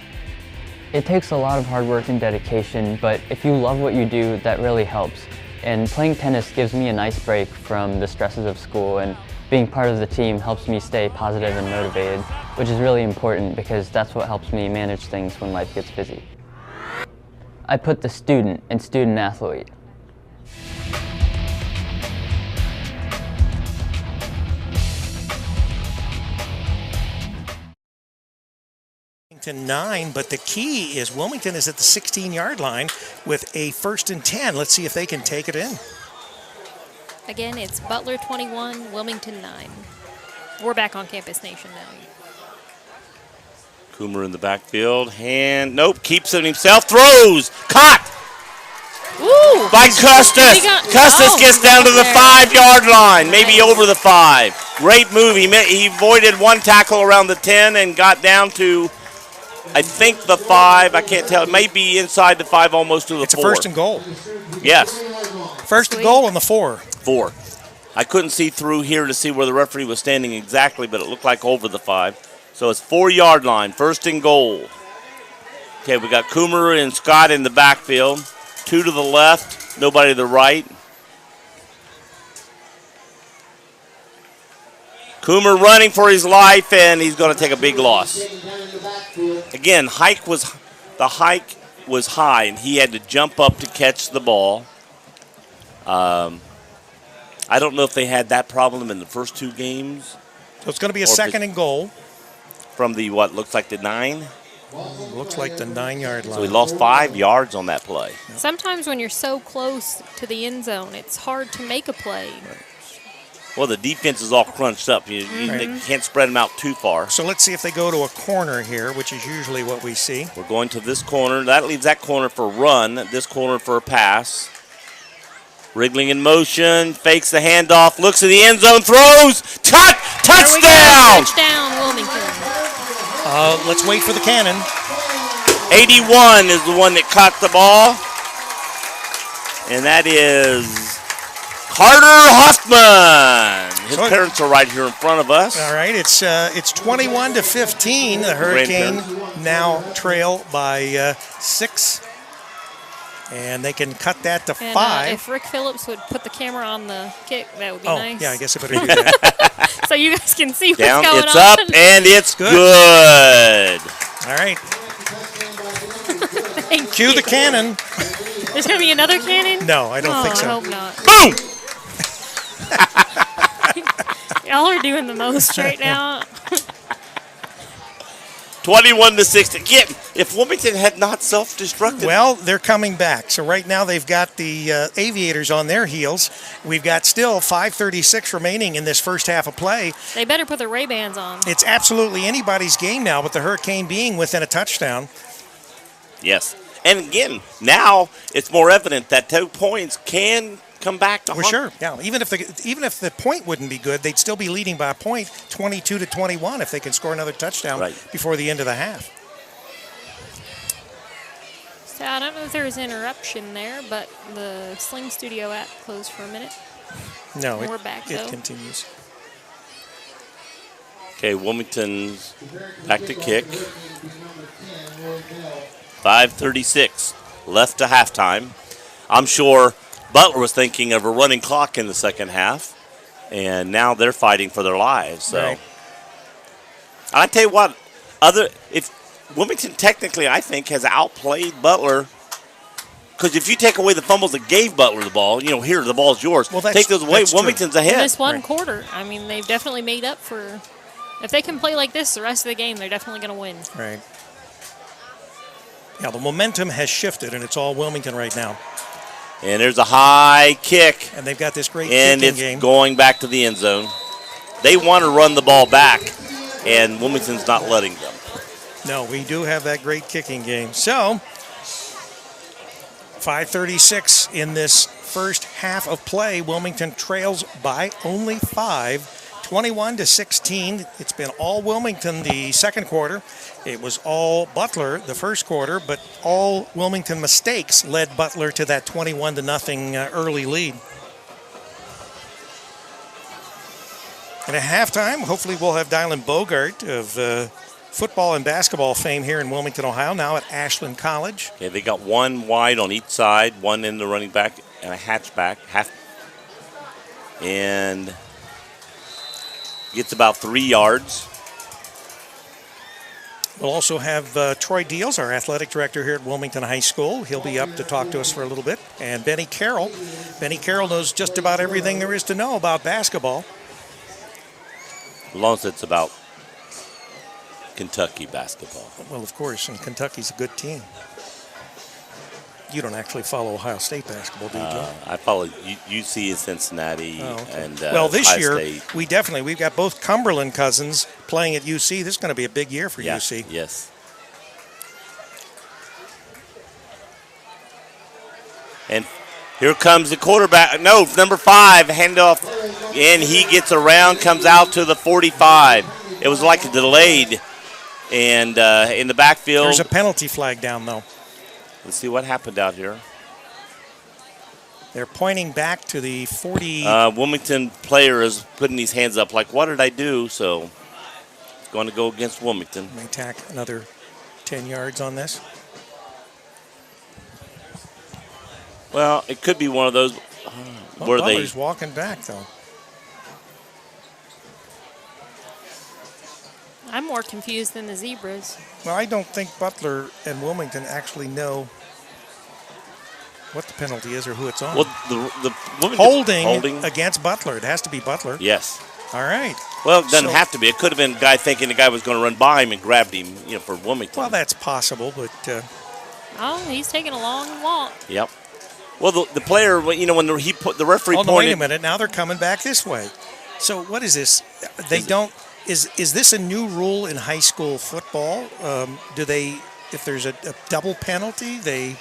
It takes a lot of hard work and dedication, but if you love what you do, that really helps. And playing tennis gives me a nice break from the stresses of school, and being part of the team helps me stay positive and motivated, which is really important because that's what helps me manage things when life gets busy. I put the student in student athlete. to 9, but the key is Wilmington is at the 16-yard line with a 1st and 10. Let's see if they can take it in. Again, it's Butler 21, Wilmington 9. We're back on Campus Nation now. Coomer in the backfield. Nope, keeps it himself. Throws. Caught. Ooh. By Custis. Custis gets down to the 5-yard line, maybe over the 5. Great move. He avoided one tackle around the 10 and got down to, I think, the 5. I can't tell. It may be inside the 5, almost to the 4. It's a 1st and goal. Yes. 1st and goal on the 4. 4. I couldn't see through here to see where the referee was standing exactly, but it looked like over the 5. So it's 4-yard line, 1st and goal. Okay, we got Coomer and Scott in the backfield. 2 to the left, nobody to the right. Coomer running for his life, and he's going to take a big loss. Again, the hike was high, and he had to jump up to catch the ball. I don't know if they had that problem in the first 2 games. So it's going to be a 2nd and goal. From the, what, looks like the 9? Looks like the 9-yard line. So he lost 5 yards on that play. Sometimes when you're so close to the end zone, it's hard to make a play. Well, the defense is all crunched up. They can't spread them out too far. So let's see if they go to a corner here, which is usually what we see. We're going to this corner. That leaves that corner for a run, this corner for a pass. Wriggling in motion, fakes the handoff, looks at the end zone, throws, touchdown! Touchdown, Wilmington. Let's wait for the cannon. 81 is the one that caught the ball. And that is Carter Hoffman. His parents are right here in front of us. All right, it's 21-15. The Hurricane now trail by 6. And they can cut that to 5. If Rick Phillips would put the camera on the kick, that would be nice. Yeah, I guess I better do that. So you guys can see what's Down, going it's on. up, and it's good. All right. Cue the cannon. There's going to be another cannon? No, I don't think so. I hope not. Boom! Y'all are doing the most right now. 21-16. Again, if Wilmington had not self-destructed. Well, they're coming back. So right now they've got the Aviators on their heels. We've got still 5:36 remaining in this first half of play. They better put their Ray-Bans on. It's absolutely anybody's game now, with the Hurricane being within a touchdown. Yes. And again, now it's more evident that 2 points can come back to Well, sure. Yeah. Even if the point wouldn't be good, they'd still be leading by a point, 22-21, if they can score another touchdown before the end of the half. So I don't know if there was an interruption there, but the Sling Studio app closed for a minute. No, we're back, it though. continues. Okay, Wilmington's back to kick. 5:36 left to halftime. I'm sure Butler was thinking of a running clock in the second half, and now they're fighting for their lives. So, right. I tell you what, if Wilmington technically, I think, has outplayed Butler. Because if you take away the fumbles that gave Butler the ball, here, the ball's yours. Well, take those away, Wilmington's ahead. In this one quarter, I mean, they've definitely made up for. If they can play like this the rest of the game, they're definitely going to win. Right. Yeah, the momentum has shifted, and it's all Wilmington right now. And there's a high kick. And they've got this great and kicking it's game. Going back to the end zone. They want to run the ball back, and Wilmington's not letting them. No, we do have that great kicking game. So, 5:36 in this first half of play. Wilmington trails by only 5, 21-16. It's been all Wilmington the second quarter. It was all Butler the first quarter, but all Wilmington mistakes led Butler to that 21-0 early lead. And at halftime, hopefully we'll have Dylan Bogart of football and basketball fame here in Wilmington, Ohio, now at Ashland College. Yeah, they got one wide on each side, one in the running back and a hatchback. And gets about 3 yards. We'll also have Troy Deals, our athletic director here at Wilmington High School. He'll be up to talk to us for a little bit. And Benny Carroll. Benny Carroll knows just about everything there is to know about basketball. As long as it's about Kentucky basketball. Well, of course, and Kentucky's a good team. You don't actually follow Ohio State basketball, do you, Joe? I follow UC and Cincinnati. And well, this Ohio year, State. we've got both Cumberland cousins playing at UC. This is going to be a big year for UC. Yes. And here comes the quarterback. No, number 5, handoff. And he gets around, comes out to the 45. It was like a delayed. And in the backfield. There's a penalty flag down, though. Let's see what happened out here. They're pointing back to the 40. Wilmington player is putting his hands up like, what did I do? So it's going to go against Wilmington. May tack another 10 yards on this. Well, it could be one of those where Butler's walking back, though. I'm more confused than the Zebras. Well, I don't think Butler and Wilmington actually know what the penalty is or who it's on. Well, the holding against Butler. It has to be Butler. Yes. All right. Well, it doesn't have to be. It could have been a guy thinking the guy was going to run by him and grabbed him, for Wilmington. Well, that's possible, but. Oh, he's taking a long walk. Yep. Well, the player, when he put the referee pointed. Wait a minute. Now they're coming back this way. So what is this? They don't. Is this a new rule in high school football? Do they, if there's a double penalty, they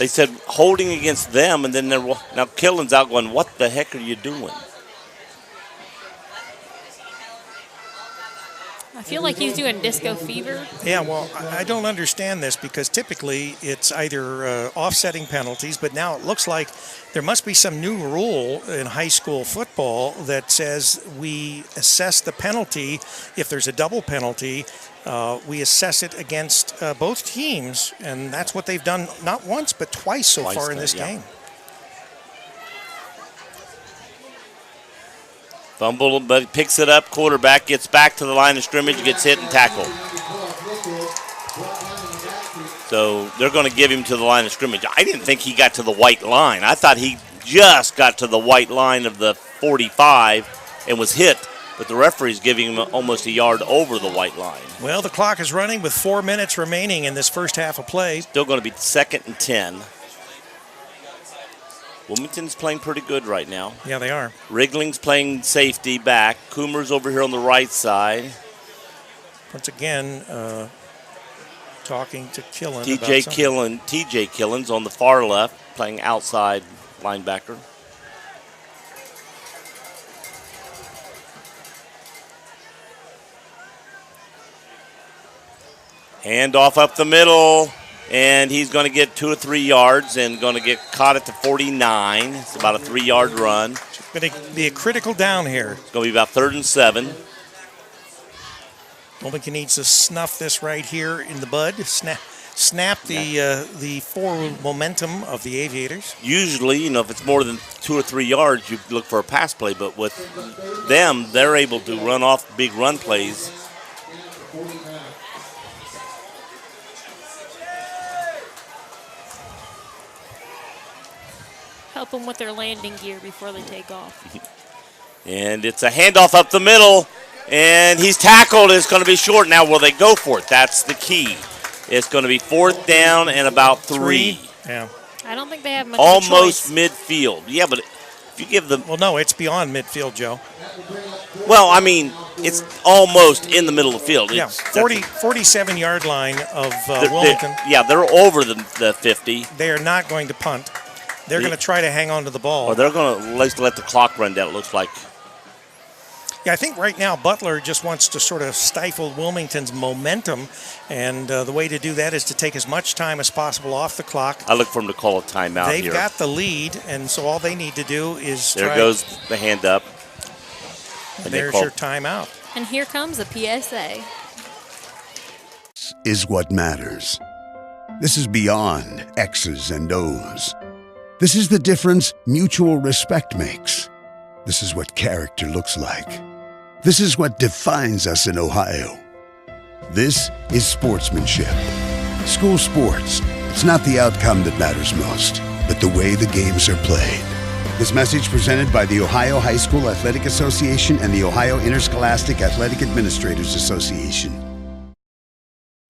said holding against them, and then now Killen's out going, what the heck are you doing? I feel like he's doing disco fever. Yeah, well, I don't understand this because typically it's either offsetting penalties, but now it looks like there must be some new rule in high school football that says we assess the penalty. If there's a double penalty, we assess it against both teams, and that's what they've done not once but twice so far in this game. Fumble, but he picks it up. Quarterback gets back to the line of scrimmage, gets hit and tackled. So they're going to give him to the line of scrimmage. I didn't think he got to the white line. I thought he just got to the white line of the 45 and was hit, but the referee's giving him almost a yard over the white line. Well, the clock is running with 4 minutes remaining in this first half of play. Still going to be 2nd and 10. Wilmington's playing pretty good right now. Yeah, they are. Wrigling's playing safety back. Coomer's over here on the right side. Once again, talking to Killen. TJ Killen's on the far left, playing outside linebacker. Handoff up the middle, and he's going to get 2 or 3 yards and going to get caught at the 49. It's about a 3-yard run. It's going to be a critical down here. It's going to be about 3rd and 7. Wilmington needs to snuff this right here in the bud. Snap the forward momentum of the Aviators. Usually, if it's more than 2 or 3 yards, you look for a pass play. But with them, they're able to run off big run plays. Help them with their landing gear before they take off. And it's a handoff up the middle. And he's tackled. It's going to be short. Now, will they go for it? That's the key. It's going to be 4th down and about 3. Yeah. I don't think they have much almost choice. Midfield. Yeah, but if you give them... Well, no, it's beyond midfield, Joe. Well, I mean, it's almost in the middle of the field. Yeah, 47-yard line of Wilmington. They're over the 50. They are not going to punt. They're going to try to hang on to the ball. Or they're going to let the clock run down, it looks like. Yeah, I think right now Butler just wants to sort of stifle Wilmington's momentum, and the way to do that is to take as much time as possible off the clock. I look for them to call a timeout here. They've got the lead, and so all they need to do is There goes the hand up. And there's your timeout. And here comes a PSA. Is what matters. This is beyond X's and O's. This is the difference mutual respect makes. This is what character looks like. This is what defines us in Ohio. This is sportsmanship. School sports, it's not the outcome that matters most, but the way the games are played. This message presented by the Ohio High School Athletic Association and the Ohio Interscholastic Athletic Administrators Association.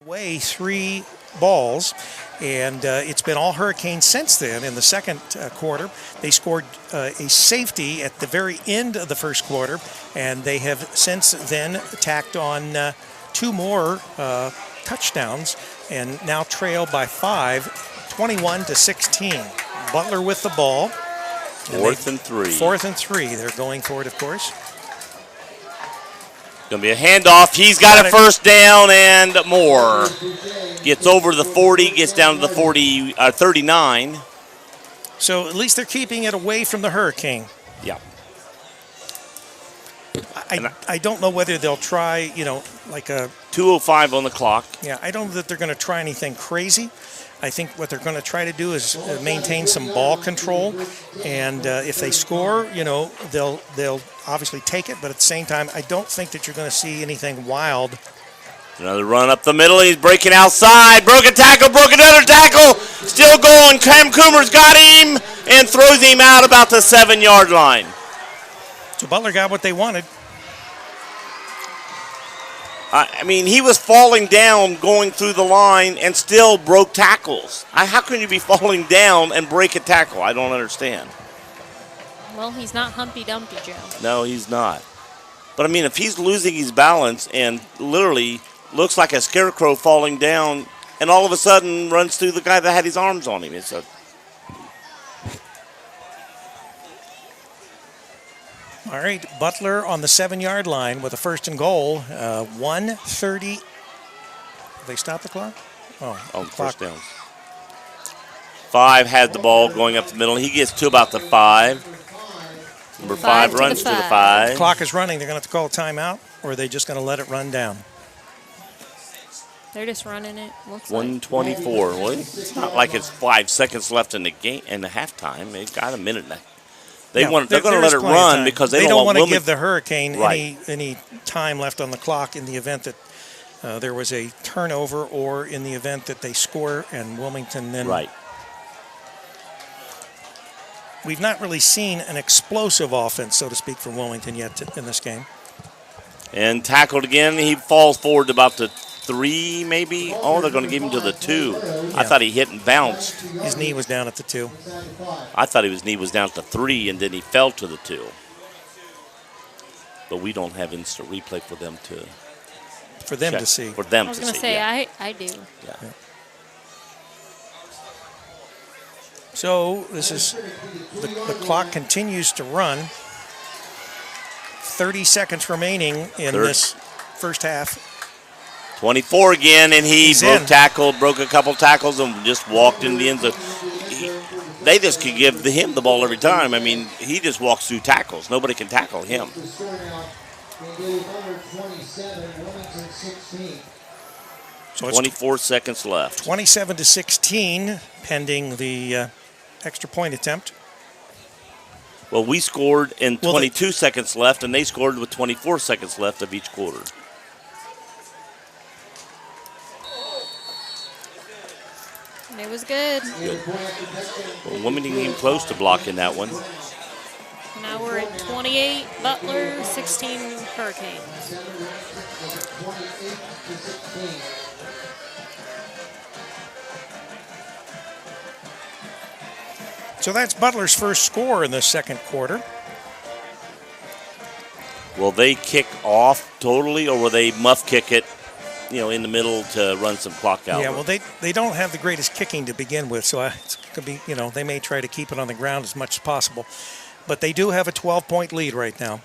Away 3 balls, and it's been all Hurricanes since then. In the second quarter, they scored a safety at the very end of the first quarter, and they have since then tacked on 2 more touchdowns and now trail by 5, 21-16. Butler with the ball. 4th and 3. 4th and 3. They're going for it, of course. Going to be a handoff. He's got a first down and more. Gets over the 40, gets down to the 39. So at least they're keeping it away from the Hurricane. Yeah. I don't know whether they'll try, like a 2:05 on the clock. Yeah, I don't know that they're going to try anything crazy. I think what they're going to try to do is maintain some ball control, and if they score, they'll obviously take it. But at the same time, I don't think that you're going to see anything wild. Another run up the middle. He's breaking outside. Broke a tackle. Broke another tackle. Still going. Cam Coomer's got him and throws him out about the 7-yard line. So Butler got what they wanted. I mean, he was falling down going through the line and still broke tackles. How can you be falling down and break a tackle? I don't understand. Well, he's not Humpty Dumpty, Joe. No, he's not. But, I mean, if he's losing his balance and literally looks like a scarecrow falling down and all of a sudden runs through the guy that had his arms on him, it's a... All right, Butler on the 7-yard line with a 1st and goal. 1:30. Have they stopped the clock? First downs. 5 has the ball going up the middle. He gets to about the 5. Number 5 runs to the 5. The clock is running. They're going to have to call a timeout, or are they just going to let it run down? They're just running it. Looks 1:24. Well, it's not like it's 5 seconds left in the game in the halftime. They've got a minute now. They're going to let it run because they don't want want to give the Hurricane right. any time left on the clock in the event that there was a turnover, or in the event that they score and Wilmington then. Right. We've not really seen an explosive offense, so to speak, from Wilmington yet in this game. And tackled again. He falls forward to about the 3, maybe. Oh, they're going to give him to the 2. Yeah. I thought he hit and bounced. His knee was down at the 2. I thought his knee was down at the 3, and then he fell to the 2. But we don't have instant replay for them to check. To see. For them to see. I was going to say, yeah. I do. Yeah. So this is the clock continues to run. 30 seconds remaining in this first half. 24 again, and he broke a couple tackles, and just walked in the end zone. They just could give him the ball every time. I mean, he just walks through tackles. Nobody can tackle him. So 24 seconds left. 27-16, pending the extra point attempt. Well, we scored in 22 seconds left, and they scored with 24 seconds left of each quarter. It was good. Well, Wilmington came close to blocking that one. Now we're at 28 Butler, 16 Hurricanes. So that's Butler's first score in the second quarter. Will they kick off totally, or will they muff kick it, in the middle to run some clock out? Yeah, well, they don't have the greatest kicking to begin with, so it's going to be, they may try to keep it on the ground as much as possible. But they do have a 12-point lead right now.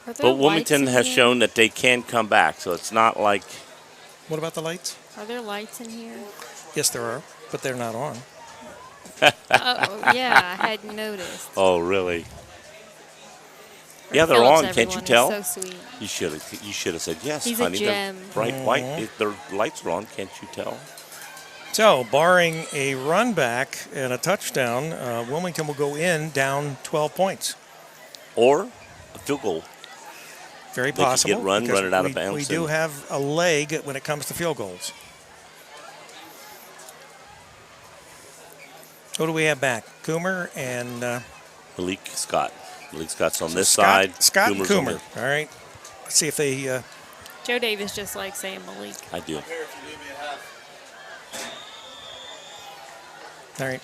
But Wilmington has shown that they can come back, so it's not like... What about the lights? Are there lights in here? Yes, there are, but they're not on. Yeah, I hadn't noticed. Oh, really? Yeah, they're on. Can't you tell? So sweet. You should have said yes, He's honey. A gem. They're bright white. Their lights are on. Can't you tell? So, barring a run back and a touchdown, Wilmington will go in down 12 points. Or a field goal. Very possible. They could run it out of bounds. We do have a leg when it comes to field goals. Who do we have back? Coomer and... Malik Scott. Malik Scott's on this side. Scott and Coomer. All right. Let's see if they... Joe Davis just likes saying Malik. I do. All right.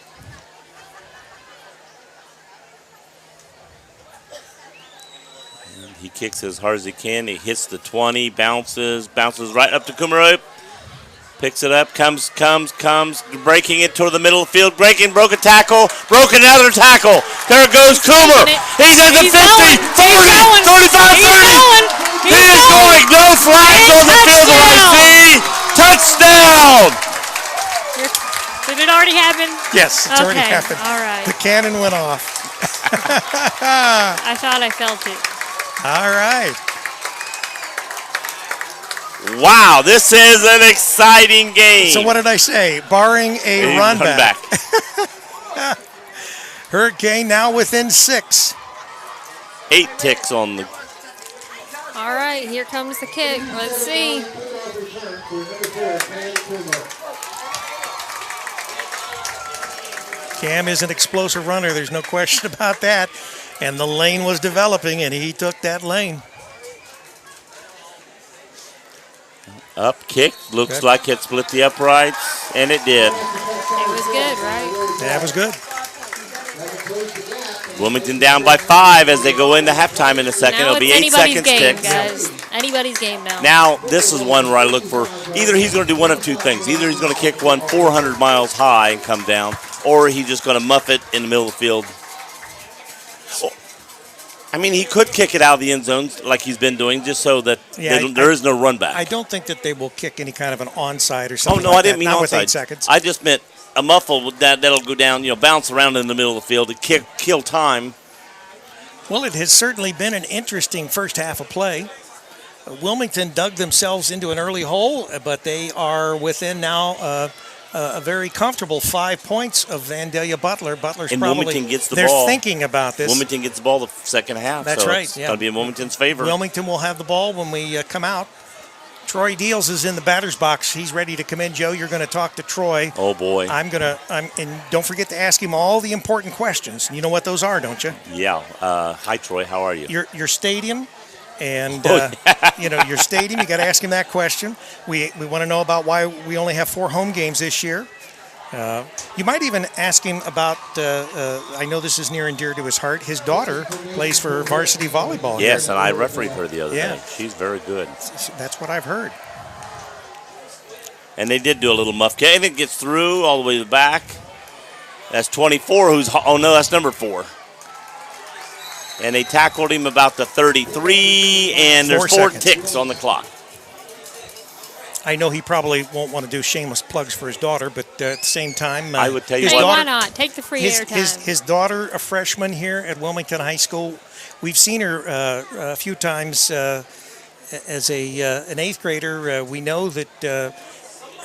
And he kicks as hard as he can. He hits the 20, bounces right up to Coomer. Picks it up, comes, breaking it toward the middle of the field, broke a tackle, broke another tackle. There goes Coomer. He's at the 50, 40, 35, 30. He is going. No flags on the field that I see. Touchdown. Did it already happen? Yes, it's already happened. All right. The cannon went off. I thought I felt it. All right. Wow, this is an exciting game. So what did I say? Barring a run back. Hurricane now within 6. 8 ticks on the... All right, here comes the kick. Let's see. Cam is an explosive runner. There's no question about that. And the lane was developing, and he took that lane. Up kick, looks like it split the uprights, and it did. It was good, right? That was good. Wilmington down by 5 as they go into halftime in a second. Now It'll be 8 seconds game, ticks. guys. Anybody's game now. Now, this is one where I look for either he's going to do one of two things. Either he's going to kick one 400 miles high and come down, or he's just going to muff it in the middle of the field. I mean, he could kick it out of the end zone like he's been doing, just so that there is no run back. I don't think that they will kick any kind of an onside or something. Oh, no, like I didn't that. mean Not onside. With 8 seconds. I just meant a muffle that'll go down, bounce around in the middle of the field to kill time. Well, it has certainly been an interesting first half of play. Wilmington dug themselves into an early hole, but they are within now a very comfortable 5 points of Vandalia Butler. Butler's and probably Wilmington gets the they're ball. thinking about this. Wilmington gets the ball the second half. That's so right. It's going to be in Wilmington's favor. Wilmington will have the ball when we come out. Troy Deals is in the batter's box. He's ready to come in. Joe, you're going to talk to Troy. Oh boy. And don't forget to ask him all the important questions. You know what those are, don't you? Yeah. Hi, Troy. How are you? Your stadium. And your stadium, you got to ask him that question. We want to know about why we only have 4 home games this year. You might even ask him about. I know this is near and dear to his heart. His daughter plays for varsity volleyball. Yes, here. and I refereed her the other day. She's very good. That's what I've heard. And they did do a little muff kick. And it gets through all the way to the back. That's 24. Oh no, that's number 4. And they tackled him about the 33, and there's 4 ticks on the clock. I know he probably won't want to do shameless plugs for his daughter, but at the same time, I would tell you why not? Take the free airtime. His daughter, a freshman here at Wilmington High School, we've seen her a few times as an 8th grader. We know that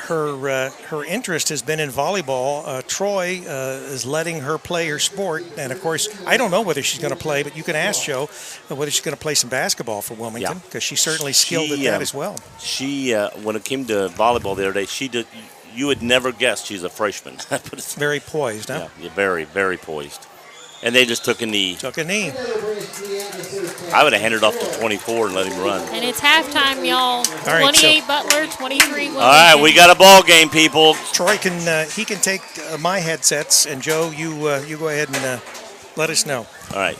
her interest has been in volleyball. Troy is letting her play her sport, and of course, I don't know whether she's going to play, but you can ask Joe whether she's going to play some basketball for Wilmington because she's certainly skilled at that as well. She, when it came to volleyball the other day, you would never guess she's a freshman. Very poised, huh? Yeah, very, very poised. And they just took a knee. Took a knee. I would have handed off to 24 and let him run. And it's halftime, y'all. All right, 28 Butler, 23 Wilmington. All right, we got a ball game, people. Troy can take my headsets, and Joe, you go ahead and let us know. All right.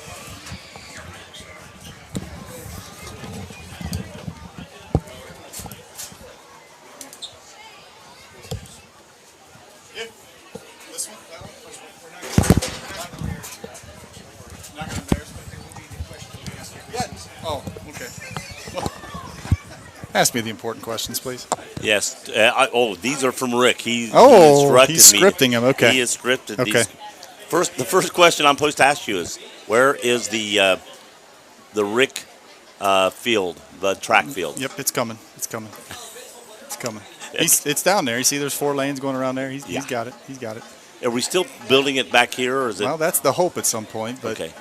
Oh, okay. Ask me the important questions, please. Yes. These are from Rick. He's scripting them. Okay. He is scripted. Okay. The first question I'm supposed to ask you is, where is the Rick field, the track field? Yep, it's coming. It's coming. It's coming. It's down there. You see, there's 4 lanes going around there. He's got it. He's got it. Are we still building it back here, or is it? Well, that's the hope at some point, but okay.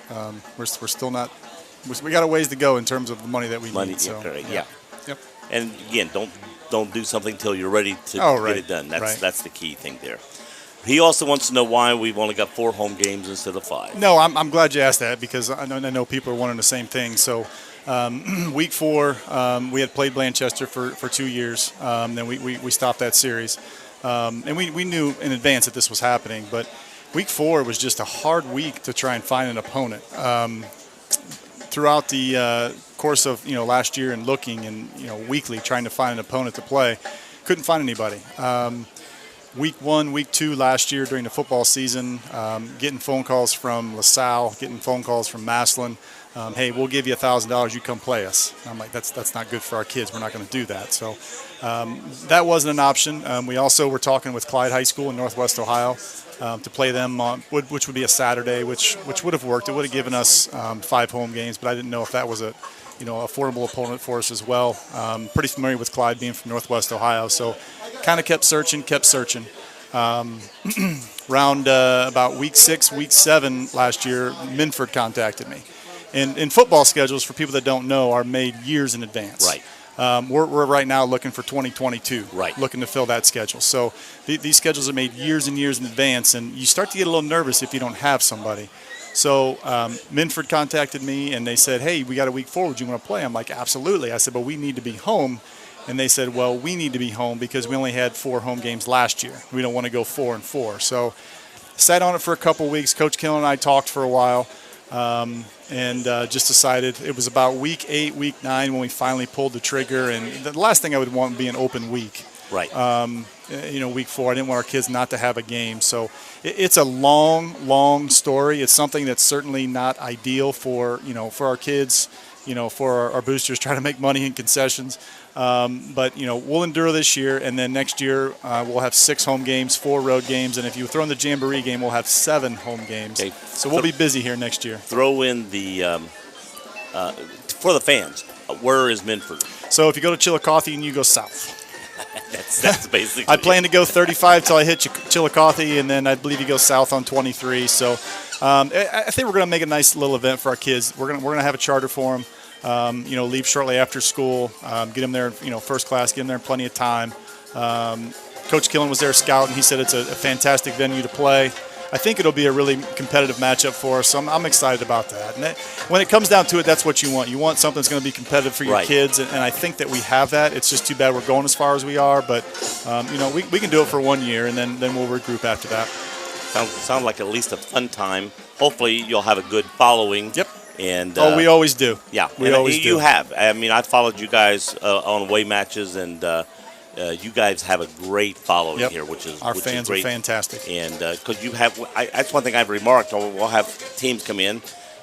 We're still not. We got a ways to go in terms of the money that we need. So, yeah. Yep. And again, don't do something until you're ready to get it done. That's the key thing there. He also wants to know why we've only got 4 home games instead of 5. No, I'm glad you asked that because I know people are wanting the same thing. So week 4, we had played Blanchester for 2 years. Then we stopped that series. And we knew in advance that this was happening. But week 4 was just a hard week to try and find an opponent. Throughout the course of last year and looking and weekly trying to find an opponent to play, couldn't find anybody. Week 1, week 2 last year during the football season, getting phone calls from LaSalle, getting phone calls from Massillon. Hey, we'll give you $1,000. You come play us. I'm like, that's not good for our kids. We're not going to do that. So that wasn't an option. We also were talking with Clyde High School in Northwest Ohio to play them on, which would be a Saturday, which would have worked. It would have given us 5 home games, but I didn't know if that was a affordable opponent for us as well. Pretty familiar with Clyde being from Northwest Ohio, so kind of kept searching. Around about week 6, week 7 last year, Minford contacted me. And football schedules, for people that don't know, are made years in advance. Right. We're right now looking for 2022. Right. Looking to fill that schedule. So these schedules are made years and years in advance, and you start to get a little nervous if you don't have somebody. So Minford contacted me, and they said, hey, we got a week 4. Would you want to play? I'm like, absolutely. I said, but we need to be home. And they said, well, we need to be home because we only had 4 home games last year. We don't want to go 4-4. So sat on it for a couple weeks. Coach Killen and I talked for a while. And just decided it was about week 8, week 9 when we finally pulled the trigger. And the last thing I would want would be an open week. Right. Week 4, I didn't want our kids not to have a game. So it's a long story. It's something that's certainly not ideal for our kids, for our boosters trying to make money in concessions. But we'll endure this year, and then next year we'll have 6 home games, 4 road games, and if you throw in the Jamboree game, we'll have 7 home games. Okay. So we'll be busy here next year. Throw in the for the fans. Where is Minford? So if you go to Chillicothe and you go south. That's basically. I plan to go 35 till I hit Chillicothe, and then I believe you go south on 23. So I think we're going to make a nice little event for our kids. We're gonna have a charter for them. Leave shortly after school, get them there, first class, get them there in plenty of time. Coach Killen was there scouting. He said it's a fantastic venue to play. I think it'll be a really competitive matchup for us, so I'm excited about that. And when it comes down to it, that's what you want. You want something that's going to be competitive for your kids, and I think that we have that. It's just too bad we're going as far as we are, but we can do it for 1 year, and then we'll regroup after that. Sounds like at least a fun time. Hopefully you'll have a good following. Yep. And we always do. Yeah, we always do. You have. I mean, I followed you guys on away matches, and you guys have a great following here, which is our which fans is great. are fantastic. And because you have, that's one thing I've remarked. We'll have teams come in,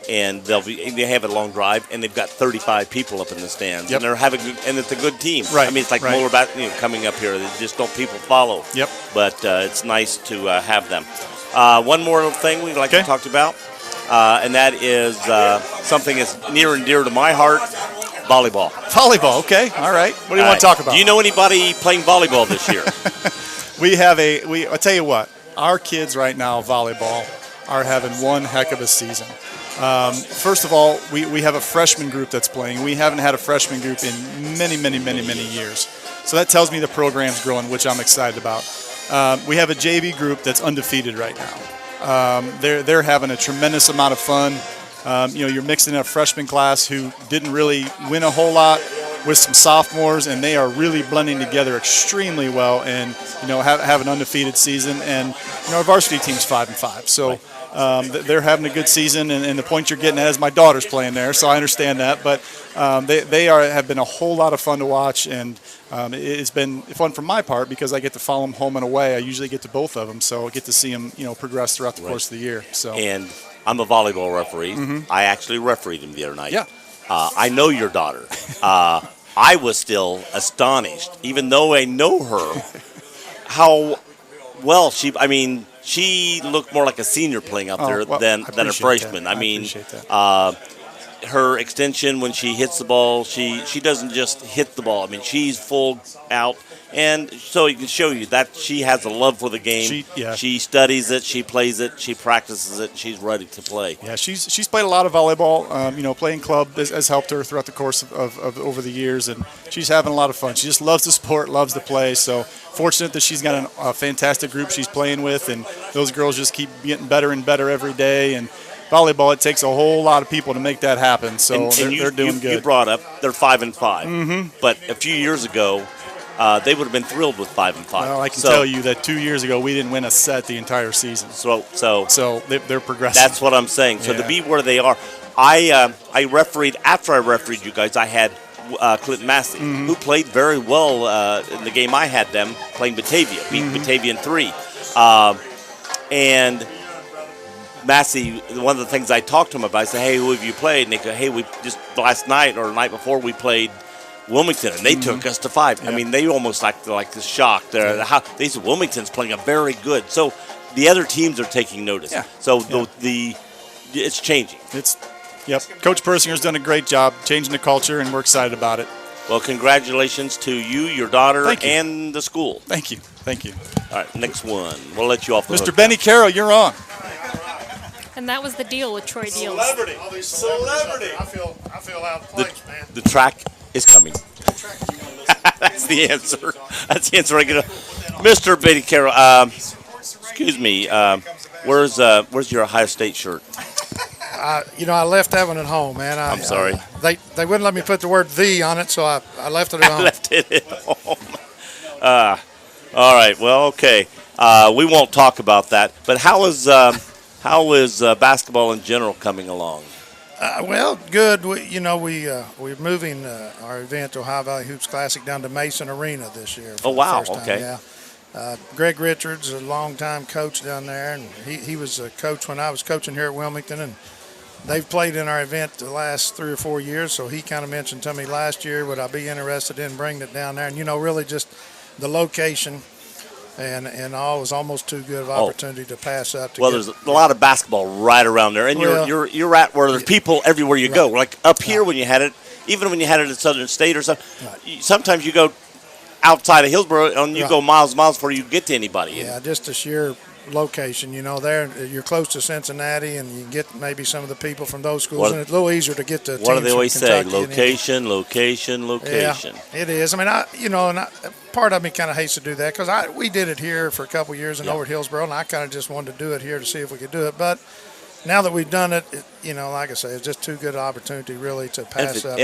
and they have a long drive, and they've got 35 people up in the stands, and they're having, and it's a good team. Right. I mean, it's like Moeller coming up here. They just don't people follow. Yep. But it's nice to have them. One more thing we'd like to talk about, and that is something that's near and dear to my heart. Volleyball. Volleyball, okay. All right. What do you want to talk about? Do you know anybody playing volleyball this year? I'll tell you what, our kids right now, volleyball, are having one heck of a season. First of all, we have a freshman group that's playing. We haven't had a freshman group in many, many, many, many years. So that tells me the program's growing, which I'm excited about. We have a JV group that's undefeated right now. They're having a tremendous amount of fun. You're mixing in a freshman class who didn't really win a whole lot with some sophomores, and they are really blending together extremely well and, have an undefeated season. And, our varsity team's 5-5. So they're having a good season, and the point you're getting at is my daughter's playing there, so I understand that. But they have been a whole lot of fun to watch, and it's been fun from my part because I get to follow them home and away. I usually get to both of them, so I get to see them, progress throughout the course of the year. So. And I'm a volleyball referee. Mm-hmm. I actually refereed him the other night. Yeah. I know your daughter. I was still astonished, even though I know her, how well she looked more like a senior playing up there than a freshman. That. I mean, appreciate that. her extension when she hits the ball, she doesn't just hit the ball. I mean, she's full out. And so it can show you that she has a love for the game. She studies it, she plays it, she practices it, she's ready to play. Yeah, she's played a lot of volleyball. Playing club has helped her throughout the course of over the years, and she's having a lot of fun. She just loves the sport, loves to play. So fortunate that she's got a fantastic group she's playing with, and those girls just keep getting better and better every day. And volleyball, it takes a whole lot of people to make that happen. So they're doing good. You brought up they're 5-5, mm-hmm. But a few years ago, they would have been thrilled with 5-5. Well, I can tell you that 2 years ago we didn't win a set the entire season. So they're progressing. That's what I'm saying. So to be where they are, I refereed after I refereed you guys. I had Clinton Massey, who played very well in the game I had them playing Batavia, beat Batavia in 3, and Massey. One of the things I talked to him about, I said, "Hey, who have you played?" And they go, "Hey, we just last night or the night before we played Wilmington, and they took us to 5." Yeah. I mean, they almost like the shock. They said Wilmington's playing a very good. So the other teams are taking notice. Yeah. So it's changing. Coach Persinger's done a great job changing the culture, and we're excited about it. Well, congratulations to you, your daughter, and the school. Thank you. All right, next one. We'll let you off the Mr. hook. Benny Carroll, you're on. And that was the deal with Troy Deals. Celebrity. I feel out of place, man. The track is coming. That's the answer. That's the answer I get. Mr. Benny Carroll, excuse me. Where's your Ohio State shirt? I left that one at home, man. I'm sorry. They wouldn't let me put the word "the" on it, so I left it at home. I left it at home. All right. Well, okay. We won't talk about that. But how is basketball in general coming along? Well, good. We're moving our event, Ohio Valley Hoops Classic, down to Mason Arena this year. Oh, wow. First time, okay. Yeah. Greg Richards, a longtime coach down there, and he was a coach when I was coaching here at Wilmington, and they've played in our event the last 3 or 4 years, so he kind of mentioned to me last year, would I be interested in bringing it down there? And, really just the location and all was almost too good of opportunity to pass up. There's a lot of basketball right around there, and you're at where there's people everywhere you go. Like up here when you had it, even when you had it at Southern State or something, sometimes you go outside of Hillsborough, and you Right. go miles before you get to anybody. Yeah, just the sheer location. There you're close to Cincinnati, and you can get maybe some of the people from those schools, and it's a little easier to get to. What do they always say? Location. Location. Yeah, it is. I mean, part of me kind of hates to do that because we did it here for a couple of years over at Hillsborough, and I kind of just wanted to do it here to see if we could do it. But now that we've done it, like I say, it's just too good an opportunity really to pass up.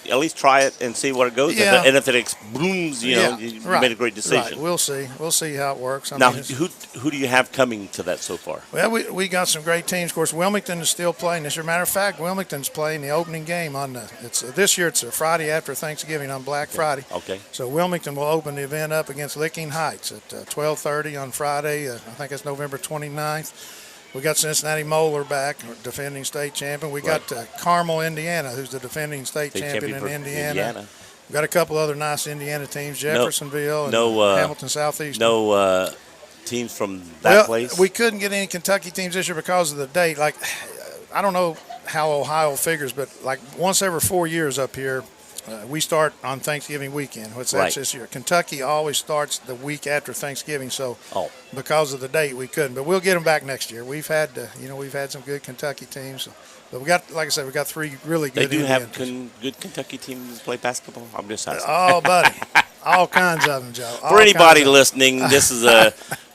At least try it and see where it goes. Yeah. And if it blooms, you made a great decision. Right. We'll see how it works. Now, who do you have coming to that so far? Well, we got some great teams. Of course, Wilmington is still playing this year. Matter of fact, Wilmington's playing the opening game this year. It's a Friday after Thanksgiving on Black Friday. Okay. So Wilmington will open the event up against Licking Heights at 12:30 on Friday. I think it's November 29th. We got Cincinnati Moeller back, defending state champion. We got Carmel, Indiana, who's the defending state champion in Indiana. We got a couple other nice Indiana teams, Jeffersonville and Hamilton Southeast. No teams from that place? We couldn't get any Kentucky teams this year because of the date. Like, I don't know how Ohio figures, but like once every 4 years up here, we start on Thanksgiving weekend, which that's this year. Kentucky always starts the week after Thanksgiving, so because of the date, we couldn't. But we'll get them back next year. We've had, we've had some good Kentucky teams. But we got, like I said, we got 3 really good. They do have good Kentucky teams play basketball. I'm just asking. Oh, buddy, all kinds of them, Joe. For anybody listening, this is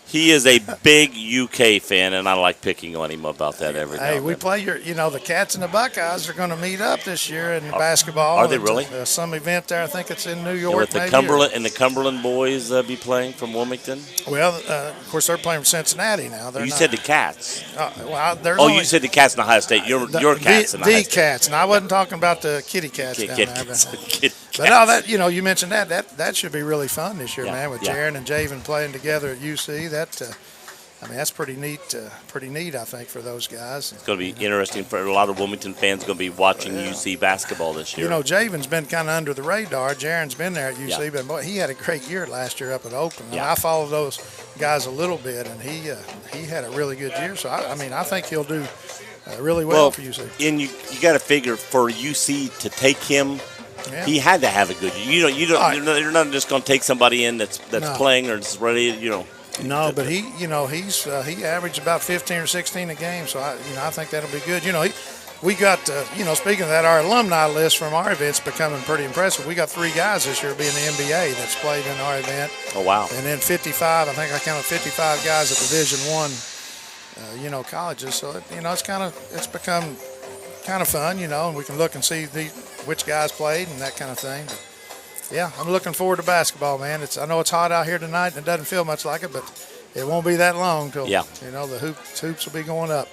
he is a big UK fan, and I like picking on him about that every now and then. We play the Cats and the Buckeyes are going to meet up this year in basketball. Are they really? Some event there. I think it's in New York. With the Cumberland boys be playing from Wilmington? Well, of course, they're playing from Cincinnati now. Said the Cats. You said the Cats in Ohio State. Your Cats in Ohio State. The Cats, and I wasn't talking about the kitty cats down there. But no, that you mentioned that should be really fun this year, man. With Jaron and Javen playing together at UC, that's pretty neat. Pretty neat, I think, for those guys. It's going to be interesting for a lot of Wilmington fans. Going to be watching UC basketball this year. Javen's been kind of under the radar. Jaron's been there at UC, but boy, he had a great year last year up at Oakland. I followed those guys a little bit, and he had a really good year. So I think he'll do really well for UC. And you got to figure for UC to take him. Yeah. He had to have a good year. You're not just going to take somebody in that's playing or is ready. No, but he averaged about 15 or 16 a game, so I think that'll be good. We got speaking of that, our alumni list from our event's becoming pretty impressive. We got 3 guys this year being the NBA that's played in our event. Oh wow! And then 55. I think I counted 55 guys at Division I, colleges. So it's become kind of fun, and we can look and see which guys played and that kind of thing. But yeah, I'm looking forward to basketball, man. I know it's hot out here tonight and it doesn't feel much like it, but it won't be that long till the hoops will be going up.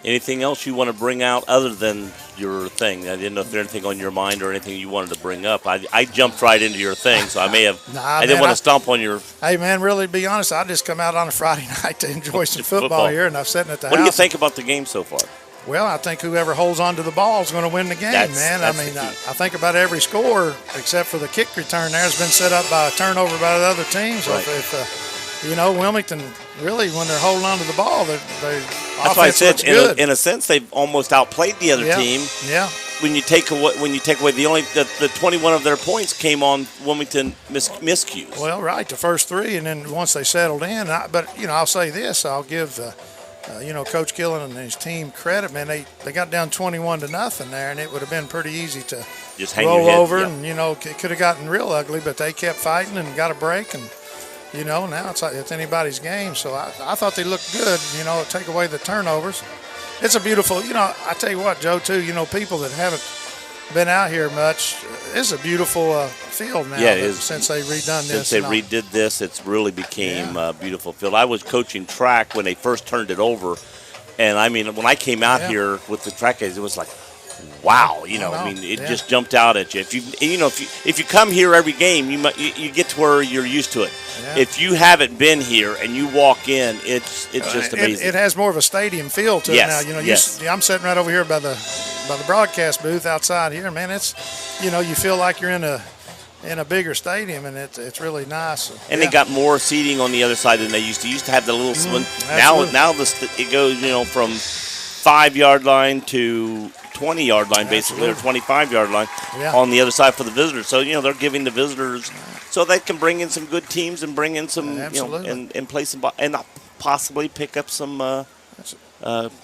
Anything else you want to bring out other than your thing? I didn't know if there's anything on your mind or anything you wanted to bring up. I jumped right into your thing, so I may have. I didn't want to stomp on your. Hey, man, really, to be honest, I just come out on a Friday night to enjoy some football here, and I'm sitting at the house. What do you think about the game so far? Well, I think whoever holds on to the ball is going to win the game, man. I think about every score except for the kick return there has been set up by a turnover by the other team. So if Wilmington really, when they're holding on to the ball, that's why I said in a sense they've almost outplayed the other team. Yeah. When you take away the 21 of their points came on Wilmington miscues. Well, right, the first 3, and then once they settled in. I'll say this: I'll give. Coach Gillen and his team credit, man. They got down 21-0 there, and it would have been pretty easy to just roll over, and it could have gotten real ugly, but they kept fighting and got a break, and now it's anybody's game. So I thought they looked good. Take away the turnovers. It's a beautiful. I tell you what, Joe, too. People that haven't been out here much. It's a beautiful field now. Yeah, it is. Since they redone this. Since they redid this, it's really became a beautiful field. I was coaching track when they first turned it over, and when I came out here with the track guys, it was like, wow, it just jumped out at you. If you come here every game, you get to where you're used to it. Yeah. If you haven't been here and you walk in, it's just amazing. It has more of a stadium feel to it now. I'm sitting right over here by the broadcast booth outside here, man. It's you feel like you're in a bigger stadium, and it's really nice. And they got more seating on the other side than they used to. Used to have the little swing. Now it goes from 5-yard line to 20-yard line, basically, or 25-yard line on the other side for the visitors. So, they're giving the visitors so they can bring in some good teams and bring in some, and play some, and possibly pick up some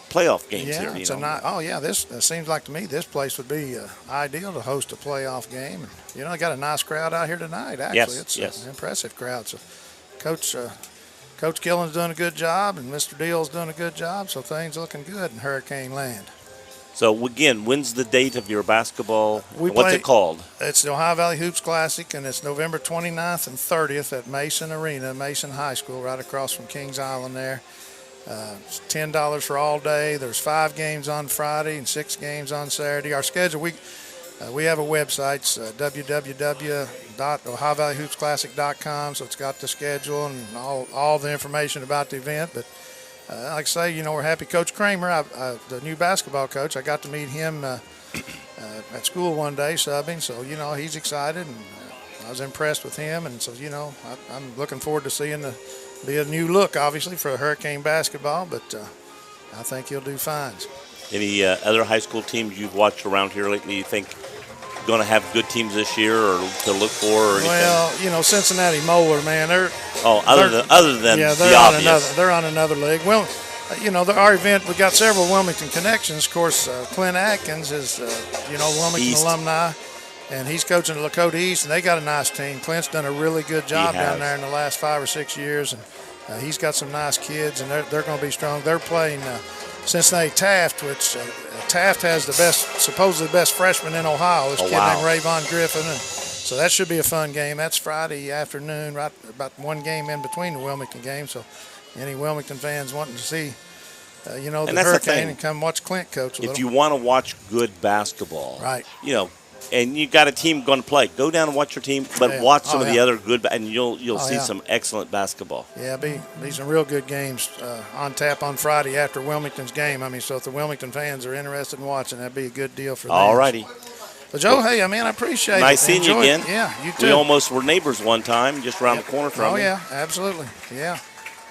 playoff games here. This seems like to me this place would be ideal to host a playoff game. And, I got a nice crowd out here tonight, actually. It's an impressive crowd. So, Coach Gillen's doing a good job, and Mr. Deal's doing a good job, so things looking good in Hurricane Land. So, again, when's the date of your basketball? What's it called? It's the Ohio Valley Hoops Classic, and it's November 29th and 30th at Mason Arena, Mason High School, right across from Kings Island there. It's $10 for all day. There's 5 games on Friday and 6 games on Saturday. Our schedule, we have a website, it's www.ohiovalleyhoopsclassic.com, so it's got the schedule and all the information about the event. But like I say, we're happy. Coach Kramer, the new basketball coach, I got to meet him at school one day subbing, so, he's excited, and I was impressed with him. And so, I'm looking forward to seeing be a new look, obviously, for Hurricane basketball, but I think he'll do fine. Any other high school teams you've watched around here lately you think going to have good teams this year or to look for or anything? Well, Cincinnati Moeller, man, other than the obvious. They're on another league. Well, our event, we got several Wilmington connections. Of course, Clint Atkins is, Wilmington East. Alumni, and he's coaching Lakota East, and they got a nice team. Clint's done a really good job down there in the last 5 or 6 years, and he's got some nice kids, and they're going to be strong. They're playing Cincinnati Taft, which Taft has supposedly the best freshman in Ohio. This kid named Rayvon Griffin, and so that should be a fun game. That's Friday afternoon, right about one game in between the Wilmington games. So any Wilmington fans wanting to see, the Hurricane and come watch Clint coach a little. If you want to watch good basketball, right? And you got a team going to play, go down and watch your team, but watch some of the other good, and you'll see some excellent basketball. Yeah, be some real good games on tap on Friday after Wilmington's game. So if the Wilmington fans are interested in watching, that'd be a good deal for them. All righty. But Joe, hey, I appreciate it. Nice seeing you again. Yeah, you too. We almost were neighbors one time, just around the corner from you. Oh yeah, absolutely. Yeah.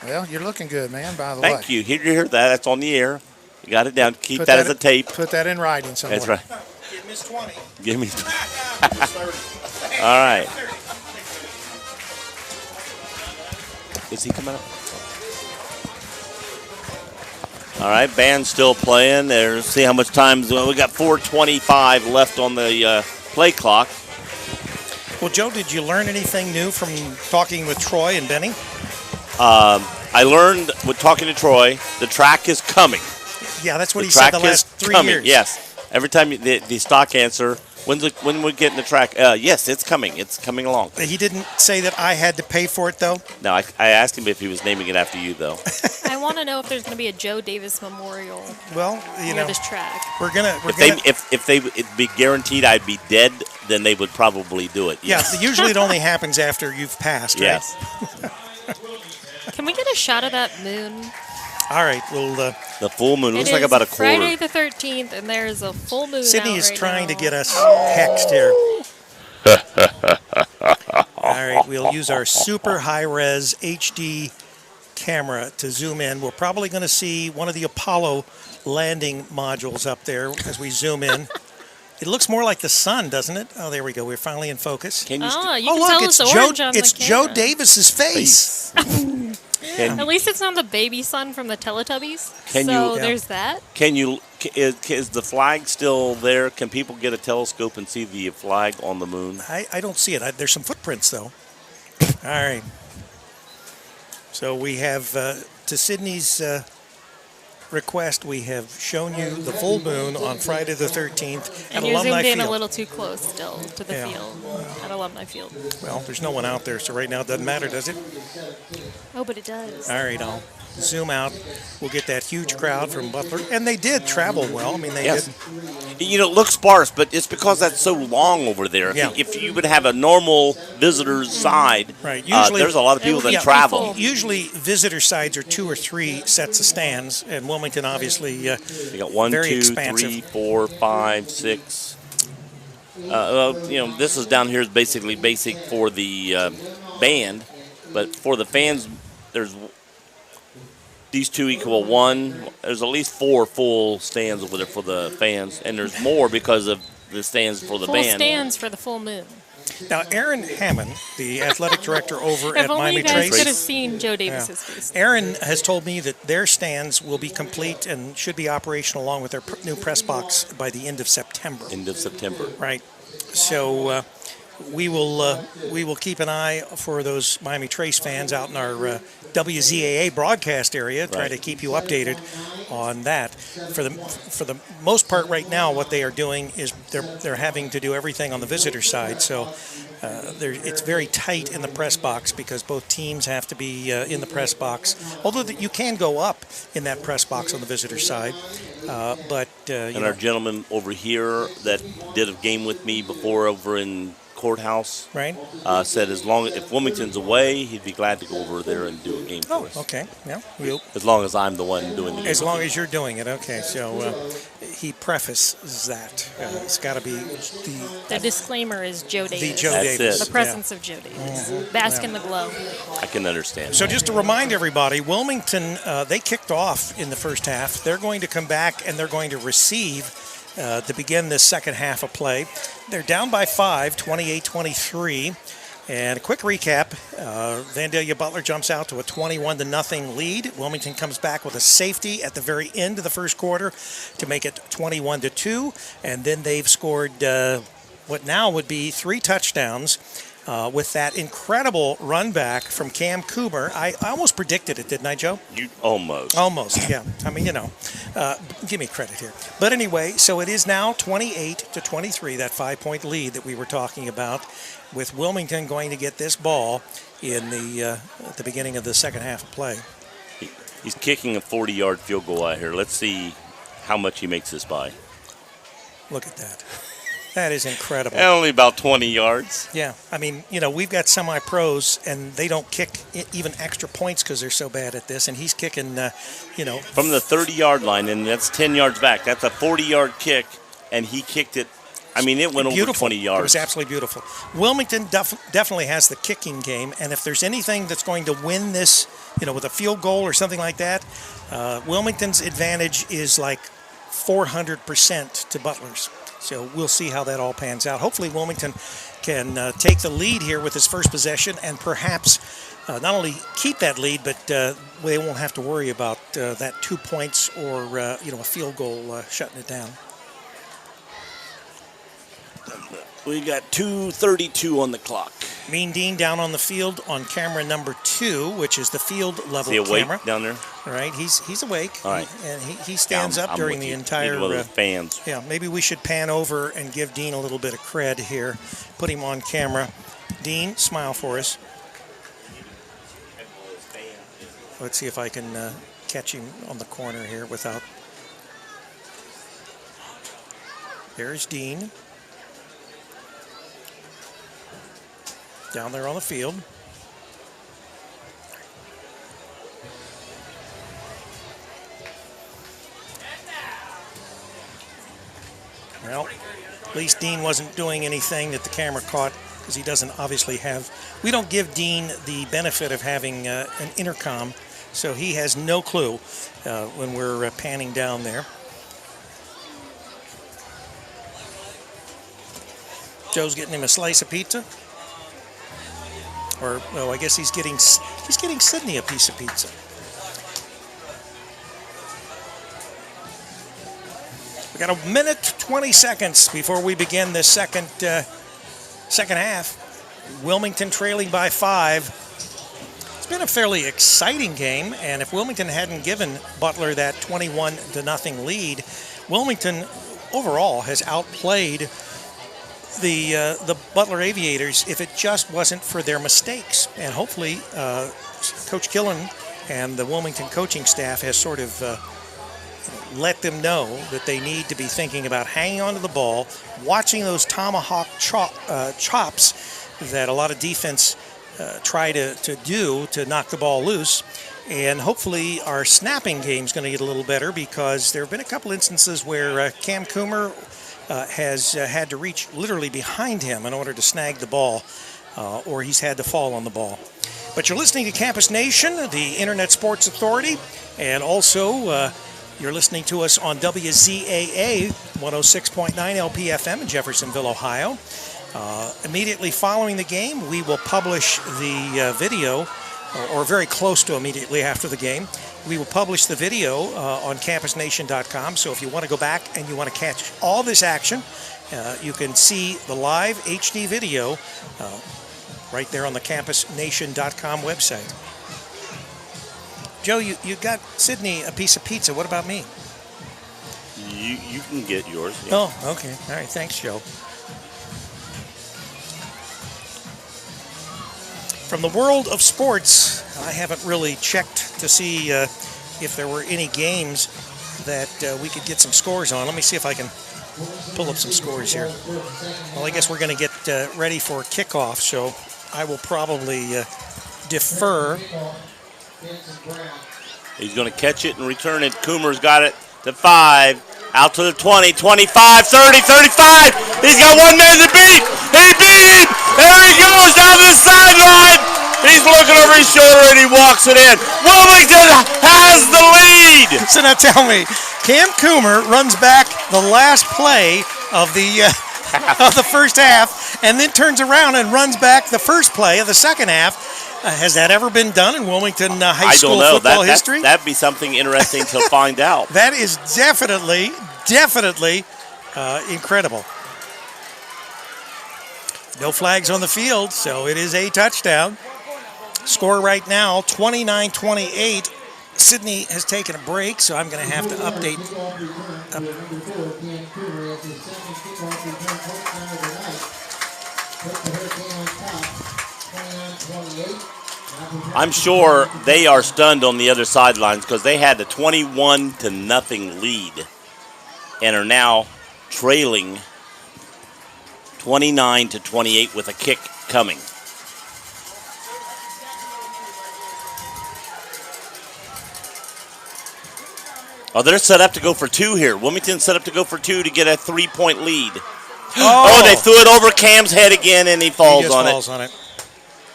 Well, you're looking good, man. By the way. Thank you. You hear that? That's on the air. You got it down. Keep that as a tape. Put that in writing somewhere. That's right. Give Miss 20. Give me 20. All right. Is he coming up? All right, band's still playing. There. See how much time. We got 4:25 left on the play clock. Well, Joe, did you learn anything new from talking with Troy and Benny? I learned with talking to Troy, the track is coming. Yeah, that's what he said the last 3 years. Yes. Every time the stock answer, when we get in the track, yes, it's coming. It's coming along. He didn't say that I had to pay for it, though? No, I asked him if he was naming it after you, though. I want to know if there's going to be a Joe Davis Memorial near this track. If they it'd be guaranteed I'd be dead, then they would probably do it. Yes. Yeah, usually it only happens after you've passed, right? Yes. Can we get a shot of that moon? All right, well, the full moon looks like about a quarter. Friday the 13th, and there's a full moon. Sydney is right trying now. to get us hexed here. All right, we'll use our super high-res HD camera to zoom in. We're probably going to see one of the Apollo landing modules up there as we zoom in. It looks more like the sun, doesn't it? Oh, there we go. We're finally in focus. You can look, tell it's it's orange on it's the camera. Joe Davis's face. At least it's not the baby sun from the Teletubbies. There's that. Is the flag still there? Can people get a telescope and see the flag on the moon? I don't see it. There's some footprints, though. All right. So we have, to Sydney's request, we have shown you the full moon on Friday the 13th at And you're Alumni zoomed in Field. a little too close still to the field at Alumni Field. Well, there's no one out there, so right now it doesn't matter, does it? Oh, but it does. All right, I'll zoom out. We'll get that huge crowd from Butler. And they did travel well. I mean, they did. It looks sparse, but it's because that's so long over there. Yeah. If you would have a normal visitor's side, right. Usually, there's a lot of people that travel. Usually, visitor sides are 2 or 3 sets of stands, and Wilmington obviously you got 1, very 2, expansive. 3, 4, 5, 6. This is down here is basically basic for the band, but for the fans, there's these two equal 1. There's at least 4 full stands over there for the fans, and there's more because of the stands for the full band. stands for the full moon. Now, Aaron Hammond, the athletic director over at If only Miami you guys Trace. could have seen Joe Davis's face. Aaron has told me that their stands will be complete and should be operational along with their new press box by the end of September. End of September. Right. So we will keep an eye for those Miami Trace fans out in our WZAA broadcast area. Try to keep you updated on that. For the most part, right now, what they are doing is they're having to do everything on the visitor side. So it's very tight in the press box because both teams have to be in the press box. Although you can go up in that press box on the visitor side, but and our gentleman over here that did a game with me before over in Courthouse, right? Said if Wilmington's away, he'd be glad to go over there and do a game for us. Okay, yeah. As long as I'm the one doing the game. As long as you're doing it, okay. So he prefaces that. It's got to be the disclaimer is Joe Davis. The Joe Davis. The presence of Joe Davis. Bask in the glow. I can understand. So just to remind everybody, Wilmington, they kicked off in the first half. They're going to come back and they're going to receive to begin this second half of play. They're down by 5, 28-23. And a quick recap, Vandalia Butler jumps out to a 21-0 lead. Wilmington comes back with a safety at the very end of the first quarter to make it 21-2. And then they've scored what now would be 3 touchdowns with that incredible run back from Cam Coomer. I almost predicted it, didn't I, Joe? You almost. Almost, yeah. I mean, give me credit here. But anyway, so it is now 28-23, that 5-point lead that we were talking about, with Wilmington going to get this ball in at the beginning of the second half of play. He's kicking a 40-yard field goal out here. Let's see how much he makes this by. Look at that. That is incredible. And only about 20 yards. Yeah. I mean, we've got semi-pros, and they don't kick even extra points because they're so bad at this, and he's kicking, From the 30-yard line, and that's 10 yards back. That's a 40-yard kick, and he kicked it. I mean, it went over 20 yards. It was absolutely beautiful. Wilmington definitely has the kicking game, and if there's anything that's going to win this, with a field goal or something like that, Wilmington's advantage is like 400% to Butler's. So we'll see how that all pans out. Hopefully Wilmington can take the lead here with his first possession and perhaps not only keep that lead, but they won't have to worry about that 2 points or a field goal shutting it down. We got 2:32 on the clock. Mean Dean down on the field on camera number 2, which is the field level is he awake camera. Down there? All right, he's awake. All right. And he stands up during the entire. Need one of those fans. Yeah, maybe we should pan over and give Dean a little bit of cred here. Put him on camera. Dean, smile for us. Let's see if I can catch him on the corner here without. There's Dean. Down there on the field. Well, at least Dean wasn't doing anything that the camera caught because he doesn't obviously have. We don't give Dean the benefit of having an intercom, so he has no clue when we're panning down there. Joe's getting him a slice of pizza. Or, I guess he's getting Sydney a piece of pizza. We got 1 minute 20 seconds before we begin this second half. Wilmington trailing by 5. It's been a fairly exciting game, and if Wilmington hadn't given Butler that 21-0 lead, Wilmington overall has outplayed the Butler Aviators if it just wasn't for their mistakes. And hopefully Coach Killen and the Wilmington coaching staff has sort of let them know that they need to be thinking about hanging onto the ball, watching those tomahawk chops that a lot of defense try to do to knock the ball loose. And hopefully our snapping game is going to get a little better because there have been a couple instances where Cam Coomer has had to reach literally behind him in order to snag the ball. or he's had to fall on the ball. But you're listening to Campus Nation, the Internet Sports Authority, and also you're listening to us on WZAA 106.9 LPFM in Jeffersonville, Ohio. Immediately following the game, we will publish the video, or very close to immediately after the game. We will publish the video on campusnation.com. So if you want to go back and you want to catch all this action, you can see the live HD video right there on the campusnation.com website. Joe, you got Sydney a piece of pizza. What about me? You can get yours. Yeah. Oh, okay. All right. Thanks, Joe. From the world of sports, I haven't really checked to see if there were any games that we could get some scores on. Let me see if I can pull up some scores here. Well, I guess we're going to get ready for kickoff, so I will probably defer. He's going to catch it and return it. Coomer's got it to 5, out to the 20, 25, 30, 35. He's got 1 man to beat. He beat him. There he goes down the sideline. He's looking over his shoulder and he walks it in. Wilmington has the lead. So now tell me, Cam Coomer runs back the last play of the first half and then turns around and runs back the first play of the second half. Has that ever been done in Wilmington high school football history? That'd be something interesting to find out. That is definitely incredible. No flags on the field, so it is a touchdown. Score right now, 29-28. Sydney has taken a break, so I'm going to have to update. I'm sure they are stunned on the other sidelines because they had a 21-0 lead and are now trailing 29-28 with a kick coming. Oh, they're set up to go for 2 here. Wilmington's set up to go for 2 to get a 3-point lead. Oh, they threw it over Cam's head again, and he falls on it.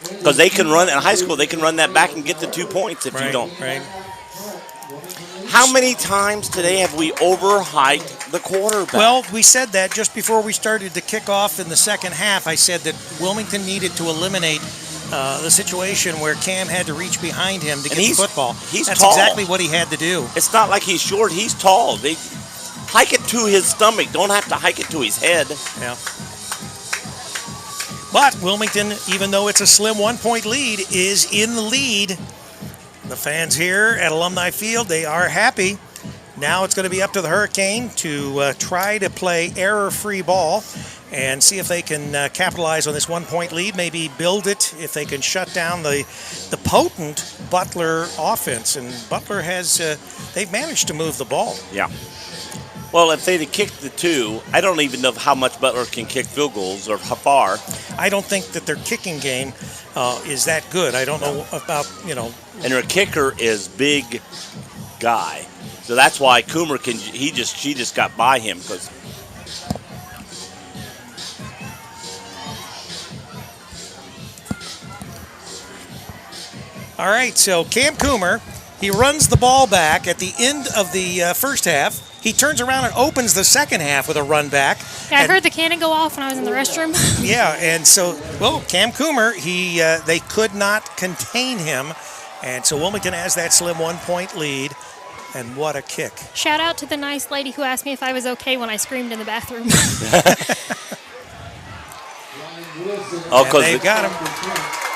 Because they can run, in high school, they can run that back and get the 2 points if you don't. Right. How many times today have we overhyped the quarterback? Well, we said that just before we started to kick off in the second half. I said that Wilmington needed to eliminate the situation where Cam had to reach behind him to get the football. That's tall. Exactly what he had to do. It's not like he's short. He's tall. They hike it to his stomach. Don't have to hike it to his head. Yeah. But Wilmington, even though it's a slim 1-point lead, is in the lead. The fans here at Alumni Field, they are happy. Now it's going to be up to the Hurricane to try to play error-free ball and see if they can capitalize on this 1-point lead, maybe build it if they can shut down the potent Butler offense. And Butler has, they've managed to move the ball. Yeah. Well, if they'd have kicked the 2, I don't even know how much Butler can kick field goals or how far. I don't think that their kicking game is that good. I don't know about, And their kicker is big guy. So that's why Coomer she just got by him because. All right, so Cam Coomer, he runs the ball back at the end of the first half. He turns around and opens the second half with a run back. Yeah, I heard the cannon go off when I was in the restroom. Yeah, and so, Cam Coomer, they could not contain him. And so Wilmington has that slim 1-point lead. And what a kick. Shout out to the nice lady who asked me if I was okay when I screamed in the bathroom. Oh, because they got him.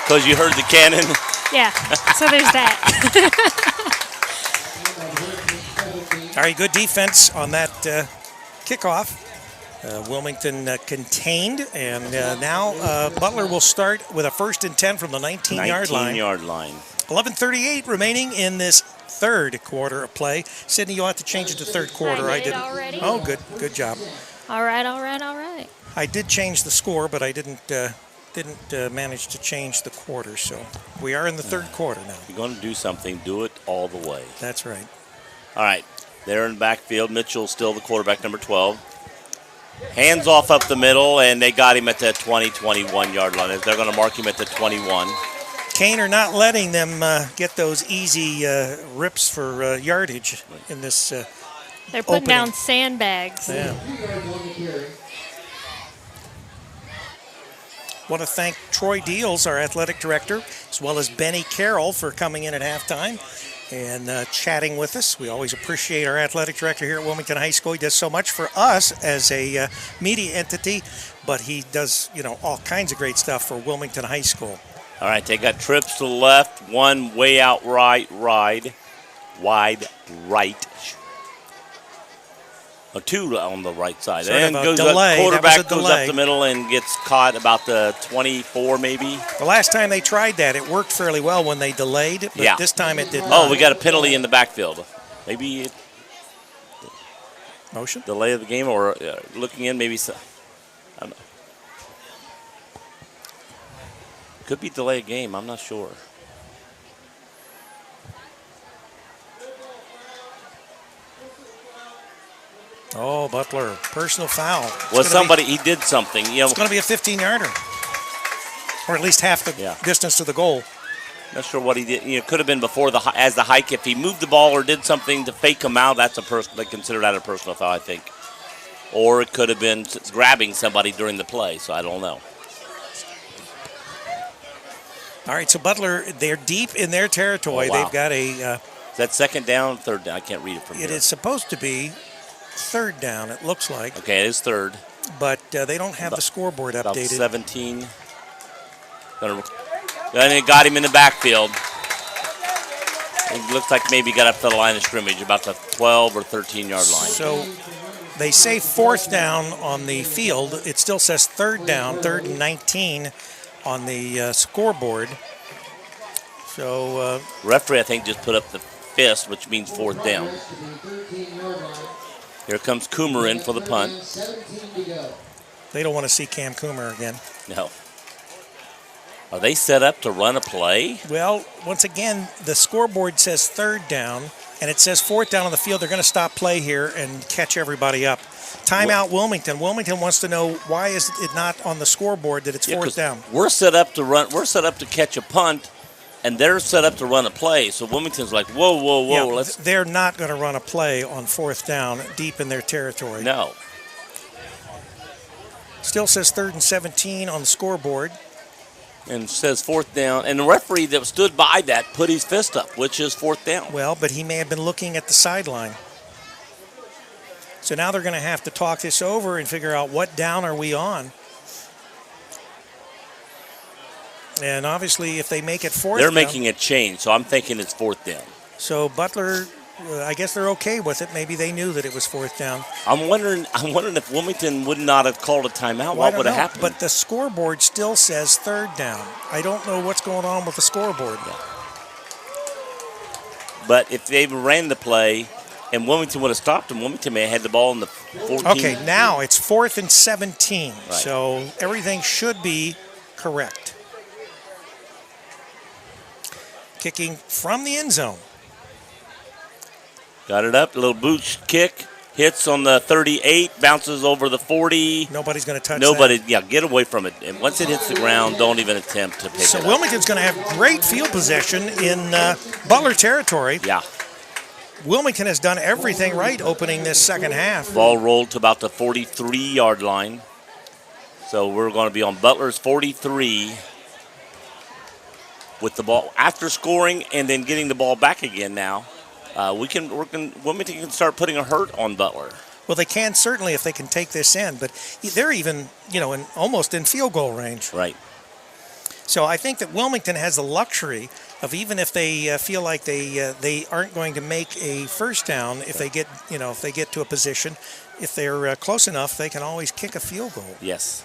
Because you heard the cannon? Yeah, so there's that. All right, good defense on that kickoff. Wilmington contained, and now Butler will start with a 1st and 10 from the 19-yard line. 19-yard line. 11:38 remaining in this third quarter of play. Sydney, you'll have to change it to third quarter. I did already. Oh, good job. All right. I did change the score, but I didn't manage to change the quarter. So we are in the third quarter now. If you're going to do something, do it all the way. That's right. All right. There in the backfield, Mitchell still the quarterback, number 12. Hands off up the middle, and they got him at the 20-21 yard line. They're going to mark him at the 21. Kane not letting them get those easy rips for yardage in this They're putting opening. down sandbags. Yeah. Want to thank Troy Deals, our athletic director, as well as Benny Carroll for coming in at halftime and chatting with us. We always appreciate our athletic director here at Wilmington High School. He does so much for us as a media entity, but he does, all kinds of great stuff for Wilmington High School. All right, they got trips to the left, one way out wide right. Or two on the right side. Sort and of a goes delay. up, quarterback That was a goes up delay. the middle and gets caught about the 24 maybe. The last time they tried that, it worked fairly well when they delayed, but Yeah. this time it did not. Oh, we got a penalty in the backfield. Maybe motion? Delay of the game or looking in maybe. I don't know. Could be delay of game. I'm not sure. Oh, Butler, personal foul. He did something. It's going to be a 15-yarder, or at least half the distance to the goal. Not sure what he did. It could have been before the hike. If he moved the ball or did something to fake him out, they consider that a personal foul, I think. Or it could have been grabbing somebody during the play. So I don't know. All right, so Butler, they're deep in their territory. Oh, wow. They've got a. Is that second down, third down? I can't read it from here. It is supposed to be third down, it looks like. Okay, it is third. But they don't have the scoreboard About updated. 17. Then it got him in the backfield. It looks like maybe got up to the line of scrimmage, about the 12 or 13-yard line. So they say fourth down on the field. It still says third down, 3rd and 19 on the scoreboard. So referee, I think, just put up the fist, which means fourth down. Here comes Coomer in for the punt. They don't want to see Cam Coomer again. No. Are they set up to run a play? Well, once again, the scoreboard says third down, and it says fourth down on the field. They're going to stop play here and catch everybody up. Timeout Wilmington. Wilmington wants to know why is it not on the scoreboard that it's fourth down. We're set up to run. We're set up to catch a punt, and they're set up to run a play. So Wilmington's like, whoa. Yeah, they're not going to run a play on fourth down deep in their territory. No. Still says 3rd and 17 on the scoreboard. And says fourth down. And the referee that stood by that put his fist up, which is fourth down. Well, but he may have been looking at the sideline. So now they're going to have to talk this over and figure out what down are we on. And obviously, if they make it fourth They're down, making a change, so I'm thinking it's fourth down. So Butler, I guess they're okay with it. Maybe they knew that it was fourth down. I'm wondering if Wilmington would not have called a timeout. Well, I What don't would have know, happened? But the scoreboard still says third down. I don't know what's going on with the scoreboard. But if they ran the play and Wilmington would have stopped them, Wilmington may have had the ball in the 14. Okay, now it's 4th and 17. Right. So everything should be correct. Kicking from the end zone. Got it up, a little boot kick, hits on the 38, bounces over the 40. Nobody's going to touch that. Yeah, get away from it. And once it hits the ground, don't even attempt to pick So it up. Wilmington's going to have great field possession in Butler territory. Yeah. Wilmington has done everything right opening this second half. Ball rolled to about the 43-yard line. So we're going to be on Butler's 43 with the ball after scoring and then getting the ball back again now. Wilmington can start putting a hurt on Butler. Well, they can certainly if they can take this in, but they're even, almost in field goal range. Right. So I think that Wilmington has the luxury of even if they feel like they aren't going to make a first down, if they get to a position, if they're close enough, they can always kick a field goal. Yes.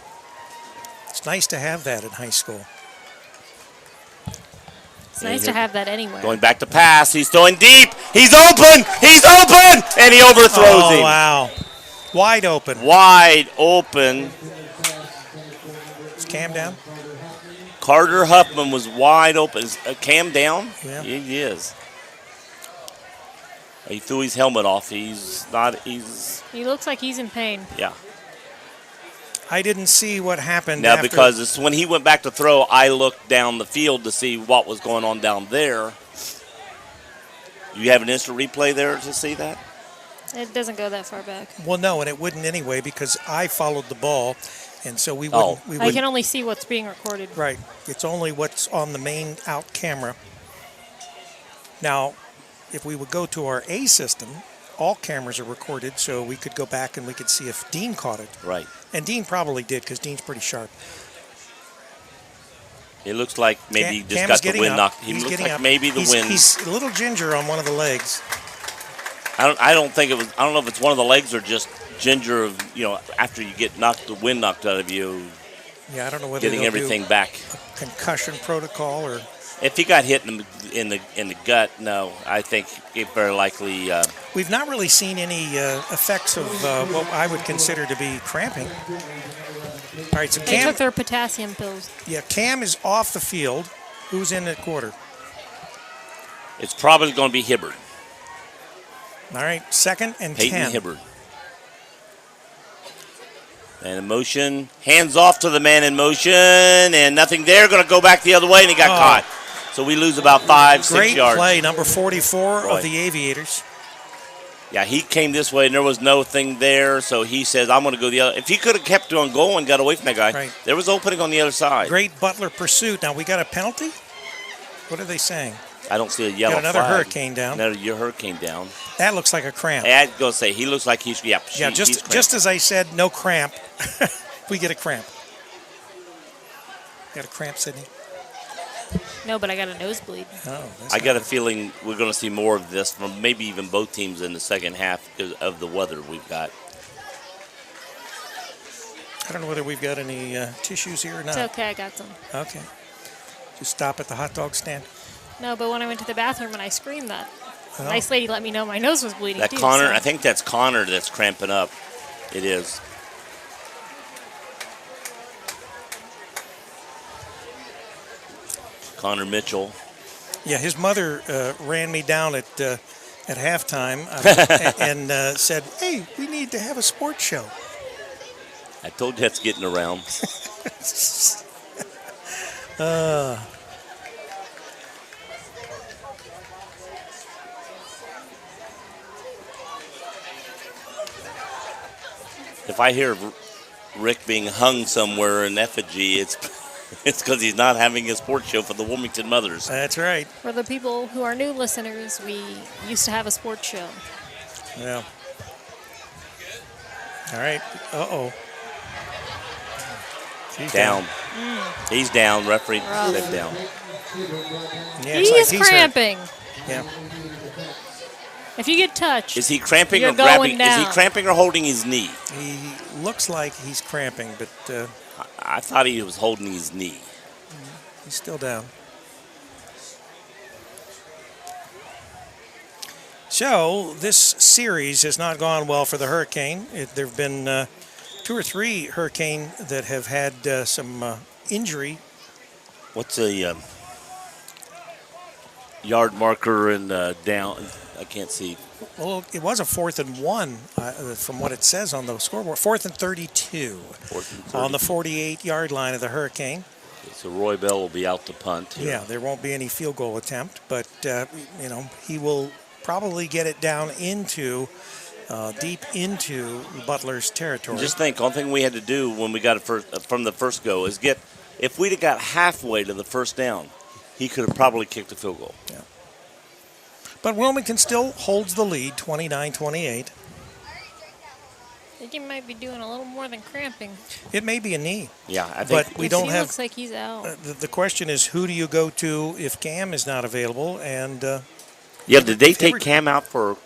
It's nice to have that in high school. It's nice to have that anywhere. Going back to pass. He's throwing deep. He's open. He's open. And he overthrows him. Oh, wow. Wide open. Wide open. Is Cam down? Carter Huffman was wide open. Is Cam down? Yeah. He is. He threw his helmet off. He looks like he's in pain. Yeah. I didn't see what happened. Now, after. because when he went back to throw, I looked down the field to see what was going on down there. You have an instant replay there to see that? It doesn't go that far back. Well, no, and it wouldn't anyway because I followed the ball, and so we wouldn't. I can only see what's being recorded. Right. It's only what's on the main out camera. Now, if we would go to our A system, all cameras are recorded, so we could go back and we could see if Dean caught it. Right. And Dean probably did because Dean's pretty sharp. It looks like maybe he just Cam's got the getting wind up. knocked. He He's looks getting like up. maybe the wind. He's a little ginger on one of the legs. I don't think it was. I don't know if it's one of the legs or just ginger of after you get the wind knocked out of you. Yeah, I don't know whether getting they'll everything do back. Concussion protocol or. If he got hit in the gut, no, I think it very likely. We've not really seen any effects of what I would consider to be cramping. All right, so They Cam took their potassium pills. Yeah, Cam is off the field. Who's in at quarter? It's probably going to be Hibbard. All right, second and Peyton 10. Hibbard. And in motion, hands off to the man in motion, and nothing there. Going to go back the other way, and he got caught. So we lose about 5-6 Great yards. play, number 44 Right. of the Aviators. Yeah, he came this way, and there was no thing there, so he says, I'm going to go the other. If he could have kept on going, got away from that guy, Right. there was opening on the other side. Great Butler pursuit. Now, we got a penalty? What are they saying? I don't see a yellow Got another flag. hurricane down. Another hurricane down. That looks like a cramp. I was going to say, he looks like he's, Yeah, he's just as I said, no cramp. We get a cramp. Got a cramp, Sydney? No, but I got a nosebleed. Oh, I got a feeling we're going to see more of this from maybe even both teams in the second half because of the weather we've got. I don't know whether we've got any tissues here or not. It's okay, I got some. Okay. Just stop at the hot dog stand. No, but when I went to the bathroom and I screamed that, Oh. nice lady let me know my nose was bleeding That too. Connor, so- I think that's Connor that's cramping up. It is. Connor Mitchell. Yeah, his mother ran me down at halftime and said, "Hey, we need to have a sports show." I told you that's getting around. If I hear Rick being hung somewhere in effigy, it's because he's not having a sports show for the Wilmington mothers. That's right. For the people who are new listeners, we used to have a sports show. Yeah. All right. Uh-oh. She's Down. He's down. Referee Rough. said down. Yeah, it's like He's he's hurt. cramping. Yeah. If you get touched, Is he cramping you're or grabbing? going down. Is he cramping or holding his knee? He looks like he's cramping, but I thought he was holding his knee. he's still down. So this series has not gone well for the Hurricane. There have been 2 or 3 Hurricane that have had some injury. What's a yard marker and down? I can't see. Well, it was a 4th and 1 from what it says on the scoreboard. 4th and 32 on the 48-yard line of the Hurricane. So Roy Bell will be out to punt. here. Yeah, there won't be any field goal attempt, but he will probably get it down into deep into Butler's territory. Just think, one thing we had to do when we got it from the first go is if we'd have got halfway to the first down, he could have probably kicked a field goal. Yeah. But Wilmington still holds the lead, 29-28. I think he might be doing a little more than cramping. It may be a knee. Yeah, I think. But we Yes, don't he have. looks like he's out. The question is, who do you go to if Cam is not available? And Yeah, did they take Cam out for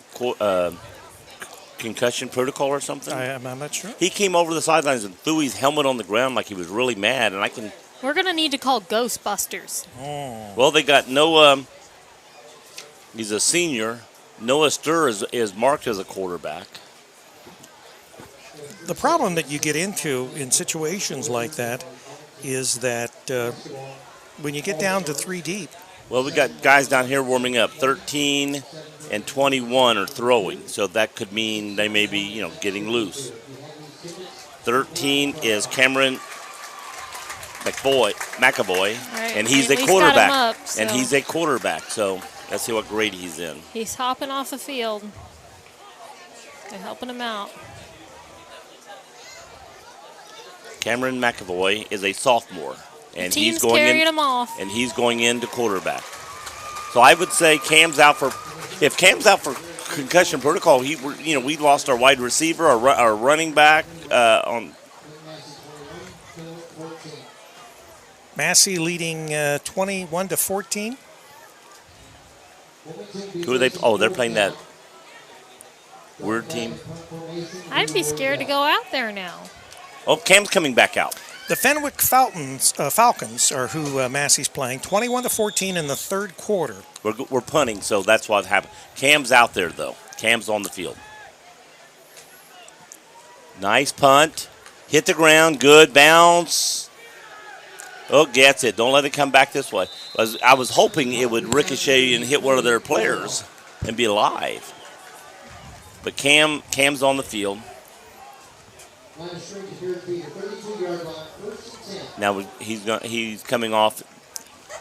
concussion protocol or something? I'm not sure. He came over the sidelines and threw his helmet on the ground like he was really mad, and I can. We're going to need to call Ghostbusters. Well, they got Noah. He's a senior. Noah Sturr is marked as a quarterback. The problem that you get into in situations like that is that when you get down to 3 deep. Well, we got guys down here warming up. 13 and 21 are throwing, so that could mean they may be, getting loose. 13 is Cameron McAvoy, Right, and he's at a least got him quarterback. up, And so- he's a quarterback, so let's see what grade he's in. He's hopping off the field. They're helping him out. Cameron McAvoy is a sophomore, and Team's he's going carrying in. him off. And he's going into quarterback. So I would say Cam's out for. If Cam's out for concussion protocol, we lost our wide receiver, our running back on. Massey leading 21-14. Who are they? Oh, they're playing that weird team. I'd be scared to go out there now. Oh, Cam's coming back out. The Fenwick Falcons are who Massey's playing. 21-14 in the third quarter. We're punting, so that's what happened. Cam's out there, though. Cam's on the field. Nice punt. Hit the ground. Good bounce. Oh, gets it. Don't let it come back this way. I was hoping it would ricochet and hit one of their players and be alive. But Cam's on the field. Now he's coming off.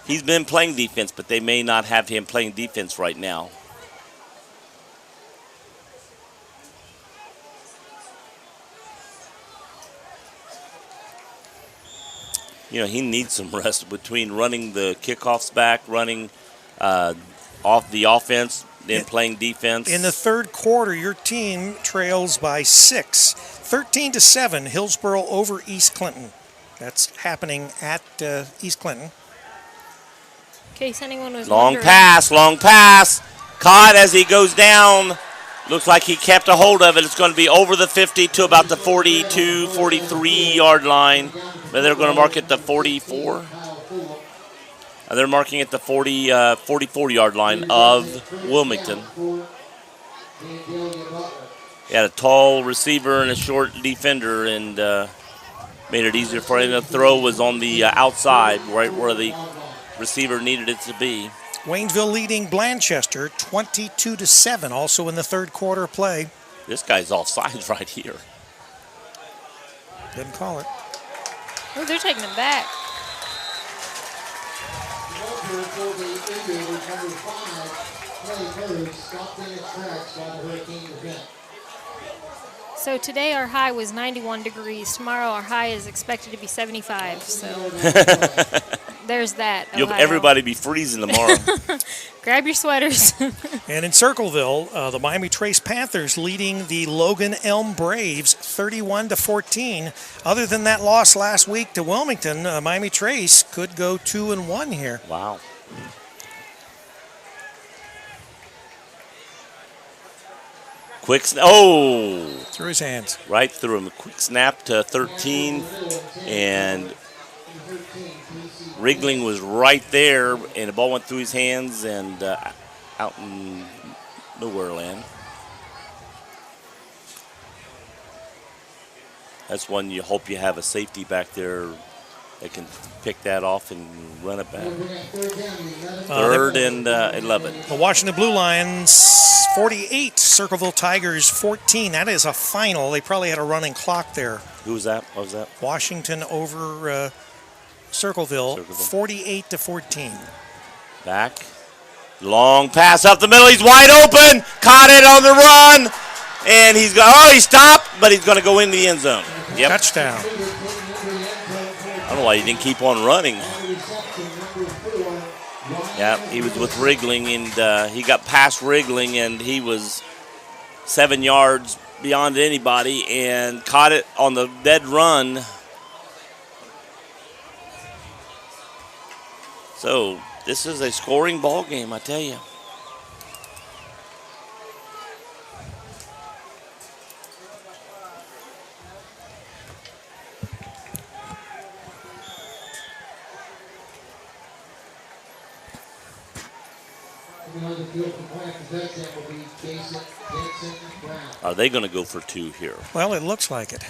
He's been playing defense, but they may not have him playing defense right now. He needs some rest between running the kickoffs back, running off the offense, then playing defense. In the third quarter, your team trails by 6. 13-7, Hillsboro over East Clinton. That's happening at East Clinton. In case anyone was Long wondering. pass. Caught as he goes down. Looks like he kept a hold of it. It's going to be over the 50 to about the 42, 43-yard line. But they're going to mark it the 44. They're marking it the 44-yard line of Wilmington. He had a tall receiver and a short defender, and made it easier for him. The throw was on the outside, right where the receiver needed it to be. Waynesville leading Blanchester 22-7, also in the third quarter play. This guy's offsides right here. Didn't call it. Oh, they're taking him back. So today our high was 91 degrees. Tomorrow our high is expected to be 75. So there's that. You'll Ohio. everybody be freezing tomorrow. Grab your sweaters. And in Circleville, the Miami Trace Panthers leading the Logan Elm Braves 31-14. Other than that loss last week to Wilmington, Miami Trace could go 2-1 here. Wow. Through his hands. Right through him. A quick snap to 13, and Wriggling was right there, and the ball went through his hands and out in nowhere land. That's one you hope you have a safety back there that can pick that off and run it back. Third and 11. The Washington Blue Lions 48, Circleville Tigers 14. That is a final. They probably had a running clock there. Who was that? What was that? Washington over Circleville 48-14. Back. Long pass up the middle. He's wide open. Caught it on the run. And he stopped, but he's going to go into the end zone. Yep. Touchdown. I don't know why he didn't keep on running. Yeah, he was with Wriggling, and he got past Wriggling, and he was 7 yards beyond anybody and caught it on the dead run. So this is a scoring ball game, I tell you. Are they going to go for 2 here? Well, it looks like it.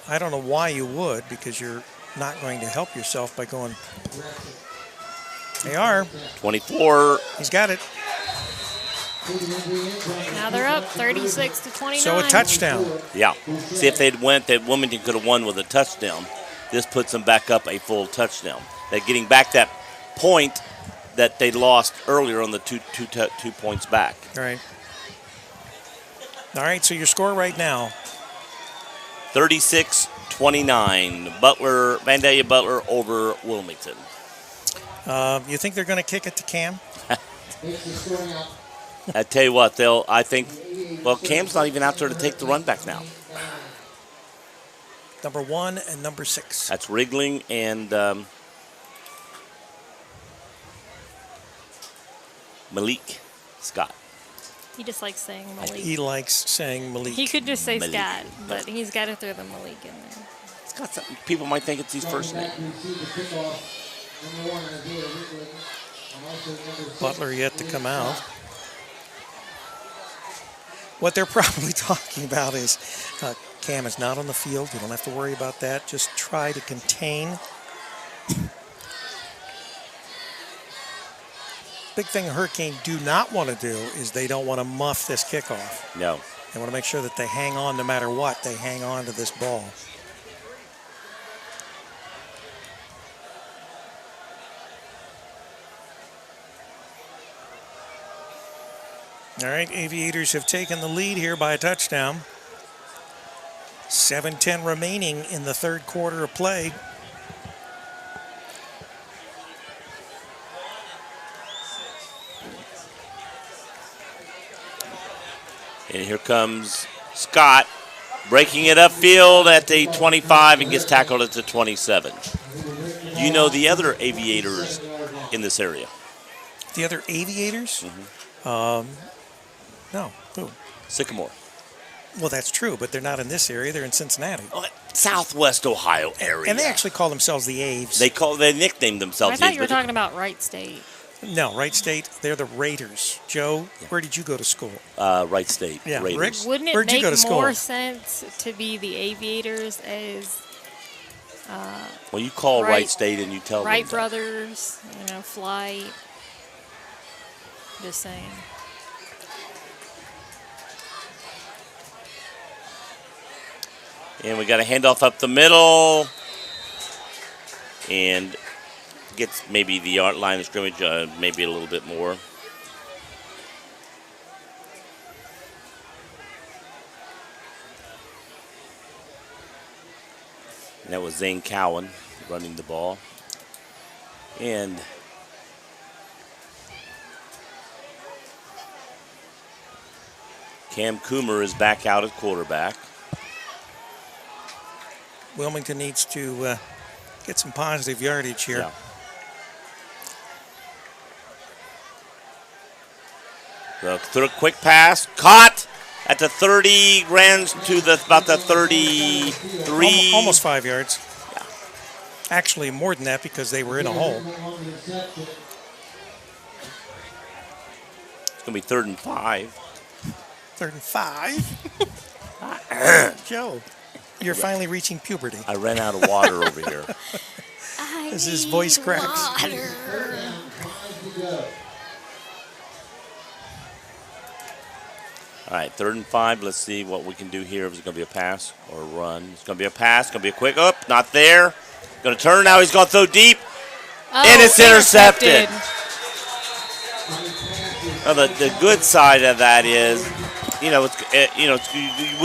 I don't know why you would, because you're not going to help yourself by going. They are. 24. He's got it. Now they're up 36-29. So a touchdown. Yeah. See, if they'd went, that Wilmington could have won with a touchdown. This puts them back up a full touchdown. They're getting back that point that they lost earlier on the two points back. Right. All right, so your score right now. 36-29. Butler, Vandalia Butler over Wilmington. You think they're going to kick it to Cam? I tell you what, Cam's not even out there to take the run back now. Number 1 and number 6. That's Wriggling and Malik Scott. He just likes saying Malik. He likes saying Malik. He could just say Malik. Scott, but he's got to throw the Malik in there. It's got some, people might think it's his first name. Butler yet to come out. What they're probably talking about is Cam is not on the field. You don't have to worry about that. Just try to contain. Big thing Hurricane do not want to do is they don't want to muff this kickoff. No. They want to make sure that they hang on no matter what. They hang on to this ball. All right, Aviators have taken the lead here by a touchdown. 7:10 remaining in the third quarter of play. And here comes Scott, breaking it upfield at the 25 and gets tackled at the 27. Do you know the other Aviators in this area? The other Aviators? Mm-hmm. No, who? Sycamore. Well, that's true, but they're not in this area. They're in Cincinnati. Oh, Southwest Ohio area. And they actually call themselves the Aves. They nicknamed themselves. I thought you were talking about Wright State. No, Wright State, they're the Raiders. Joe, where did you go to school? Wright State, yeah, Raiders. Rick, wouldn't it where'd you make go to school? more sense to be the Aviators as well, you call Wright State and you tell Wright them Brothers, Flight. Just saying. And we got a handoff up the middle. And gets maybe the line of scrimmage, maybe a little bit more. And that was Zane Cowan running the ball. And Cam Coomer is back out at quarterback. Wilmington needs to get some positive yardage here. Yeah. So through a quick pass, caught at the 30, ran to about the 33. Almost 5 yards. Yeah. Actually, more than that because they were in a hole. It's going to be 3rd and 5. 3rd and 5? Joe, you're finally reaching puberty. I ran out of water over here. As his voice cracks. All right, 3rd and 5. Let's see what we can do here. Is it going to be a pass or a run? It's going to be a pass. It's going to be a quick up. Not there. Going to turn now. He's going to throw deep. And it's intercepted. Well, the good side of that is, we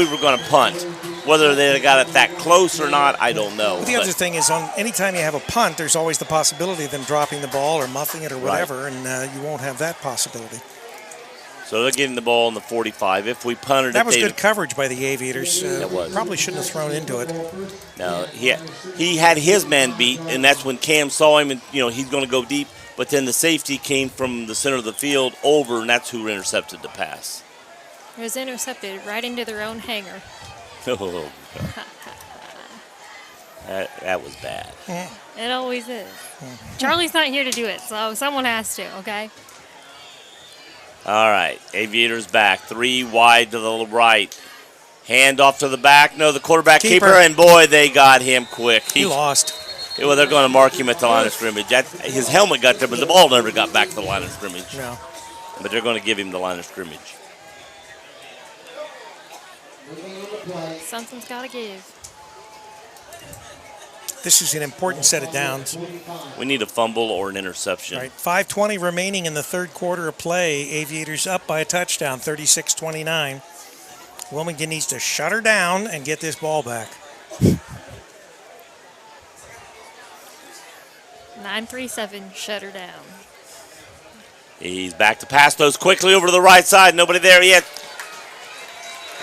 were going to punt. Whether they got it that close or not, I don't know. Well, the other thing is, anytime you have a punt, there's always the possibility of them dropping the ball or muffing it or whatever, and you won't have that possibility. So they're getting the ball in the 45. If we punted that was good coverage by the Aviators. That was. Probably shouldn't have thrown into it. No, he had his man beat, and that's when Cam saw him, and he's going to go deep. But then the safety came from the center of the field over, and that's who intercepted the pass. It was intercepted right into their own hangar. Oh, that was bad. It always is. Charlie's not here to do it, so someone has to, okay? All right, Aviators back. 3 wide to the right. Hand off to the back. No, the quarterback keeper, and boy, they got him quick. He lost. Well, they're going to mark him at the line of scrimmage. His helmet got there, but the ball never got back to the line of scrimmage. No. but they're going to give him the line of scrimmage. Something's got to give. This is an important set of downs. We need a fumble or an interception. Right. 5:20 remaining in the third quarter of play. Aviators up by a touchdown, 36-29. Wilmington needs to shut her down and get this ball back. 9-3-7, shut her down. He's back to pass those quickly over to the right side. Nobody there yet.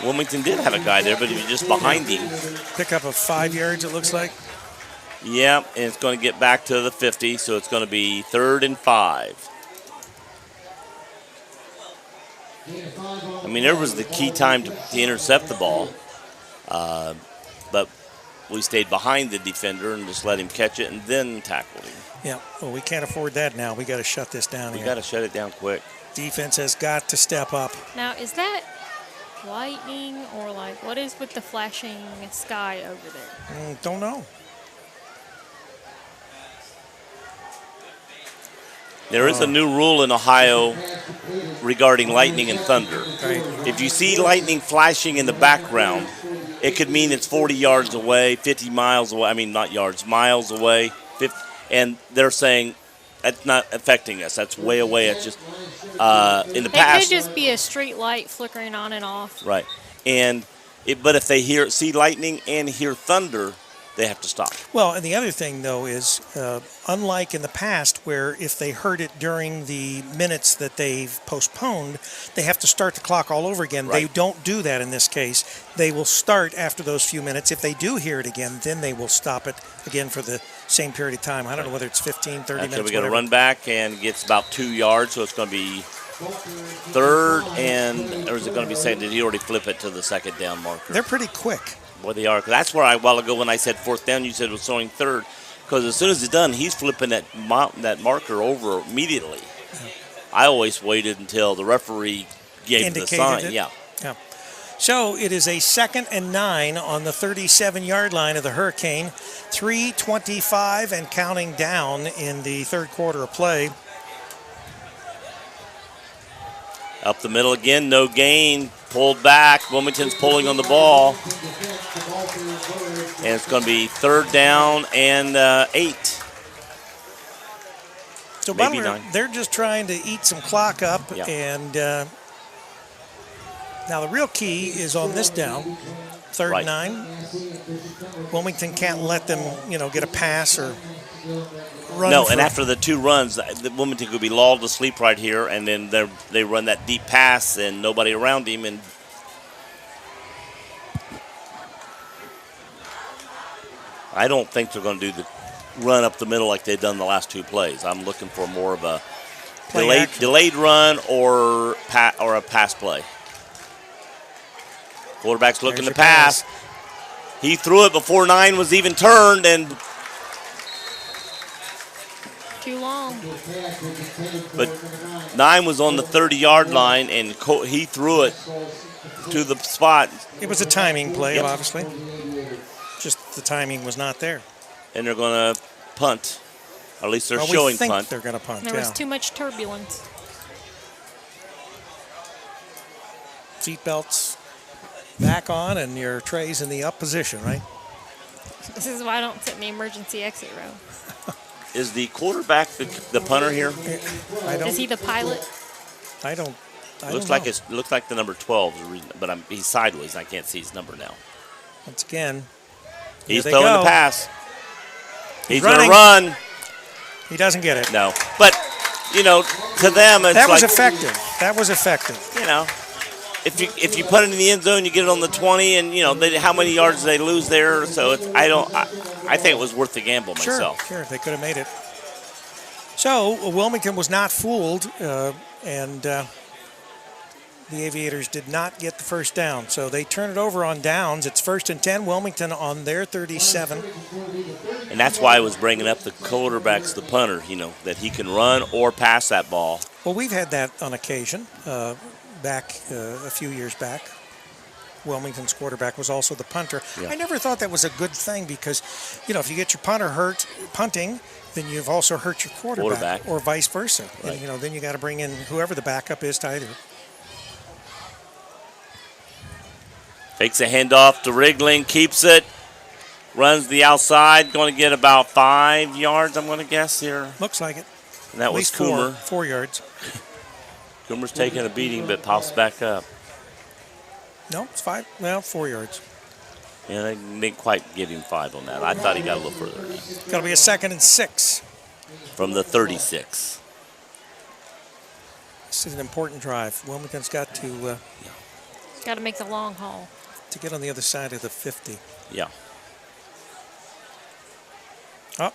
Wilmington did have a guy there, but he was just behind him. Pickup of 5 yards, it looks like. Yeah, and it's going to get back to the 50, so it's going to be 3rd and 5. I mean, there was the key time to intercept the ball, but we stayed behind the defender and just let him catch it and then tackled him. Yeah, well, we can't afford that now. We got to shut this down We here. got to shut it down quick. Defense has got to step up. Now, is that lightning or like what is with the flashing sky over there? Don't know. There is a new rule in Ohio regarding lightning and thunder. Right. If you see lightning flashing in the background, it could mean it's 40 yards away, 50 miles away. I mean, not yards, miles away. 50, and they're saying that's not affecting us. That's way away. It's just in the past. It could just be a street light flickering on and off. Right. And but if they see lightning and hear thunder, they have to stop. Well, and the other thing, though, is unlike in the past where if they heard it during the minutes that they've postponed, they have to start the clock all over again. Right. They don't do that in this case. They will start after those few minutes. If they do hear it again, then they will stop it again for the same period of time. I don't know whether it's 15, 30 minutes. So we got to whatever. run back and gets about 2 yards, so it's going to be 3rd and, or is it going to be second? Did he already flip it to the second down marker? They're pretty quick. Boy, they are. 'Cause that's where a while ago when I said 4th down, you said it was showing 3rd. Because as soon as it's done, he's flipping that marker over immediately. I always waited until the referee gave the sign. it. Yeah. So it is a 2nd and 9 on the 37-yard line of the Hurricane. 3:25 and counting down in the third quarter of play. Up the middle again, no gain. Pulled back. Wilmington's pulling on the ball. And it's going to be 3rd down and 8. So Maybe Butler, 9. they're just trying to eat some clock up. Yeah. And now the real key is on this down. 3rd Right. and 9. Wilmington can't let them, get a pass or run. No, and after the 2 runs, the Wilmington could be lulled to sleep right here, and then they run that deep pass and nobody around him. And I don't think they're going to do the run up the middle like they've done the last 2 plays. I'm looking for more of a delayed run or a pass play. Quarterback's looking to pass. He threw it before 9 was even turned, and Too long. but 9 was on the 30-yard line, and he threw it to the spot. It was a timing play, Yep. obviously. Just the timing was not there. And they're going to punt. Or at least they're Well, showing we think punt. they're going to punt, There was too much turbulence. Seatbelts back on and your trays in the up position, right? This is why I don't sit in the emergency exit row. Is the quarterback the punter here? Is he the pilot? I don't Looks like the number 12, is the reason, but he's sideways. I can't see his number now. Once again, He's they throwing go. the pass. He's going to running. run. He doesn't get it. No, but to them, it's That was like, effective. That was effective. if you put it in the end zone, you get it on the 20, and how many yards do they lose there? So I think it was worth the gamble myself. Sure, they could have made it. So Wilmington was not fooled, and the Aviators did not get the first down. So they turn it over on downs. It's 1st and 10. Wilmington on their 37. And that's why I was bringing up the quarterback's the punter, that he can run or pass that ball. Well, we've had that on occasion back a few years back. Wilmington's quarterback was also the punter. Yeah. I never thought that was a good thing because, if you get your punter hurt punting, then you've also hurt your quarterback. Or vice versa. Right. And, then you got to bring in whoever the backup is to either. Fakes a handoff to Wriggling, keeps it, runs the outside, going to get about 5 yards, I'm going to guess here. Looks like it. And that At was least Coomer. 4 yards. Coomer's taking a beating, but pops back up. No, it's 5. Well, 4 yards. Yeah, they didn't quite give him 5 on that. I thought he got a little further. Got to be a 2nd and 6. From the 36. This is an important drive. Wilmington's got to Got to make the long haul. To get on the other side of the 50. Yeah. Oh.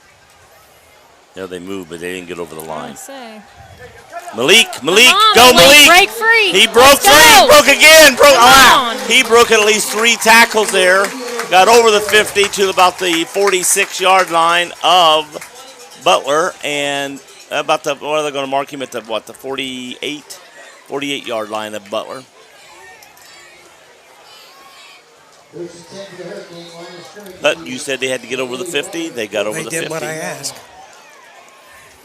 Yeah, they moved, but they didn't get over the line. Say. Malik, Come on, go Malik! Break free. He broke Let's free, go. broke again, on. He broke at least 3 tackles there. Got over the 50 to about the 46-yard line of Butler, and what are they going to mark him at the 48-yard line of Butler. But you said they had to get over the 50. They got over the 50. They did what I asked.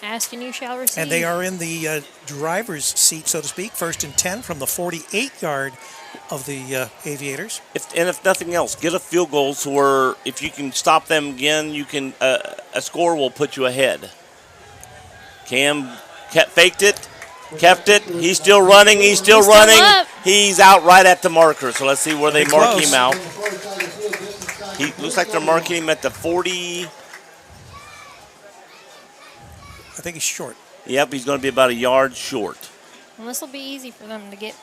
Ask and you shall receive. And they are in the driver's seat, so to speak, 1st and 10 from the 48-yard of the Aviators. If nothing else, get a field goal so where if you can stop them again, you can a score will put you ahead. Cam faked it, kept it. He's still running. He's still running. Up. He's out right at the marker. So let's see where they mark close. him out. He looks like they're marking him at the 40. I think he's short. Yep, he's going to be about a yard short. Well, this will be easy for them to get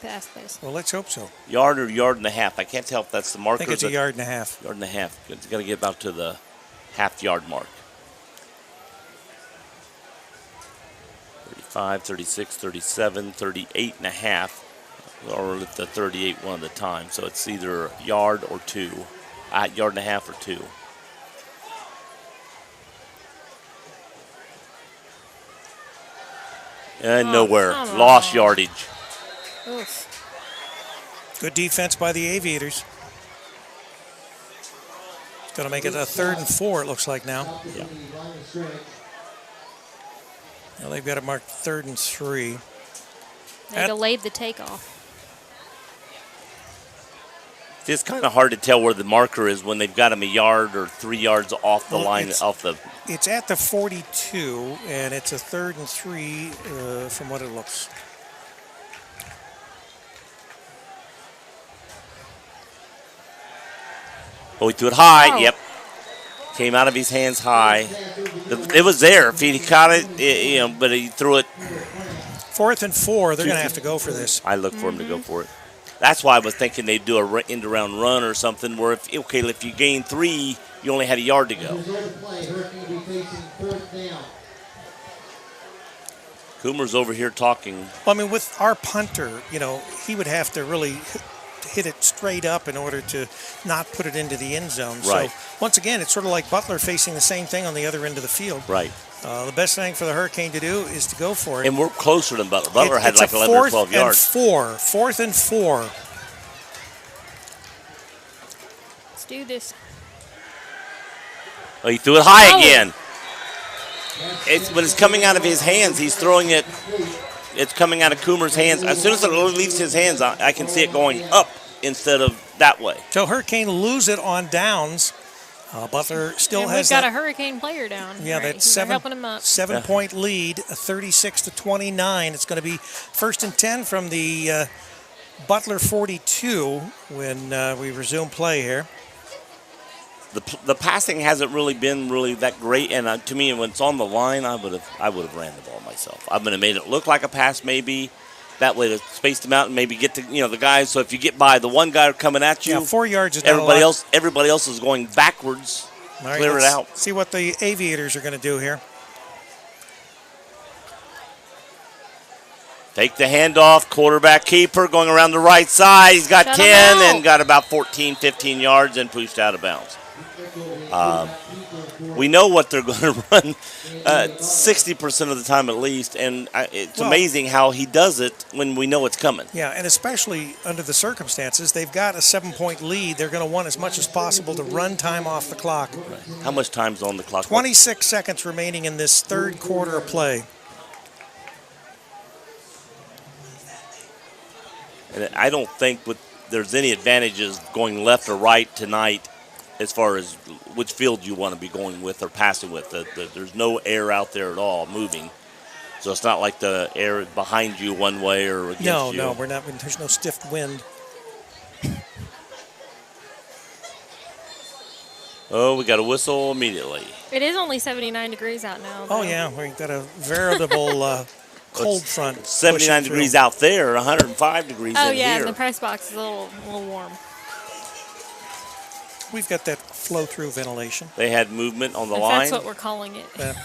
past this. Well, let's hope so. Yard or yard and a half. I can't tell if that's the marker. I think it's a yard and a half. Yard and a half. It's got to get about to the half-yard mark. 35, 36, 37, 38 and a half. Or at the 38 one at a time. So it's either a yard or 2. Yard and a half or 2. And nowhere. Lost yardage. Oof. Good defense by the Aviators. It's going to make it a 3rd and 4, it looks like now. Yeah. Now they've got it marked 3rd and 3. They delayed the takeoff. It's kind of hard to tell where the marker is when they've got him a yard or 3 yards off the line. It's at the 42, and it's a 3rd and 3 from what it looks. Oh, he threw it high. Oh. Yep. Came out of his hands high. It was there. If he caught it, but he threw it. 4th and 4, they're going to have to go for this. I look for him to go for it. That's why I was thinking they'd do a end-around run or something where, if you gain 3, you only had a yard to go. Coomer's over here talking. Well, I mean, with our punter, he would have to really hit it straight up in order to not put it into the end zone. Right. So, once again, it's sort of like Butler facing the same thing on the other end of the field. Right. The best thing for the Hurricane to do is to go for it. And we're closer than Butler. Butler had like 11 or 12 yards. 4th and 4. Let's do this. Oh, he threw it high again. When it's coming out of his hands, he's throwing it. It's coming out of Coomer's hands. As soon as it leaves his hands, I can see it going up instead of that way. So Hurricane lose it on downs. Butler still has got a Hurricane player down. Yeah, right? that's helping him up. 7-point lead, 36-29. It's going to be 1st and 10 from the Butler 42 when we resume play here. The passing hasn't really been that great, and to me, when it's on the line, I would have ran the ball myself. I would have made it look like a pass, maybe. That way to space them out and maybe get to the guys. So if you get by the one guy coming at you, 4 yards is not a lot. Everybody else is going backwards. All right, clear it out. See what the Aviators are going to do here. Take the handoff, quarterback keeper going around the right side. He's got 10 and got about 14, 15 yards and pushed out of bounds. We know what they're going to run 60% of the time at least, and it's amazing how he does it when we know it's coming. Yeah, and especially under the circumstances, they've got a 7-point lead. They're going to want as much as possible to run time off the clock. Right. How much time's on the clock? 26 seconds remaining in this third quarter of play. And I don't think there's any advantages going left or right tonight as far as which field you want to be going with or passing with. There's no air out there at all moving. So it's not like the air behind you one way or against you. No, we're not. There's no stiff wind. Oh, we got a whistle immediately. It is only 79 degrees out now. Oh, yeah. We've got a veritable cold front. 79 degrees out there, 105 degrees in here. Oh, yeah, and the press box is a little warm. We've got that flow-through ventilation. They had movement on the line. That's what we're calling it. Yeah.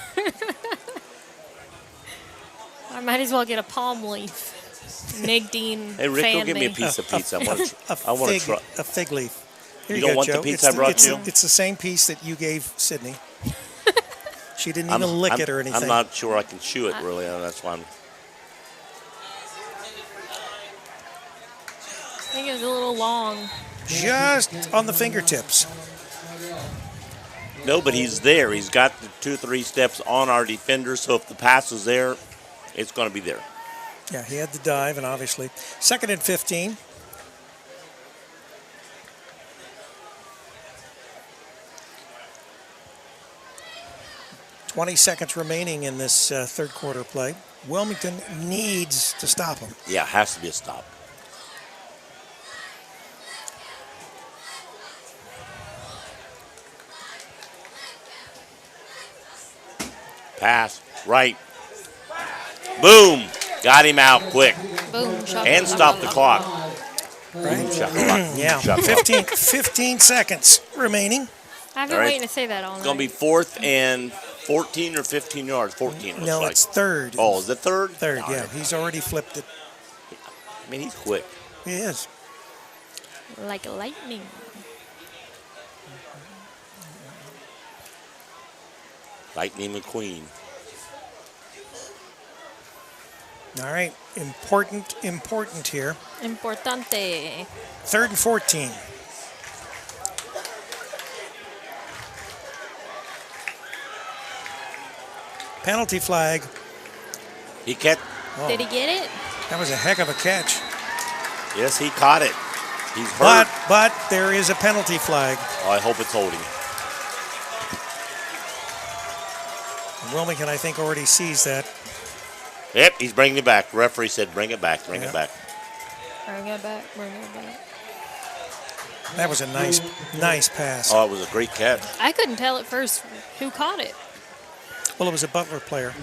I might as well get a palm leaf. Mig Dean, hey, Rick, go give me a piece of pizza. I want to try. A fig leaf. Here you don't go, want Joe. the pizza I brought you? It's the same piece that you gave Sydney. She didn't even lick it or anything. I'm not sure I can chew it, really. That's why I'm... I think it was a little long. Just on the fingertips. No, but he's there. He's got the 2-3 steps on our defender, so if the pass is there, it's going to be there. Yeah, he had the dive, and obviously. 2nd and 15. "20 seconds remaining in this third quarter play. Wilmington needs to stop him. Yeah, it has to be a stop. Pass, right. Boom. Got him out quick. Boom. And stop the clock. Right? Boom, yeah, 15 seconds remaining. I've been waiting to say that all night. It's going to be 4th and 14 or 15 yards. 14, No, like. it's third. Oh, is it third? Third, yeah. He's already flipped it. I mean, he's quick. He is. Like lightning. Lightning McQueen. All right, important here. Importante. 3rd and 14. Penalty flag. He kept. Oh, Did he get it? that was a heck of a catch. Yes, he caught it. He's hurt. But there is a penalty flag. Oh, I hope it's holding. Wilmington, I think, already sees that. Yep, he's bringing it back. The referee said, bring it back, bring it back. Bring it back, bring it back. That was a nice pass. Oh, it was a great catch. I couldn't tell at first who caught it. Well, it was a Butler player.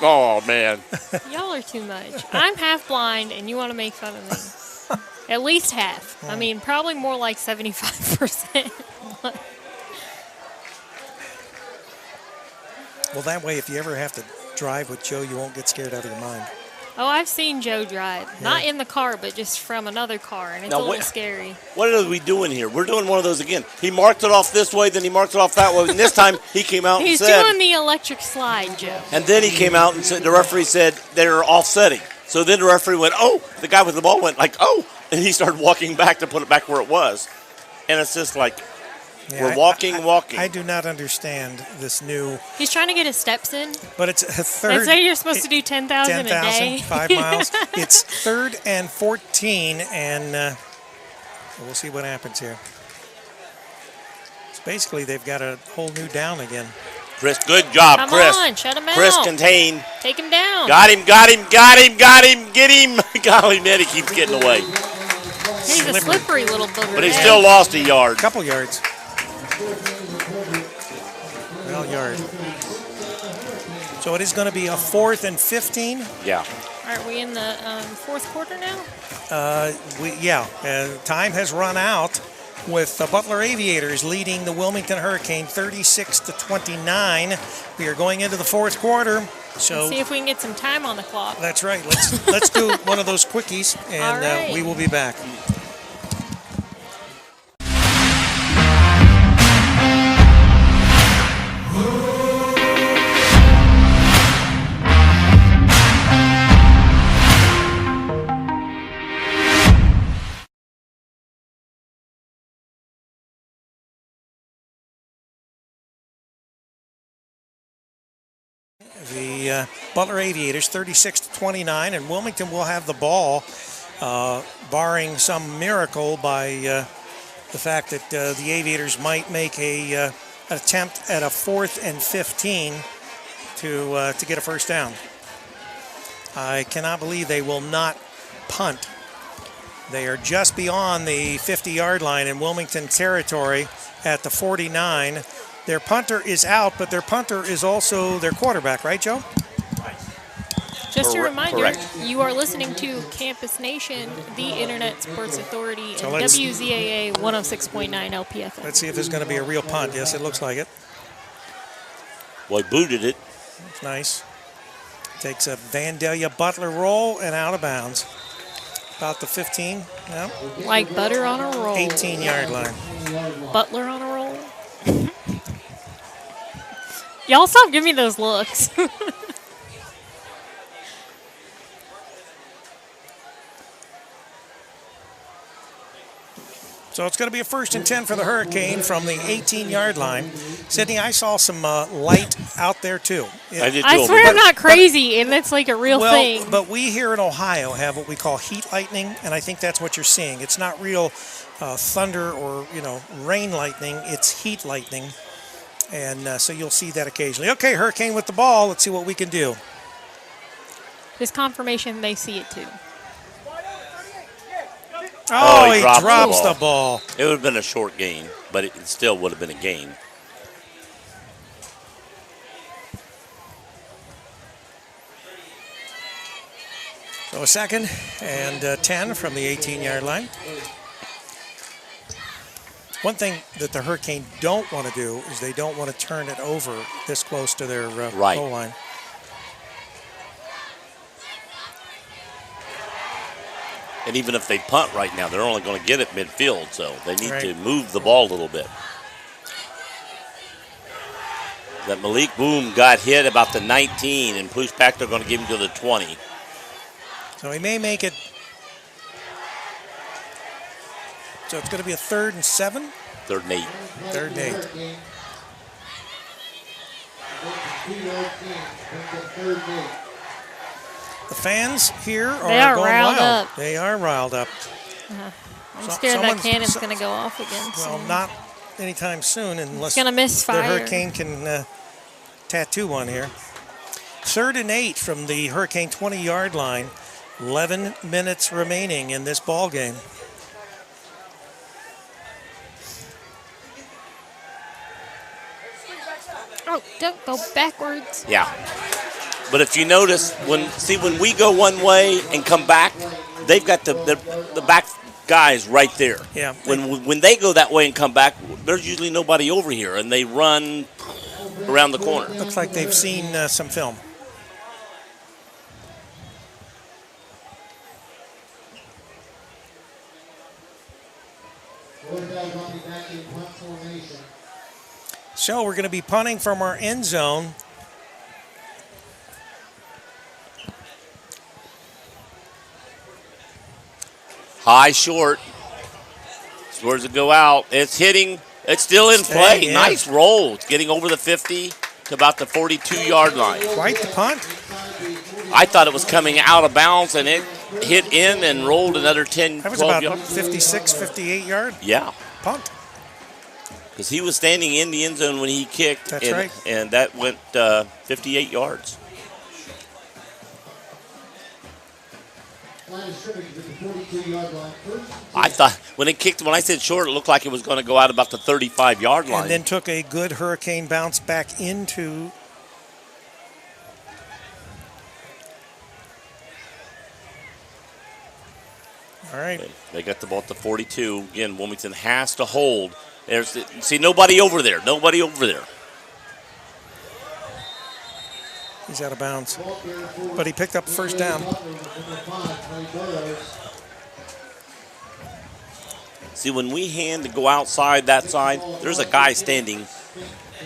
Oh, man. Y'all are too much. I'm half blind, and you want to make fun of me. At least half. I mean, probably more like 75%. Well, that way, if you ever have to drive with Joe, you won't get scared out of your mind. Oh, I've seen Joe drive. Yeah. Not in the car, but just from another car, and it's a little scary. What are we doing here? We're doing one of those again. He marked it off this way, then he marked it off that way, and this time he came out and said... He's doing the electric slide, Joe. And then he came out and said, the referee said they're offsetting. So then the referee went, oh, the guy with the ball went like, oh, and he started walking back to put it back where it was. And it's just like... Yeah, we're walking. I do not understand this new... He's trying to get his steps in. But it's a third... They say you're supposed to do 10,000 a day. 5 miles. It's 3rd and 14, and we'll see what happens here. So basically, they've got a whole new down again. Chris, good job, Come Chris. on, shut him out. Chris contained. Take him down. Got him. Get him. Golly, man, he keeps getting away. He's a slippery little booger. But he still lost a yard. Couple yards. Well, yard. So it is going to be a 4th and 15. Yeah. Are we in the fourth quarter now? Time has run out with the Butler Aviators leading the Wilmington Hurricane 36-29. We are going into the fourth quarter. So let's see if we can get some time on the clock. That's right. Let's do one of those quickies, and we will be back. the Butler Aviators, 36-29, and Wilmington will have the ball, barring some miracle by the fact that the Aviators might make an attempt at a 4th and 15 to get a first down. I cannot believe they will not punt. They are just beyond the 50-yard line in Wilmington territory at the 49. Their punter is out, but their punter is also their quarterback, right, Joe? Just a reminder, correct. You are listening to Campus Nation, the Internet Sports Authority, and WZAA 106.9 LPFM. Let's see if there's going to be a real punt. Yes, it looks like it. Well, he booted it. Nice. Takes a Vandalia Butler roll and out of bounds. About the 15. Yeah. Like butter on a roll. 18-yard line. Butler on a roll. Y'all stop giving me those looks. So it's going to be a 1st and 10 for the Hurricane from the 18-yard line. Sydney, I saw some light out there too. I did too. I swear I'm not crazy, and that's like a real thing. But we here in Ohio have what we call heat lightning, and I think that's what you're seeing. It's not real thunder or rain lightning. It's heat lightning, and so you'll see that occasionally. Okay, Hurricane with the ball. Let's see what we can do. This confirmation, they see it too. Oh, he drops the ball. It would have been a short gain, but it still would have been a gain. So a 2nd and 10 from the 18-yard line. One thing that the Hurricane don't want to do is they don't want to turn it over this close to their goal line. And even if they punt right now, they're only going to get it midfield, so they need to move the ball a little bit. That Malik Boom got hit about the 19 and pushed back. They're going to give him to the 20. So he may make it. So it's going to be a 3rd and 7? 3rd and 8. 3rd and 8. The fans here are going riled wild. up. They are riled up. I'm scared that cannon's going to go off again Well, soon. not anytime soon unless It's going to misfire. the Hurricane can tattoo one here. 3rd and 8 from the Hurricane 20-yard line. 11 minutes remaining in this ball game. Oh, don't go backwards. Yeah. But if you notice, when we go one way and come back, they've got the back guys right there. Yeah. When they go that way and come back, there's usually nobody over here, and they run around the corner. Looks like they've seen some film. So we're going to be punting from our end zone. High, short. Where's it go out? It's hitting. It's still in play. Yeah. Nice roll. It's getting over the 50 to about the 42-yard line. Quite the punt. I thought it was coming out of bounds, and it hit in and rolled another 10, That was 12 about yards. 56, 58 yard Yeah. punt. Because he was standing in the end zone when he kicked. That's right. And that went 58 yards. I thought when I said short, it looked like it was going to go out about the 35-yard line. And then took a good Hurricane bounce back into. All right. They got the ball at the 42. Again, Wilmington has to hold. See, nobody over there. Nobody over there. He's out of bounds. But he picked up first down. See, when we hand to go outside that side, there's a guy standing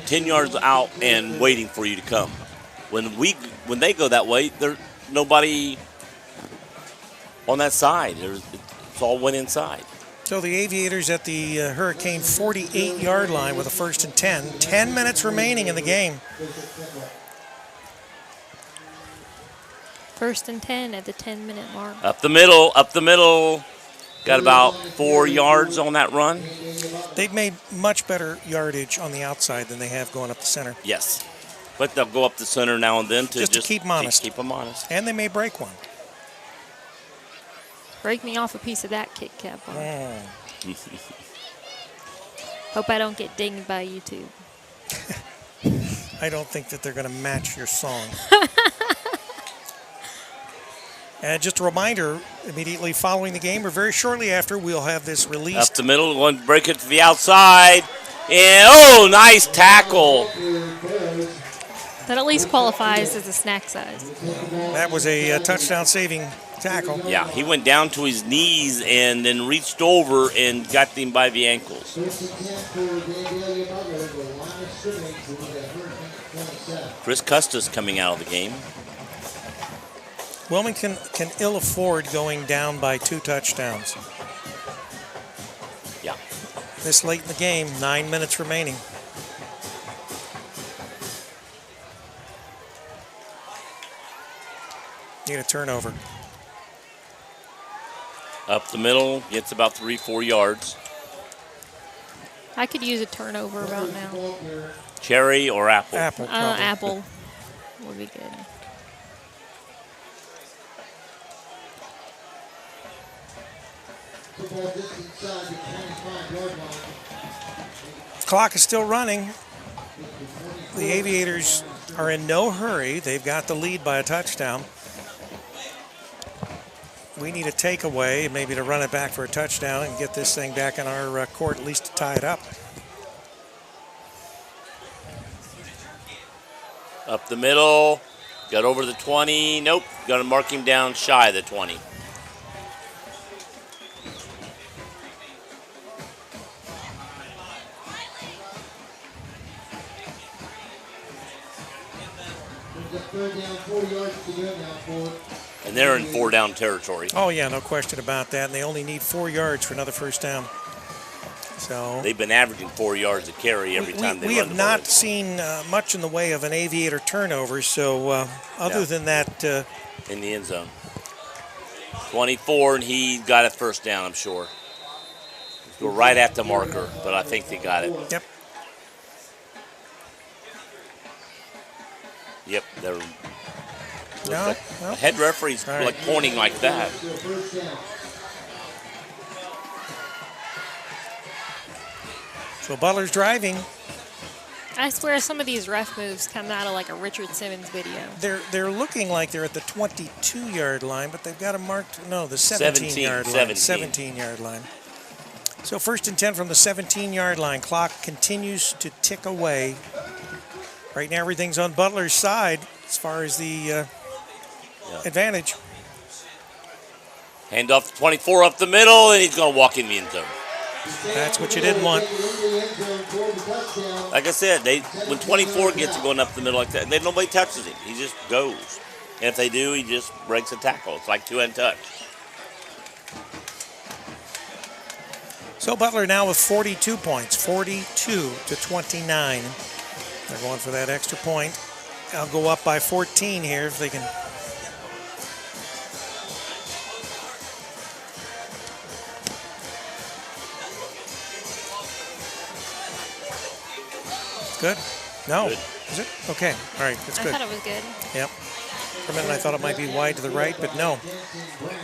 10 yards out and waiting for you to come. When they go that way, there's nobody on that side. It's all went inside. So the Aviators at the Hurricane 48-yard line with a 1st and 10. 10 minutes remaining in the game. First and 10 at the 10-minute mark. Up the middle, up the middle. Got about 4 yards on that run. They've made much better yardage on the outside than they have going up the center. Yes. But they'll go up the center now and then to keep them honest. Keep them honest. And they may break one. Break me off a piece of that Kit Kat bar. Hope I don't get dinged by YouTube. I don't think that they're going to match your song. And just a reminder, immediately following the game or very shortly after, we'll have this released. Up the middle, one break it to the outside. And, oh, nice tackle. That at least qualifies as a snack size. That was a touchdown saving tackle. Yeah, he went down to his knees and then reached over and got him by the ankles. Chris Custis coming out of the game. Wilmington can ill afford going down by 2 touchdowns. Yeah. This late in the game, 9 minutes remaining. Need a turnover. Up the middle, gets about 3-4 yards. I could use a turnover about now. Cherry or apple? Apple. Apple would be good. Clock is still running. The Aviators are in no hurry. They've got the lead by a touchdown. We need a takeaway, maybe to run it back for a touchdown and get this thing back in our court, at least to tie it up. Up the middle, got over the 20. Nope, got to mark him down shy of the 20. And they're in 4-down territory. Oh, yeah, no question about that. And they only need 4 yards for another first down. So they've been averaging 4 yards a carry every time they run. We have not seen much in the way of an Aviator turnover. So other than that, in the end zone, 24, and he got a first down. I'm sure. Go right at the marker, but I think they got it. Yep. Yep, they're. No, the head referee's like pointing like that. So Butler's driving. I swear some of these ref moves come out of like a Richard Simmons video. They're looking like they're at the 22-yard line, but they've got them marked. No, the 17-yard line. 17-yard line. So 1st and 10 from the 17-yard line. Clock continues to tick away. Right now, everything's on Butler's side as far as the advantage. Hand off to 24 up the middle, and he's going to walk in the end zone. That's what you didn't want. Like I said, when 24 gets going up the middle like that, nobody touches him. He just goes. And if they do, he just breaks a tackle. It's like 2-hand touch. So Butler now with 42 points, 42-29. They're going for that extra point. I'll go up by 14 here if they can. Good? No. Good. Is it? Okay. All right. That's good. I thought it was good. Yep. For a minute I thought it might be wide to the right, but no.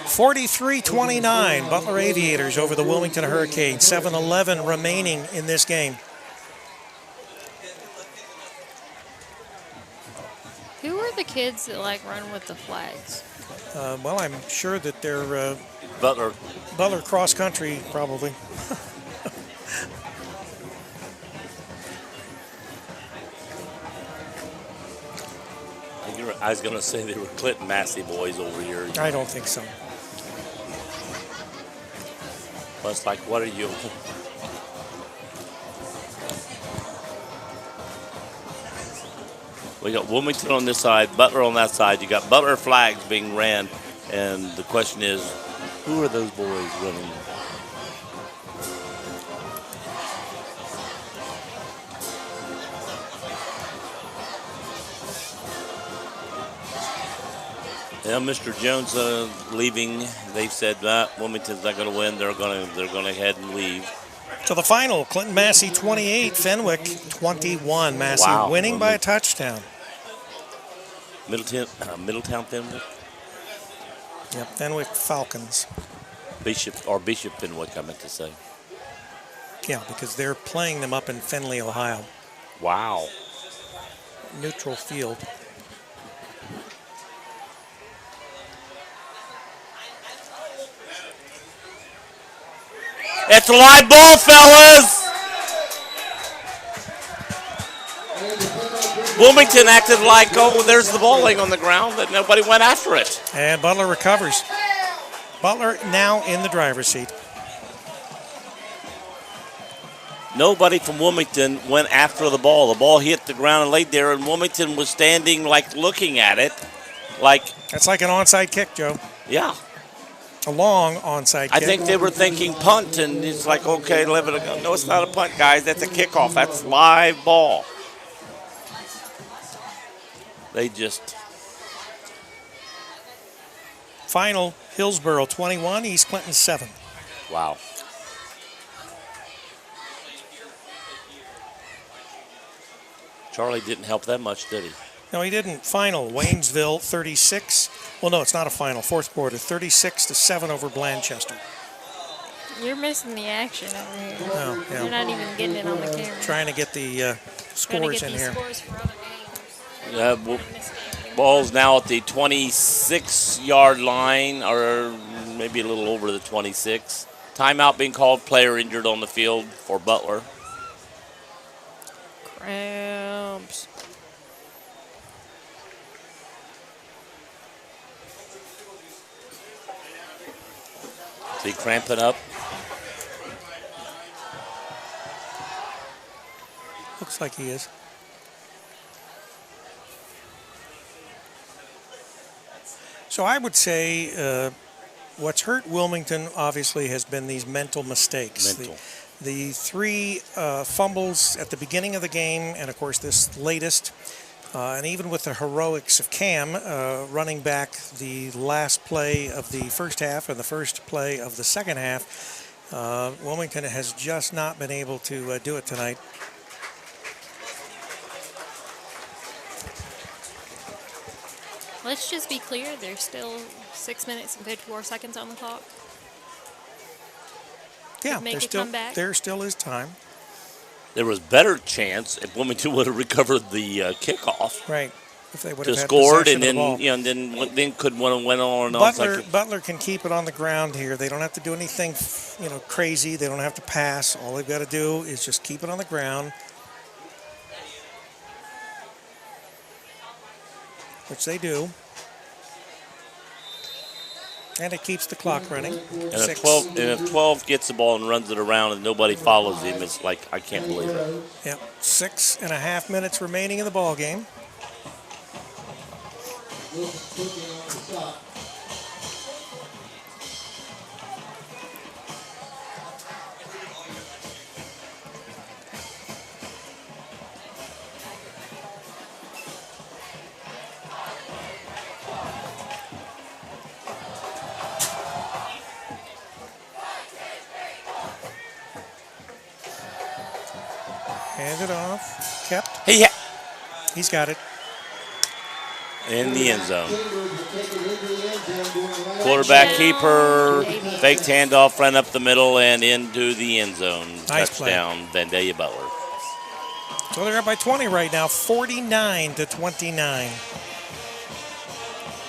43-29, Butler Aviators over the Wilmington Hurricanes. 7-11 remaining in this game. Who are the kids that like run with the flags? Well, I'm sure that they're Butler cross country, probably. I was going to say they were Clinton Massey boys over here. I don't think so. Plus, like, what are you? We got Wilmington on this side, Butler on that side. You got Butler flags being ran, and the question is, who are those boys running? Yeah, Mr. Jones leaving. They said Wilmington's not going to win. They're going to head and leave. So the final, Clinton Massey 28, Fenwick 21. Massey winning by a touchdown. Middletown Fenwick? Yep, Fenwick Falcons. Bishop Fenwick, I meant to say. Yeah, because they're playing them up in Findlay, Ohio. Wow. Neutral field. It's a live ball, fellas! Wilmington acted like, oh, there's the ball laying on the ground, that nobody went after it. And Butler recovers. Butler now in the driver's seat. Nobody from Wilmington went after the ball. The ball hit the ground and laid there, and Wilmington was standing, like, looking at it. That's like an onside kick, Joe. Yeah. A long onside kick. I think they were thinking punt, and it's like, okay, let it go. No, it's not a punt, guys. That's a kickoff. That's live ball. They just... Final, Hillsborough 21, East Clinton 7. Wow. Charlie didn't help that much, did he? No, he didn't. Final, Waynesville 36. Well, no, it's not a final. Fourth quarter, 36-7 over Blanchester. You're missing the action over here. Oh, yeah. You're not even getting it on the camera. Trying to get the scores in here. Scores for other games. Ball's now at the 26-yard line, or maybe a little over the 26. Timeout being called. Player injured on the field for Butler. Cramps. Is he cramping up? Looks like he is. So I would say what's hurt Wilmington obviously has been these mental mistakes. The three fumbles at the beginning of the game, and of course this latest, and even with the heroics of Cam running back the last play of the first half and the first play of the second half, Wilmington has just not been able to do it tonight. Let's just be clear, there's still 6 minutes and 54 seconds on the clock. Yeah, there still is time. There was better chance if Wilmington would have recovered the kickoff. Right. If they would have had scored, and possession then of the ball. then could went on and Butler, on. Butler can keep it on the ground here. They don't have to do anything, crazy. They don't have to pass. All they've got to do is just keep it on the ground, which they do. And it keeps the clock running. And if 12 gets the ball and runs it around and nobody follows him, it's like, I can't believe it. Yep, 6.5 minutes remaining in the ball game. Hand it off. Kept. He's got it. In the end zone. Quarterback keeper, faked handoff, ran up the middle and into the end zone. Nice Touchdown, Vandalia Butler. So they're up by 20 right now, 49-29.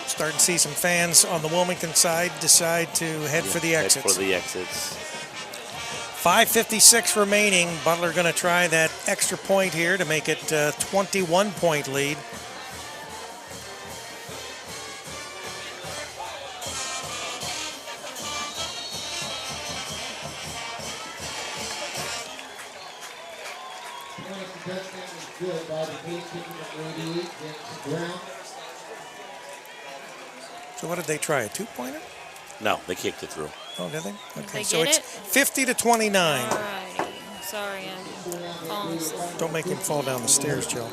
Starting to see some fans on the Wilmington side decide to head for the exits. Head for the exits. 5:56 remaining. Butler going to try that extra point here to make it a 21-point lead. So what did they try, a two-pointer? No, they kicked it through. Oh, did they? Okay, they so get it's 50-29. Alrighty. Sorry, I'm falling asleep. Don't make him fall down the stairs, Joe.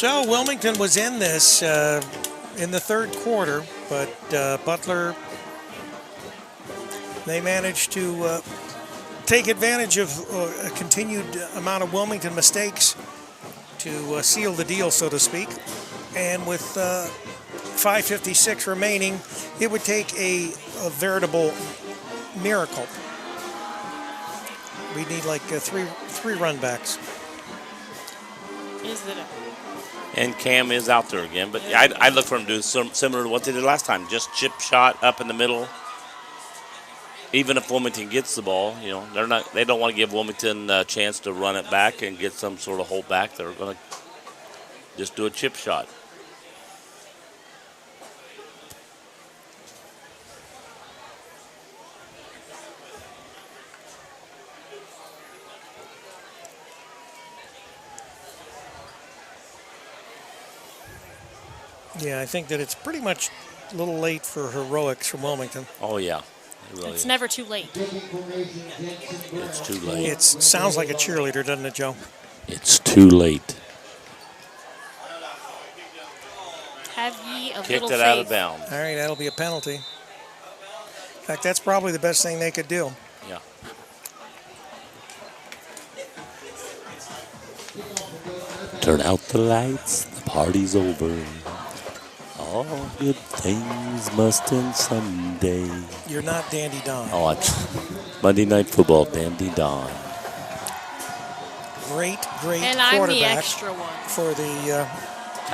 So Wilmington was in this in the third quarter, but Butler, they managed to take advantage of a continued amount of Wilmington mistakes to seal the deal, so to speak. And with 5:56 remaining, it would take a veritable miracle. We need like three run backs. Is it And Cam is out there again, but I look for him to do similar to what they did last time. Just chip shot up in the middle. Even if Wilmington gets the ball, they don't want to give Wilmington a chance to run it back and get some sort of hold back. They're going to just do a chip shot. Yeah, I think that it's pretty much a little late for heroics from Wilmington. Oh, yeah. It really It's is. never too late. It's too late. It sounds like a cheerleader, doesn't it, Joe? It's too late. Have ye a Kicked little it faith. out of bounds. All right, that'll be a penalty. In fact, that's probably the best thing they could do. Yeah. Turn out the lights. The party's over. All good things must end someday. You're not Dandy Don. Oh, it's Monday Night Football, Dandy Don. Great And I'm the quarterback extra one. for the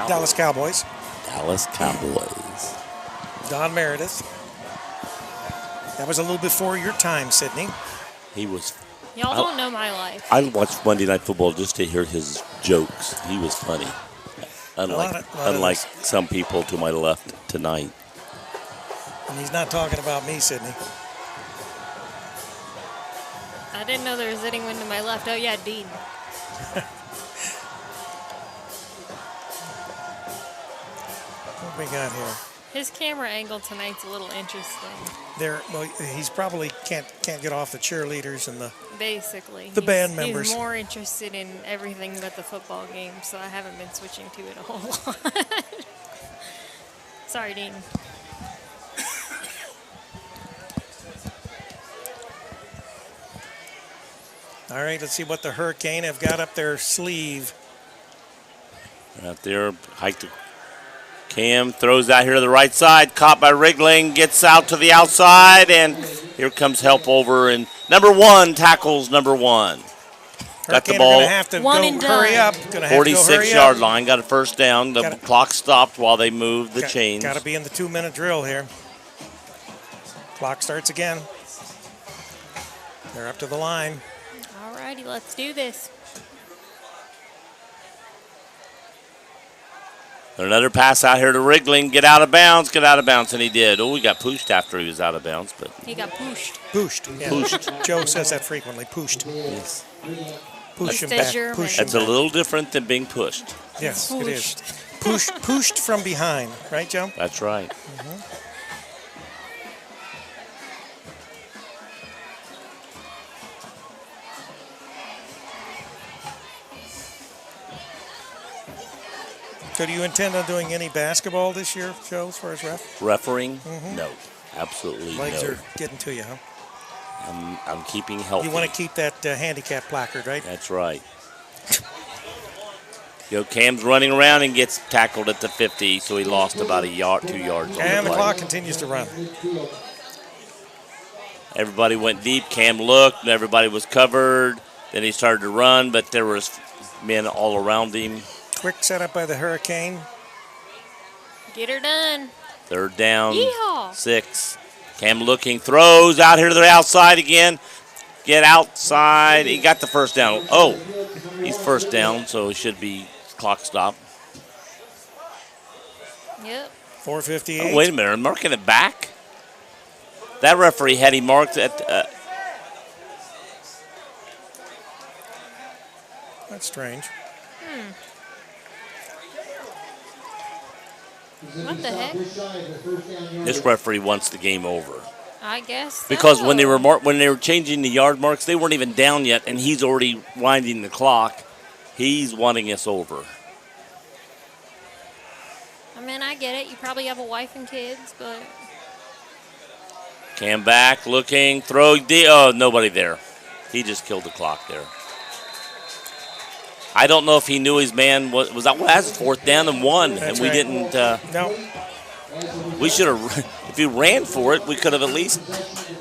Dallas Cowboys. Dallas Cowboys. Don Meredith. That was a little before your time, Sydney. He was. Y'all don't know my life. I watched Monday Night Football just to hear his jokes. He was funny. Unlike some people to my left tonight. And he's not talking about me, Sydney. I didn't know there was anyone to my left. Oh, yeah, Dean. What we got here? His camera angle tonight's a little interesting. Well, he's probably can't get off the cheerleaders and the Basically. the band members. He's more interested in everything but the football game, so I haven't been switching to it a whole lot. Sorry, Dean. All right, let's see what the Hurricane have got up their sleeve. Out there, hiked the Cam, throws out here to the right side, caught by Wriggling, gets out to the outside, and here comes help over, and number one tackles number one. Got the ball. Gonna have to hurry up. 46-yard line, got a first down. The clock stopped while they moved the chains. Got to be in the 2-minute drill here. Clock starts again. They're up to the line. All righty, let's do this. Another pass out here to Wriggling. Get out of bounds, and he did. Oh, he got pushed after he was out of bounds. But He got pushed. Pushed. Yeah. Pushed. Joe says that frequently. Pushed. Yes. Push him That's back. German. Push him That's a back. little different than being pushed. Yes, it is. Pushed from behind. Right, Joe? That's right. So do you intend on doing any basketball this year, Joe, as far as ref? Refereeing? No, absolutely Legs no. are getting to you, huh? I'm keeping healthy. You want to keep that handicap placard, right? That's right. Cam's running around and gets tackled at the 50, so he lost about 2 yards. And the clock continues to run. Everybody went deep. Cam looked, and everybody was covered. Then he started to run, but there was men all around him. Quick setup by the Hurricane. Get her done. Third down, Yeehaw. 6. Cam looking, throws out here to the outside again. Get outside. He got the first down. Oh, he's first down, so it should be clock stop. Yep. 4:58. Oh, wait a minute, I'm marking it back? That referee had him marked at... That's strange. What the heck? This referee wants the game over. I guess so. Because when they were changing the yard marks, they weren't even down yet, and he's already winding the clock. He's wanting us over. I mean, I get it. You probably have a wife and kids, but Cam back, looking, throw. Oh, nobody there. He just killed the clock there. I don't know if he knew his man was that. Well, that's 4th down and 1, That's and we right. didn't. No. We should have. If he ran for it, we could have at least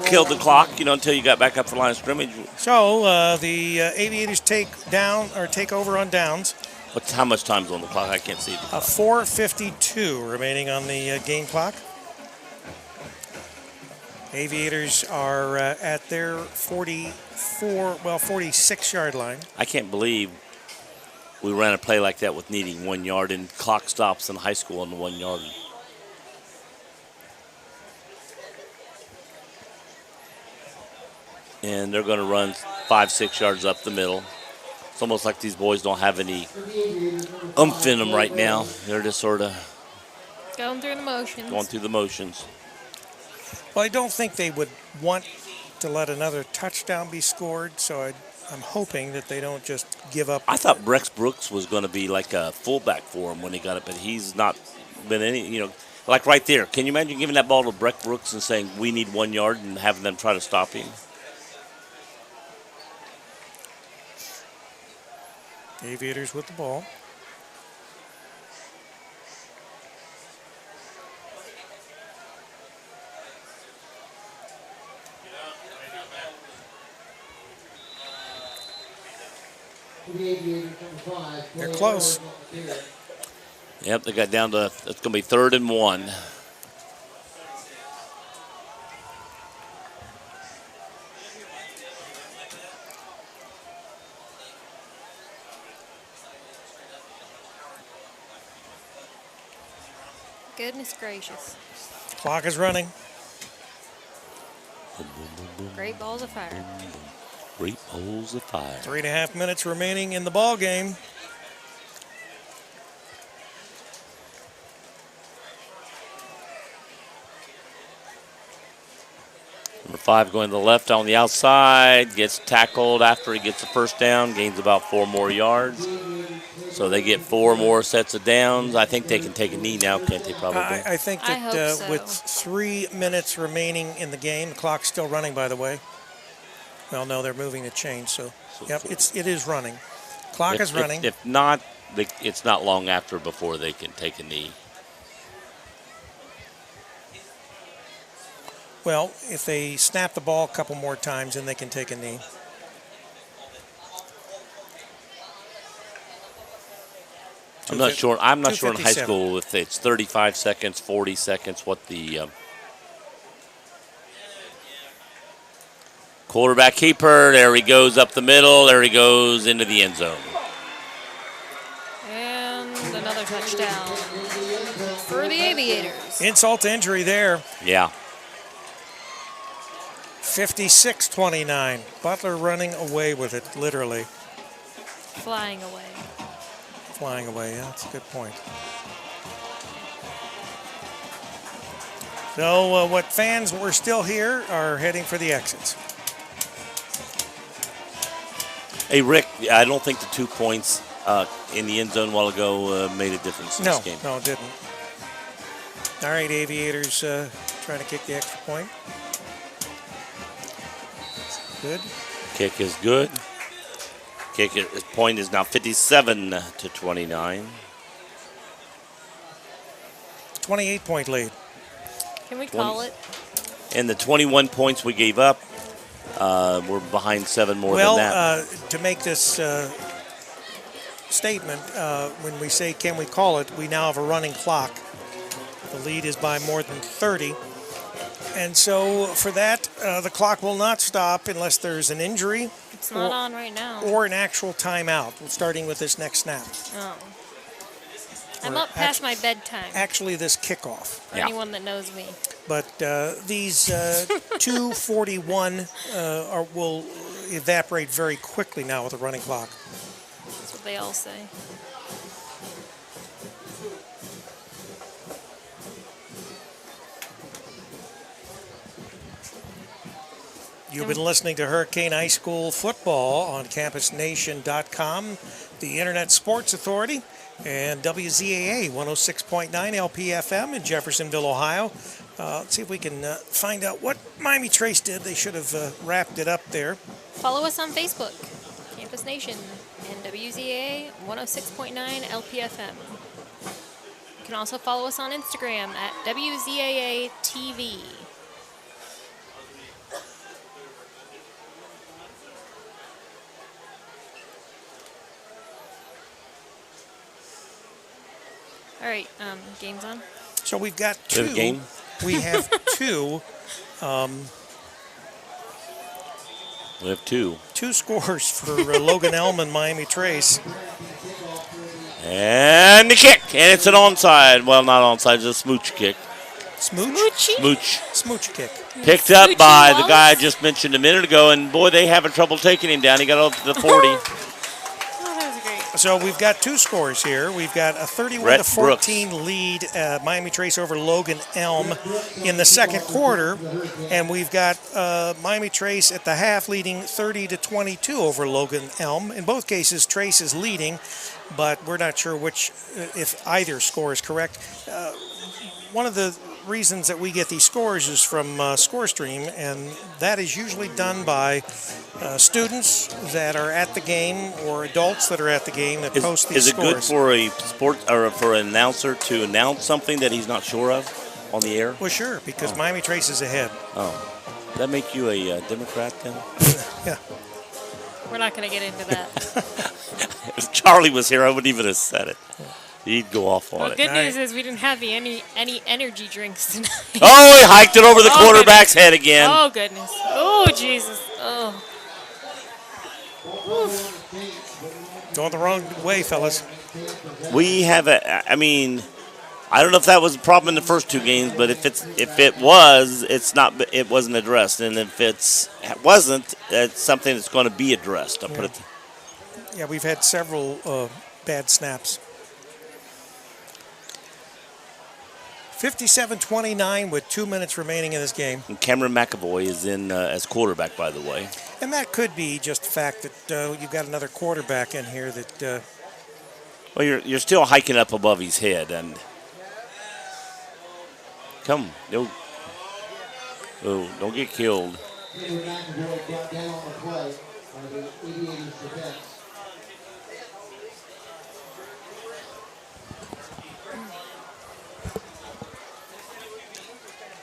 killed the clock, until you got back up for line of scrimmage. So the Aviators take over on downs. How much time's on the clock? I can't see the clock. 4:52 remaining on the game clock. Aviators are at their 46-yard line. I can't believe we ran a play like that with needing 1 yard, and clock stops in high school on the 1 yard. And they're going to run 5-6 yards up the middle. It's almost like these boys don't have any oomph in them right now. They're just sort of going through the motions. Well, I don't think they would want to let another touchdown be scored, so I'm hoping that they don't just give up. I thought Brex Brooks was going to be like a fullback for him when he got it, but he's not been any, like right there. Can you imagine giving that ball to Brex Brooks and saying, we need 1 yard, and having them try to stop him? Aviators with the ball. They're close. Yep, they got down to, it's going to be 3rd and 1. Goodness gracious. Clock is running. Great balls of fire. Great balls of fire. 3.5 minutes remaining in the ball game. Number 5 going to the left on the outside, gets tackled after he gets the first down, gains about 4 more yards. So they get 4 more sets of downs. I think they can take a knee now, can't they, probably? I think that hope so. with 3 minutes remaining in the game, the clock's still running, by the way. Well, no, they're moving the chain, so yep, it is running. Clock is running. If not, it's not long after before they can take a knee. Well, if they snap the ball a couple more times, then they can take a knee. I'm not sure in high 2:57. school if it's 35 seconds, 40 seconds, what the quarterback keeper. There he goes up the middle. There he goes into the end zone. And another touchdown for the Aviators. Insult to injury there. Yeah. 56-29. Butler running away with it, literally. Flying away. Flying away, yeah, that's a good point. So what fans were still here are heading for the exits. Hey, Rick, I don't think the 2 points in the end zone a while ago made a difference in this game. No, it didn't. All right, Aviators trying to kick the extra point. Good. Kick is good. Point is now 57-29. 28-point lead. Can we call it? And the 21 points we gave up, we're behind 7 more well, than that. To make this statement, when we say can we call it, we now have a running clock. The lead is by more than 30. And so for that, the clock will not stop unless there's an injury. It's not on right now. Or an actual timeout, starting with this next snap. Oh. I'm up past my bedtime. Actually, this kickoff. For anyone that knows me. But these 2:41 will evaporate very quickly now with a running clock. That's what they all say. You've been listening to Hurricane High School football on CampusNation.com, the Internet Sports Authority. And WZAA 106.9 LPFM in Jeffersonville, Ohio. Let's see if we can find out what Miami Trace did. They should have wrapped it up there. Follow us on Facebook, Campus Nation, and WZAA 106.9 LPFM. You can also follow us on Instagram at WZAA TV. All right, game's on. So we've got two. Game. We have two. We have two. Two scores for Logan Elm and Miami Trace. And the kick, and it's an onside. Well, not onside, it's a smooch kick. Smooch? Smooch. Smooch kick. Picked up by the guy I just mentioned a minute ago, and boy, they having trouble taking him down. He got up to the 40. So we've got two scores here. We've got a 31-14 lead, Miami Trace over Logan Elm in the second quarter, and we've got Miami Trace at the half leading 30-22 over Logan Elm. In both cases, Trace is leading, but we're not sure which, if either score is correct. One of the reasons that we get these scores is from ScoreStream, and that is usually done by students that are at the game or adults that are at the game that post these scores. Is it good for a sport or for an announcer to announce something that he's not sure of on the air? Well, sure, because Miami Trace is ahead. Oh, does that make you a Democrat then? Yeah. We're not going to get into that. If Charlie was here, I wouldn't even have said it. He'd go off on Well, it. good news is we didn't have any energy drinks tonight. Oh, he hiked it over the quarterback's head again. Oh, goodness. Oh, Jesus. Oh. Going the wrong way, fellas. We have I mean, I don't know if that was a problem in the first two games, but if it was, it wasn't addressed, and if it wasn't, it's something that's going to be addressed. I'll put it. Yeah, we've had several bad snaps. 57-29 with 2 minutes remaining in this game. And Cameron McAvoy is in as quarterback, by the way. And that could be just the fact that you've got another quarterback in here that. Well, you're still hiking up above his head, and come, don't get killed.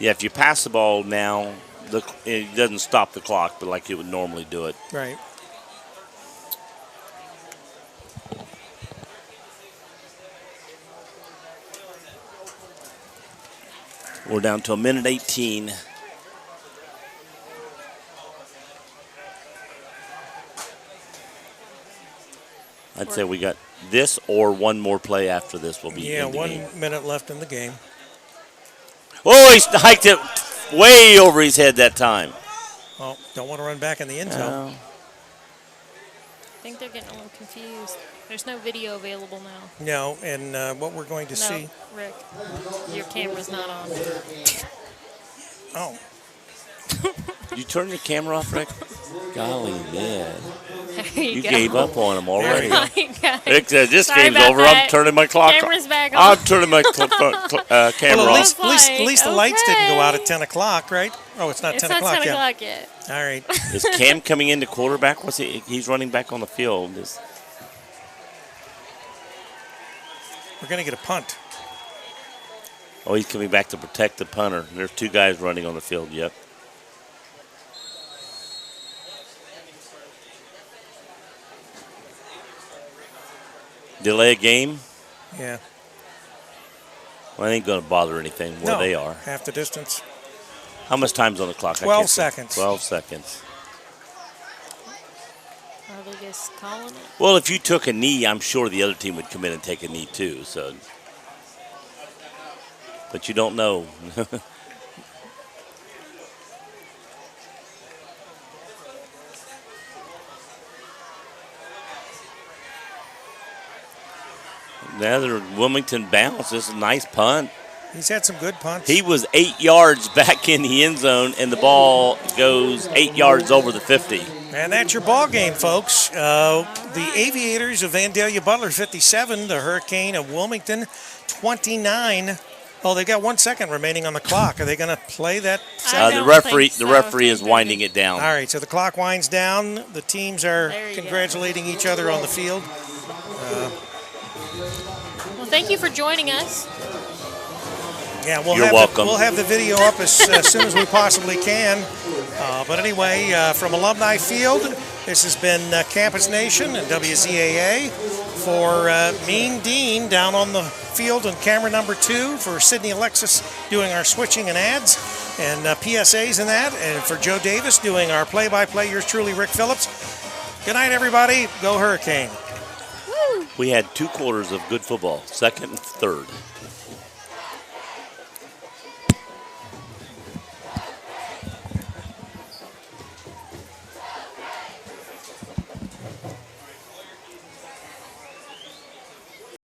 Yeah, if you pass the ball now, it doesn't stop the clock, but like it would normally do it. Right. We're down to 1:18. I'd say we got this or one more play after this will be. Yeah, in the 1 game. minute left in the game. Oh, he hiked it way over his head that time. Oh, don't want to run back in the end zone. I think they're getting a little confused. There's no video available now. No, and what we're going to see. Rick, your camera's not on. Oh. You turn your camera off, Rick? Golly, man. You gave up on him already. Oh my God. Rick said, this Sorry game's about over. that. I'm turning my clock Camera's off. back on. I'm turning my camera Well, off. at least the lights didn't go out at 10 o'clock, right? Oh, it's not 10 o'clock yet. It's not 10 o'clock yet. All right. Is Cam coming into quarterback? He's running back on the field. We're going to get a punt. Oh, he's coming back to protect the punter. There's two guys running on the field, yep. Delay a game? Yeah. Well, I ain't going to bother anything where they are. Half the distance. How much time's on the clock? 12 seconds. 12 seconds. Are they just calling it? Well, if you took a knee, I'm sure the other team would come in and take a knee too. So, but you don't know. Another Wilmington bounce. This is a nice punt. He's had some good punts. He was 8 yards back in the end zone, and the ball goes 8 yards over the 50. And that's your ball game, folks. The Aviators of Vandalia Butler 57, the Hurricane of Wilmington 29. Oh, they got 1 second remaining on the clock. Are they going to play that? The referee is winding it down. All right, so the clock winds down. The teams are congratulating each other on the field. Well, thank you for joining us. Yeah, You're welcome. We'll have the video up as soon as we possibly can. But anyway, from Alumni Field, this has been Campus Nation and WZAA. For Mean Dean down on the field and camera number 2, for Sydney Alexis doing our switching and ads and PSAs and that, and for Joe Davis doing our play-by-play, yours truly, Rick Phillips. Good night, everybody. Go Hurricane. We had 2 quarters of good football, second and third.